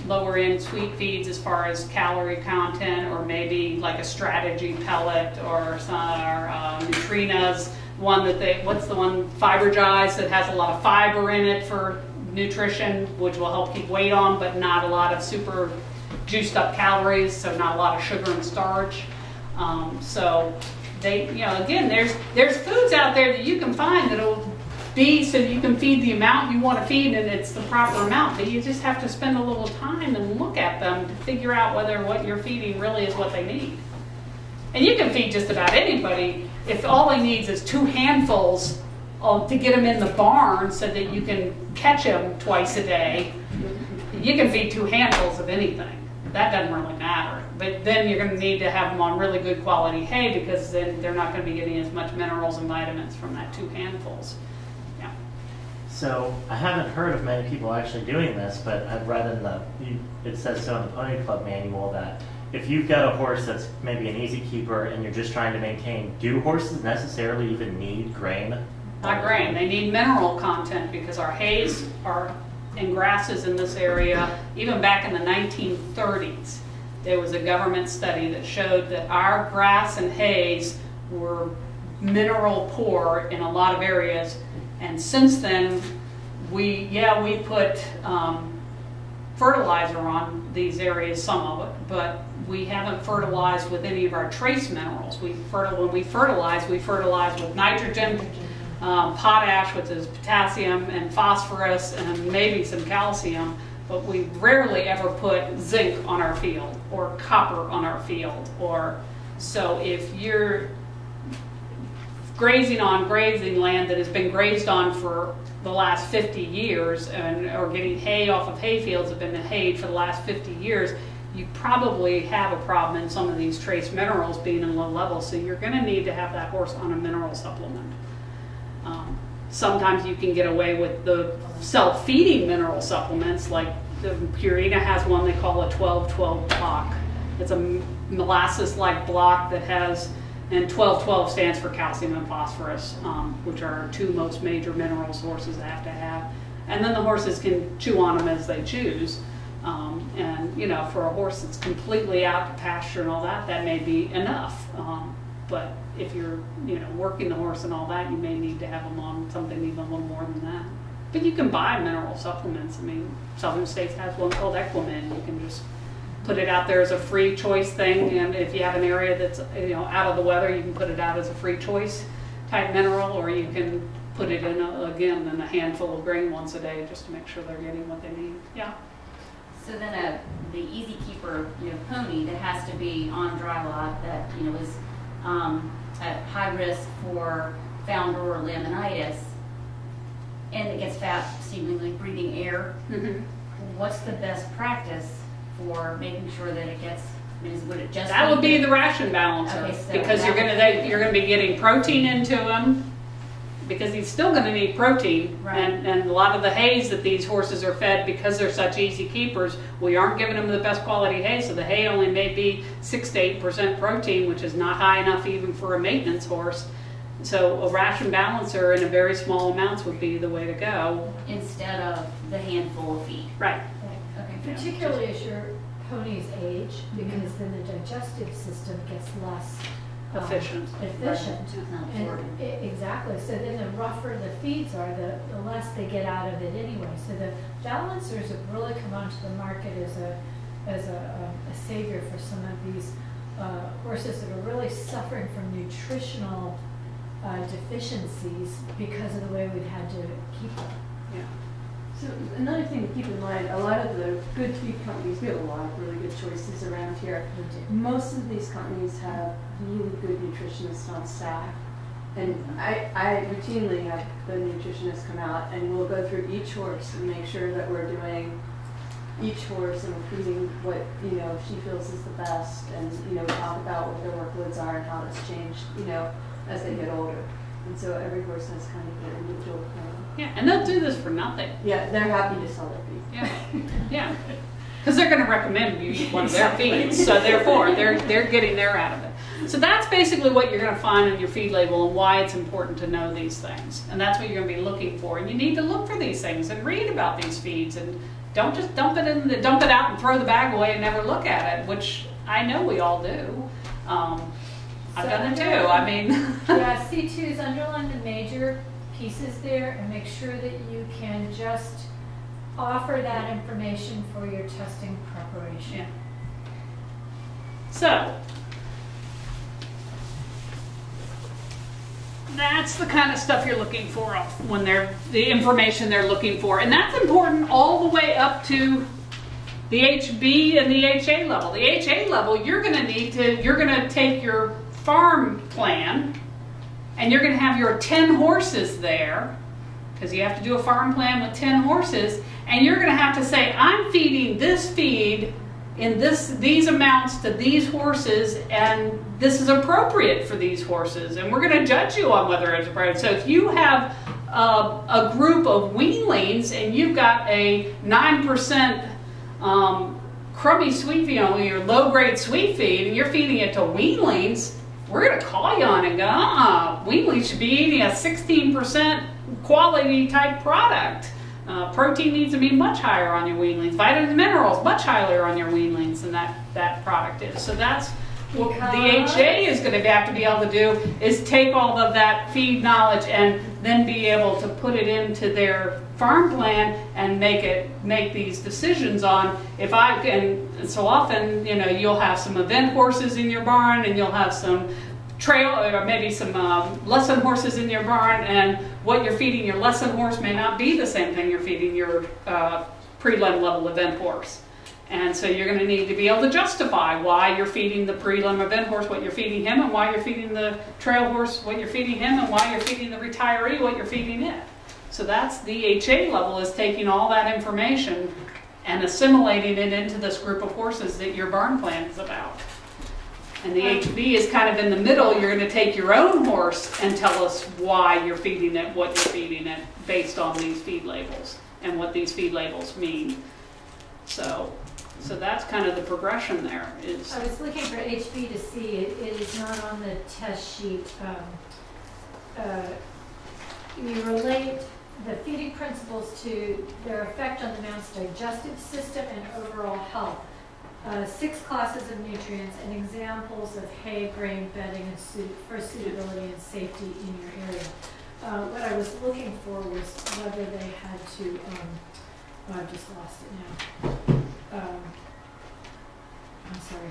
lower end sweet feeds as far as calorie content, or maybe like a strategy pellet or some Neutrinas, one that they, what's the one, Fibergize, that has a lot of fiber in it for nutrition, which will help keep weight on, but not a lot of super juiced up calories, so not a lot of sugar and starch. So they, you know, again, there's foods out there that you can find that'll be so you can feed the amount you want to feed and it's the proper amount, but you just have to spend a little time and look at them to figure out whether what you're feeding really is what they need. And you can feed just about anybody if all he needs is 2 handfuls to get him in the barn so that you can catch him twice a day. You can feed 2 handfuls of anything. That doesn't really matter. But then you're going to need to have them on really good quality hay, because then they're not going to be getting as much minerals and vitamins from that 2 handfuls. Yeah. So I haven't heard of many people actually doing this, but I've read in the, it says so in the Pony Club manual, that if you've got a horse that's maybe an easy keeper and you're just trying to maintain, do horses necessarily even need grain? Not grain, they need mineral content, because our hays are and grasses in this area, even back in the 1930s, there was a government study that showed that our grass and hays were mineral poor in a lot of areas. And since then, we put fertilizer on these areas, some of it, but we haven't fertilized with any of our trace minerals. When we fertilize with nitrogen, potash, which is potassium, and phosphorus, and maybe some calcium, but we rarely ever put zinc on our field or copper on our field. Or so if you're grazing on grazing land that has been grazed on for the last 50 years, or getting hay off of hay fields that have been hayed for the last 50 years, you probably have a problem in some of these trace minerals being in low levels. So you're going to need to have that horse on a mineral supplement. Sometimes you can get away with the self-feeding mineral supplements, like the Purina has one they call a 12-12 block. It's a molasses-like block that has, and 12-12 stands for calcium and phosphorus, which are our 2 most major minerals horses have to have. And then the horses can chew on them as they choose. And you know, for a horse that's completely out to pasture and all that, that may be enough. But if you're, you know, working the horse and all that, you may need to have them on something even a little more than that. But you can buy mineral supplements. I mean, Southern States has one called Equimin. You can just put it out there as a free choice thing, and if you have an area that's, you know, out of the weather, you can put it out as a free choice type mineral, or you can put it in again in a handful of grain once a day just to make sure they're getting what they need. Yeah. So then the easy keeper, you know, pony that has to be on dry lot, that, you know, is at high risk for founder or laminitis, and it gets fat seemingly breathing air. Mm-hmm. What's the best practice for making sure that it gets? I mean, would it just that would be the ration balancer, okay, so because you're gonna be getting protein into him, because he's still going to need protein, right. And a lot of the hays that these horses are fed, because they're such easy keepers, we aren't giving them the best quality hay, so the hay only may be 6 to 8% protein, which is not high enough even for a maintenance horse. So a ration balancer in a very small amounts would be the way to go. Instead of the handful of feed. Right. Okay. Particularly as your ponies age, because then the digestive system gets less efficient. And exactly. So then the rougher the feeds are, the less they get out of it anyway. So the balancers have really come onto the market as a savior for some of these horses that are really suffering from nutritional deficiencies because of the way we've had to keep them. Yeah. So another thing to keep in mind, a lot of the good feed companies, we have a lot of really good choices around here. Most of these companies have really good nutritionists on staff. And I routinely have the nutritionist come out, and we'll go through each horse and make sure that we're doing each horse and feeding what, you know, she feels is the best, and, you know, talk about what their workloads are and how it's changed, you know, as they get older. And so every horse has kind of their individual plan. Yeah, and they'll do this for nothing. Yeah, they're happy to sell their feed. Yeah, yeah, because they're going to recommend you one of their feeds, so therefore they're getting their out of it. So that's basically what you're going to find in your feed label, and why it's important to know these things. And that's what you're going to be looking for. And you need to look for these things and read about these feeds, and Don't just dump it out and throw the bag away and never look at it, which I know we all do. I've done it too. I mean, yeah, C2s, underline the major pieces there and make sure that you can just offer that information for your testing preparation. Yeah. So, that's the kind of stuff you're looking for when the information they're looking for. And that's important all the way up to the HB and the HA level. The HA level, you're going to take your farm plan and you're going to have your 10 horses there, because you have to do a farm plan with 10 horses, and you're going to have to say, I'm feeding this feed in these amounts to these horses, and this is appropriate for these horses, and we're going to judge you on whether it's appropriate. So if you have a group of weanlings and you've got a 9% crummy sweet feed, your low-grade sweet feed, and you're feeding it to weanlings, we're going to call you on it and go, weanlings should be eating a 16% quality type product. Protein needs to be much higher on your weanlings. Vitamins and minerals much higher on your weanlings than that product is. So that's what the HA is going to have to be able to do, is take all of that feed knowledge and then be able to put it into their farm plan and make these decisions on, and so often, you'll have some event horses in your barn, and you'll have some trail or maybe some lesson horses in your barn, and what you're feeding your lesson horse may not be the same thing you're feeding your prelim level event horse. And so you're going to need to be able to justify why you're feeding the prelim event horse what you're feeding him, and why you're feeding the trail horse what you're feeding him, and why you're feeding the retiree what you're feeding it. So that's the HA level, is taking all that information and assimilating it into this group of horses that your barn plan is about. And the HB is kind of in the middle. You're going to take your own horse and tell us why you're feeding it, what you're feeding it, based on these feed labels and what these feed labels mean. So that's kind of the progression there. I was looking for HB to see. It is not on the test sheet. You relate the feeding principles to their effect on the mount's digestive system and overall health. 6 classes of nutrients and examples of hay, grain, bedding, and for suitability and safety in your area. What I was looking for was whether they had to, I've just lost it now. I'm sorry.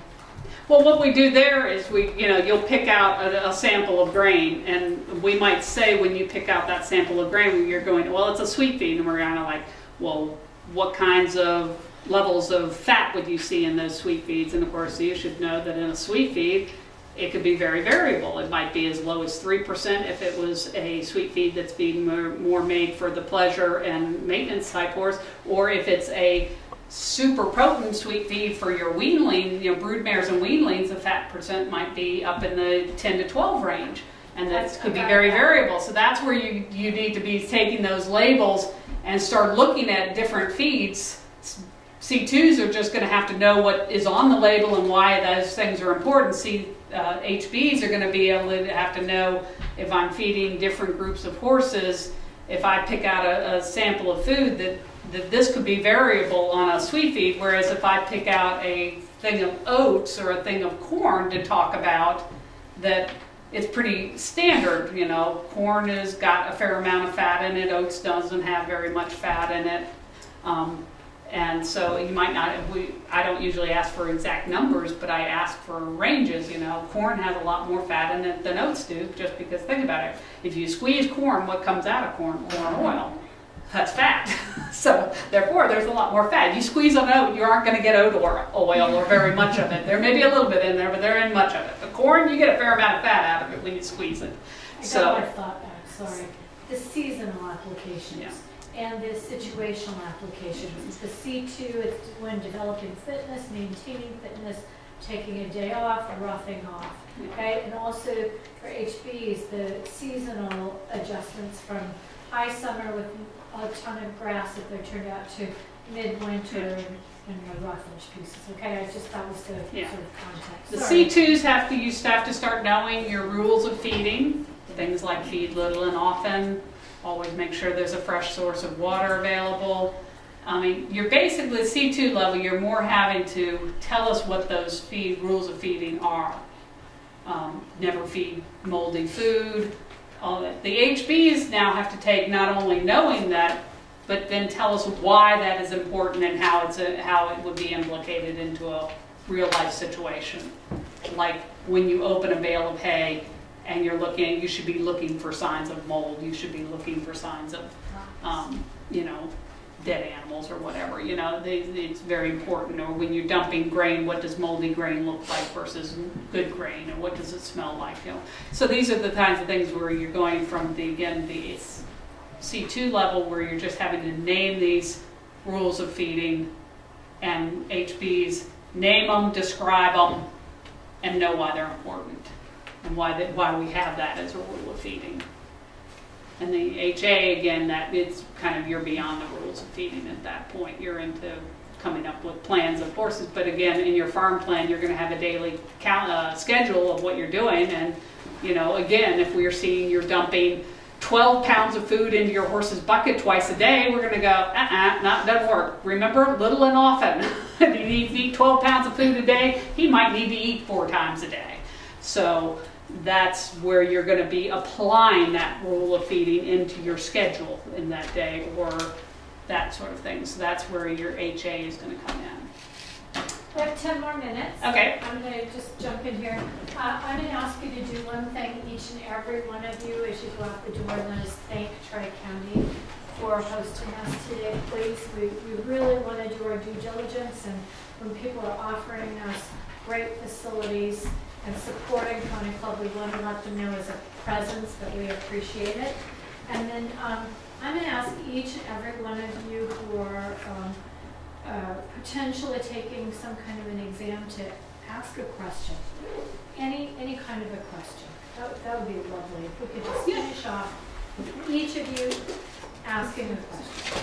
Well, what we do there is you'll pick out a sample of grain, and we might say when you pick out that sample of grain, you're going, well, it's a sweet feed, and we're kind of like, well, what kinds of levels of fat would you see in those sweet feeds? And of course, you should know that in a sweet feed, it could be very variable. It might be as low as 3% if it was a sweet feed that's being more made for the pleasure and maintenance type horse, or if it's a super potent sweet feed for your weanling, brood mares and weanlings, the fat percent might be up in the 10 to 12 range. And that could be very variable. So that's where you need to be taking those labels and start looking at different feeds. C2s are just going to have to know what is on the label and why those things are important. HBs are going to be able to have to know if I'm feeding different groups of horses. If I pick out a sample of food, that this could be variable on a sweet feed, whereas if I pick out a thing of oats or a thing of corn to talk about, that it's pretty standard. Corn has got a fair amount of fat in it. Oats doesn't have very much fat in it. And so you might not, I don't usually ask for exact numbers, but I ask for ranges. Corn has a lot more fat in it than oats do, just because, think about it. If you squeeze corn, what comes out of corn? Corn oil. That's fat. So therefore, there's a lot more fat. You squeeze an oat, you aren't going to get oat oil or very much of it. There may be a little bit in there, but there ain't much of it. The corn, you get a fair amount of fat out of it when you squeeze it. I got my thought back, sorry. The seasonal applications. Yeah. And the situational applications. The C2 is when developing fitness, maintaining fitness, taking a day off, roughing off. Okay, and also for HBs, the seasonal adjustments from high summer with a ton of grass if they're turned out to midwinter and the roughage pieces. Okay, I just that was the sort of context. The C2s you have to start knowing your rules of feeding. Things like feed little and often. Always make sure there's a fresh source of water available. I mean, you're basically C2 level, you're more having to tell us what those rules of feeding are. Never feed moldy food, all that. The HBs now have to take not only knowing that, but then tell us why that is important and how it would be implicated into a real life situation. Like when you open a bale of hay and you should be looking for signs of mold. You should be looking for signs of, dead animals or whatever. It's very important. Or when you're dumping grain, what does moldy grain look like versus good grain, and what does it smell like? So these are the kinds of things where you're going from the C2 level, where you're just having to name these rules of feeding, and HBs name them, describe them, and know why they're important and why we have that as a rule of feeding. And the HA, again, that it's kind of, you're beyond the rules of feeding at that point. You're into coming up with plans of horses, but again, in your farm plan, you're going to have a daily schedule of what you're doing. And again, if we're seeing you're dumping 12 pounds of food into your horse's bucket twice a day, we're going to go, doesn't work. Remember, little and often. If he needs to eat 12 pounds of food a day, he might need to eat 4 times a day. So that's where you're going to be applying that rule of feeding into your schedule in that day, or that sort of thing. So that's where your HA is going to come in. We have 10 more minutes. Okay. I'm going to just jump in here. I'm going to ask you to do one thing, each and every one of you, as you go out the door, and let us thank Tri-County for hosting us today, please. We really want to do our due diligence, and when people are offering us great facilities and supporting Pony Club, we want to let them know as a presence that we appreciate it. And then I'm going to ask each and every one of you who are potentially taking some kind of an exam to ask a question. Any kind of a question. That would be lovely. If we could just finish off with each of you asking a question.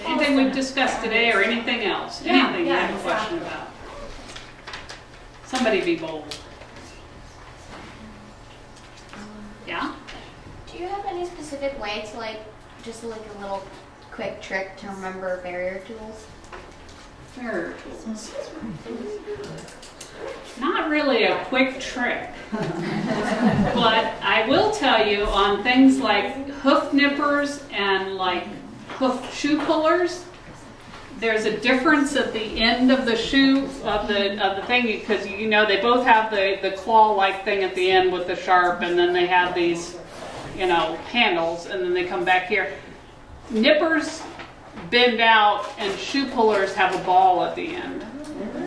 Anything we've discussed today or anything else? Anything you have a question about? Somebody be bold. Yeah? Do you have any specific way to just a little quick trick to remember barrier tools? Barrier tools. Not really a quick trick. But I will tell you on things like hoof nippers and hoof shoe pullers, there's a difference at the end of the shoe, of the thing, because they both have the claw-like thing at the end with the sharp, and then they have these, handles, and then they come back here. Nippers bend out, and shoe pullers have a ball at the end.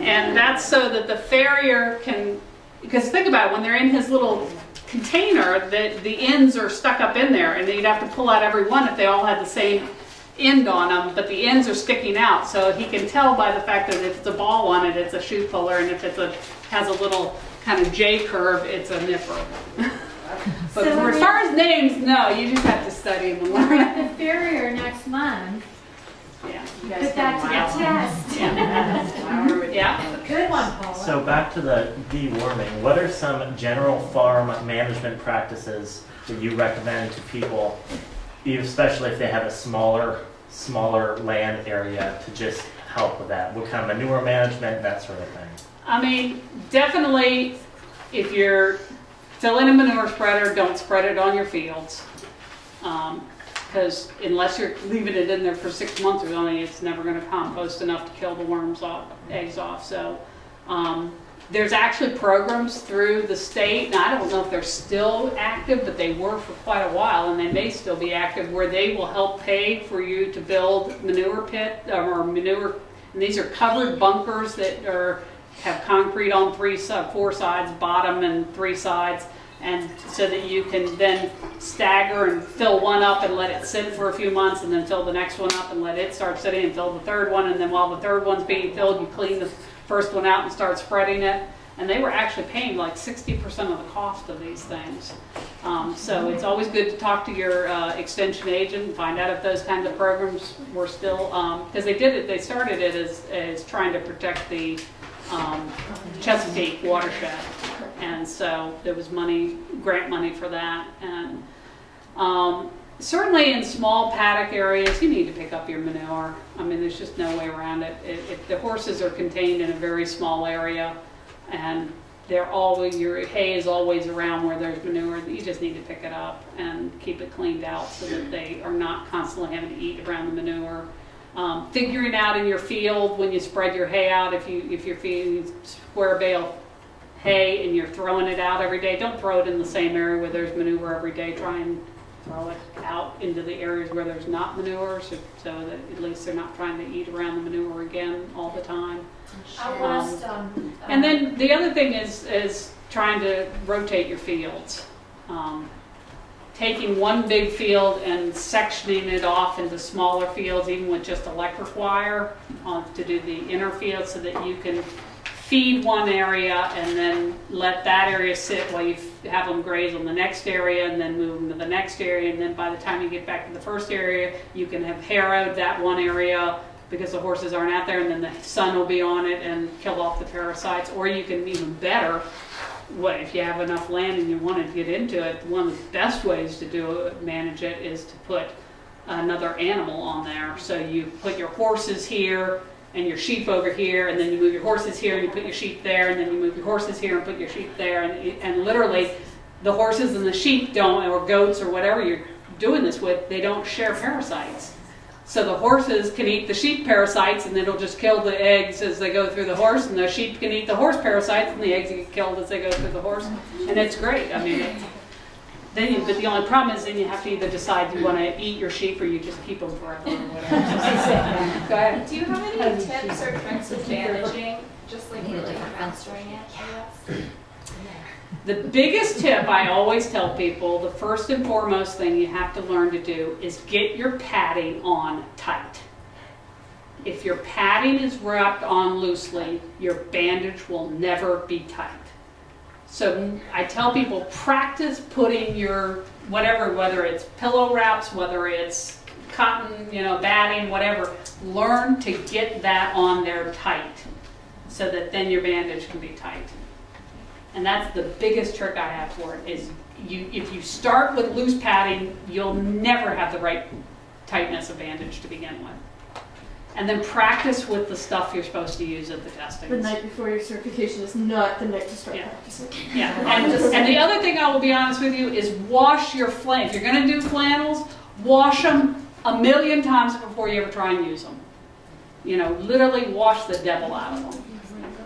And that's so that the farrier can, because think about it, when they're in his little container, the ends are stuck up in there, and you'd have to pull out every one if they all had the same end on them, but the ends are sticking out, so he can tell by the fact that if it's a ball on it, it's a shoe puller, and if has a little kind of J curve, it's a nipper. But so as far as names, no, you just have to study them and learn. The farrier next month. Yeah. Put that to the test. Yeah. Good one, Paula. So back to the deworming. What are some general farm management practices that you recommend to people, especially if they have a smaller land area, to just help with that? What kind of manure management, that sort of thing? I mean, definitely, if you're filling a manure spreader, don't spread it on your fields. Because unless you're leaving it in there for 6 months or something, it's never going to compost enough to kill the worms off, eggs off. So there's actually programs through the state, and I don't know if they're still active, but they were for quite a while, and they may still be active, where they will help pay for you to build manure pit or manure. And these are covered bunkers that have concrete on 4 sides, bottom and 3 sides. And so that you can then stagger and fill one up and let it sit for a few months, and then fill the next one up and let it start sitting, and fill the third one, and then while the third one's being filled, you clean the first one out and start spreading it. And they were actually paying 60% of the cost of these things. So it's always good to talk to your extension agent and find out if those kinds of programs were still, because they started it as trying to protect the Chesapeake watershed. And so there was grant money for that. And certainly in small paddock areas, you need to pick up your manure. I mean, there's just no way around it. If the horses are contained in a very small area and your hay is always around where there's manure, you just need to pick it up and keep it cleaned out so that they are not constantly having to eat around the manure. Figuring out in your field when you spread your hay out, if you're feeding square bale hay and you're throwing it out every day, don't throw it in the same area where there's manure every day. Try and throw it out into the areas where there's not manure, so that at least they're not trying to eat around the manure again all the time. And then the other thing is trying to rotate your fields. Taking one big field and sectioning it off into smaller fields, even with just electric wire, to do the inner field, so that you can feed one area and then let that area sit while you have them graze on the next area, and then move them to the next area, and then by the time you get back to the first area, you can have harrowed that one area because the horses aren't out there, and then the sun will be on it and kill off the parasites. Or you can, even better, if you have enough land and you want to get into it, one of the best ways to manage it is to put another animal on there. So you put your horses here and your sheep over here, and then you move your horses here and you put your sheep there, and then you move your horses here and put your sheep there, and literally the horses and the sheep don't, or goats or whatever you're doing this with, they don't share parasites. So the horses can eat the sheep parasites, and it'll just kill the eggs as they go through the horse, and the sheep can eat the horse parasites, and the eggs get killed as they go through the horse, and it's great. I mean, but the only problem is then you have to either decide you want to eat your sheep or you just keep them forever or whatever. Go ahead. Do you have any tips or tricks with managing, just like really fenstering it? The biggest tip I always tell people, the first and foremost thing you have to learn to do is get your padding on tight. If your padding is wrapped on loosely, your bandage will never be tight. So I tell people, practice putting your whatever, whether it's pillow wraps, whether it's cotton, batting, whatever, learn to get that on there tight so that then your bandage can be tight. And that's the biggest trick I have for it, is if you start with loose padding, you'll never have the right tightness of bandage to begin with. And then practice with the stuff you're supposed to use at the testing. The night before your certification is not the night to start practicing. Yeah, and the other thing I will be honest with you is wash your flannels. If you're going to do flannels, wash them 1,000,000 times before you ever try and use them. Literally wash the devil out of them.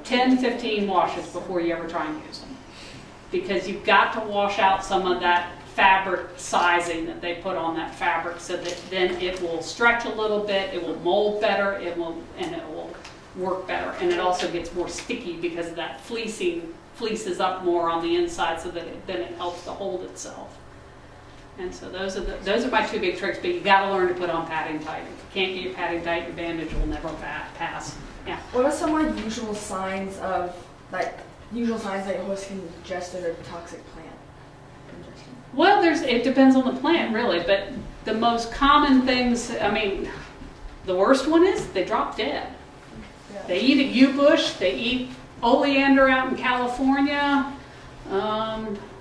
10, 15 washes before you ever try and use them. Because you've got to wash out some of that fabric sizing that they put on that fabric, so that then it will stretch a little bit, it will mold better, it will work better. And it also gets more sticky because of that fleeces up more on the inside, so that then it helps to hold itself. And so those are my two big tricks, but you got to learn to put on padding tight. If you can't get your padding tight, your bandage will never pass. Yeah. What are some usual signs that your horse can ingest a toxic plant? Well, it depends on the plant, really, but the most common things, the worst one is they drop dead. Yeah. They eat a yew bush, they eat oleander out in California.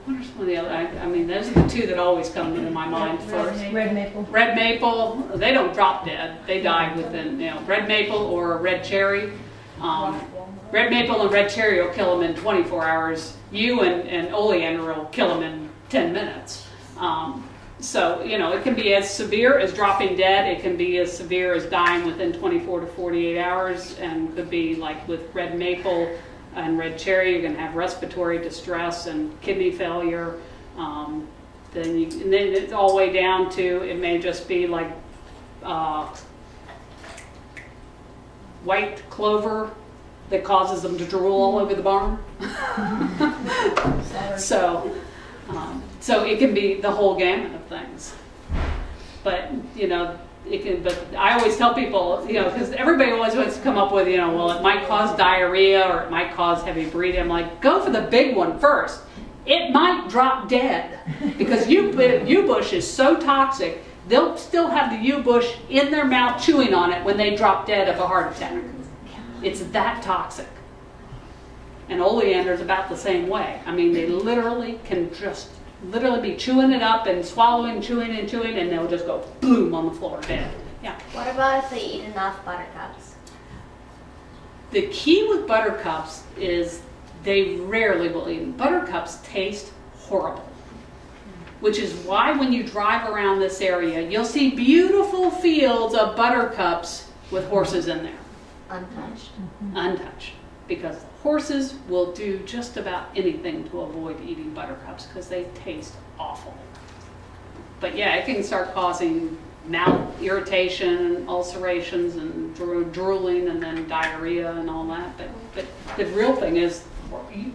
What are some of the other? Those are the two that always come into my mind first. Red maple. Red maple, they don't drop dead. They die within, red maple or red cherry. Red maple and red cherry will kill them in 24 hours. Yew and oleander will kill them in 10 minutes. So, it can be as severe as dropping dead. It can be as severe as dying within 24 to 48 hours, and could be like with red maple and red cherry, you're going to have respiratory distress and kidney failure. Then it's all the way down to, it may just be like white clover that causes them to drool all over the barn. So it can be the whole gamut of things. But, but I always tell people, because everybody always wants to come up with, well, it might cause diarrhea or it might cause heavy breathing. I'm like, go for the big one first. It might drop dead, because yew bush is so toxic, they'll still have the yew bush in their mouth chewing on it when they drop dead of a heart attack. It's that toxic. And oleander is about the same way. They literally can just literally be chewing it up and swallowing, chewing and chewing, and they'll just go boom on the floor dead. Yeah. What about if they eat enough buttercups? The key with buttercups is they rarely will eat them. Buttercups taste horrible, which is why when you drive around this area, you'll see beautiful fields of buttercups with horses in there. Untouched. Untouched. Because horses will do just about anything to avoid eating buttercups because they taste awful. But yeah, it can start causing mouth irritation, ulcerations, and drooling, and then diarrhea and all that. But the real thing is,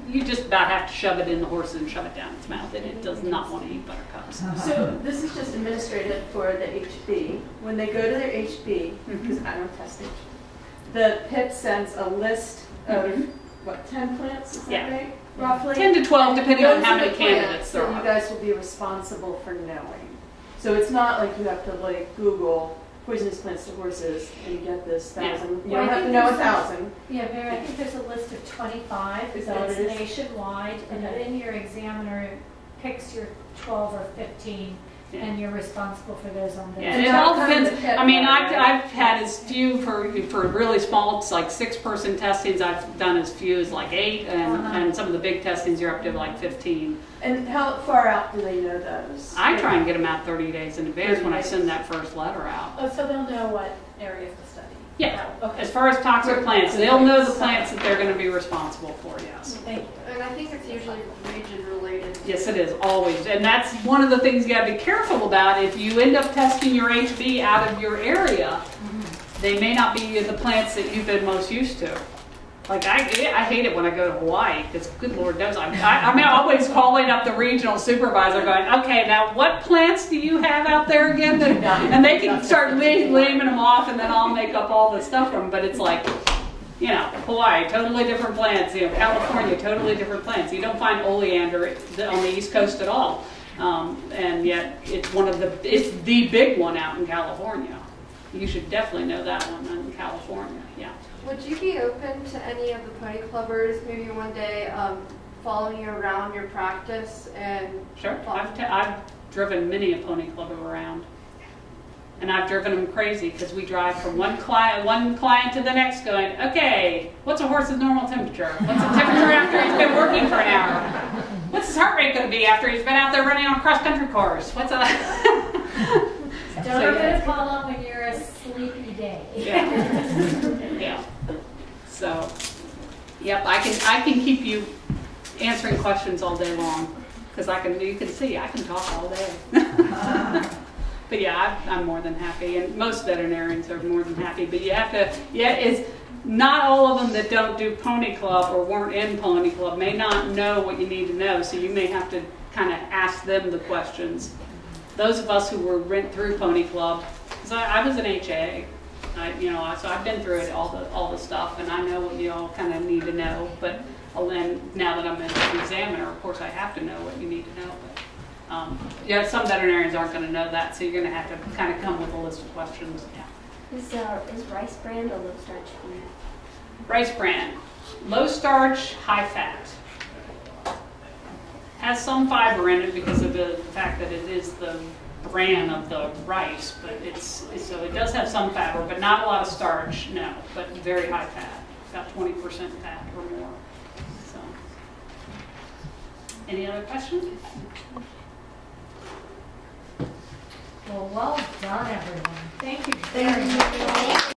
you just about have to shove it in the horse and shove it down its mouth, and it does not want to eat buttercups. So this is just administrative for the HB. When they go to their HB, because I don't test HB, the PIP sends a list of, what, 10 plants, is that right? Roughly? 10 to 12, depending on how many Those are the candidates plants there that you are. guys will be responsible for knowing. So it's not like you have to like Google poisonous plants to horses and get this 1,000. You Well, don't I have to think know there's 1,000. Yeah, Mary, I think there's a list of 25 Is that what that's it is? nationwide, and Okay. then your examiner picks your 12 or 15, and you're responsible for those on the. Yeah, and it all depends. I mean, I've had as few for really small, it's like 6-person testings. I've done as few as like 8, and some of the big testings you're up to like 15. And how far out do they know those? I try and get them out 30 days in advance when I send that first letter out. Oh, so they'll know what areas to study? Yeah. Okay. As far as toxic plants, they'll know the plants that they're going to be responsible for. Yes. Thank you. And I think it's usually region related. Yes, it is, always. And that's one of the things you got to be careful about. If you end up testing your HB out of your area, they may not be the plants that you've been most used to. Like, I hate it when I go to Hawaii, because good Lord knows, I'm always calling up the regional supervisor going, okay, now what plants do you have out there again? And they can start naming them off, and then I'll make up all the stuff from them. But it's like, you know, Hawaii, totally different plants. You know, California, totally different plants. You don't find oleander on the East Coast at all. And yet, it's it's the big one out in California. You should definitely know that one in California, yeah. Would you be open to any of the pony clubbers maybe one day following you around your practice and? Sure, I've driven many a pony club around, and I've driven them crazy because we drive from one client to the next, going, okay, what's a horse's normal temperature? What's the temperature after he's been working for an hour? What's his heart rate going to be after he's been out there running on a cross country course? What's a Don't forget to call up when you're a sleepy day. Yeah. Yeah. So, yep, I can keep you answering questions all day long because you can see I can talk all day. But yeah, I'm more than happy, and most veterinarians are more than happy. But you have to, it's not all of them that don't do pony club or weren't in pony club may not know what you need to know. So you may have to kind of ask them the questions. Those of us who went through pony club, because I was an HA, so I've been through it, all the stuff, and I know what you all kind of need to know. But then now that I'm an examiner, of course, I have to know what you need to know. But some veterinarians aren't going to know that, so you're going to have to kind of come with a list of questions. Yeah. Is rice bran a low starch food? Rice bran, low starch, high fat. Has some fiber in it because of the fact that it is the bran of the rice, but so it does have some fiber, but not a lot of starch, no, but very high fat, about 20% fat or more. So, any other questions? Well done, everyone. Thank you very much.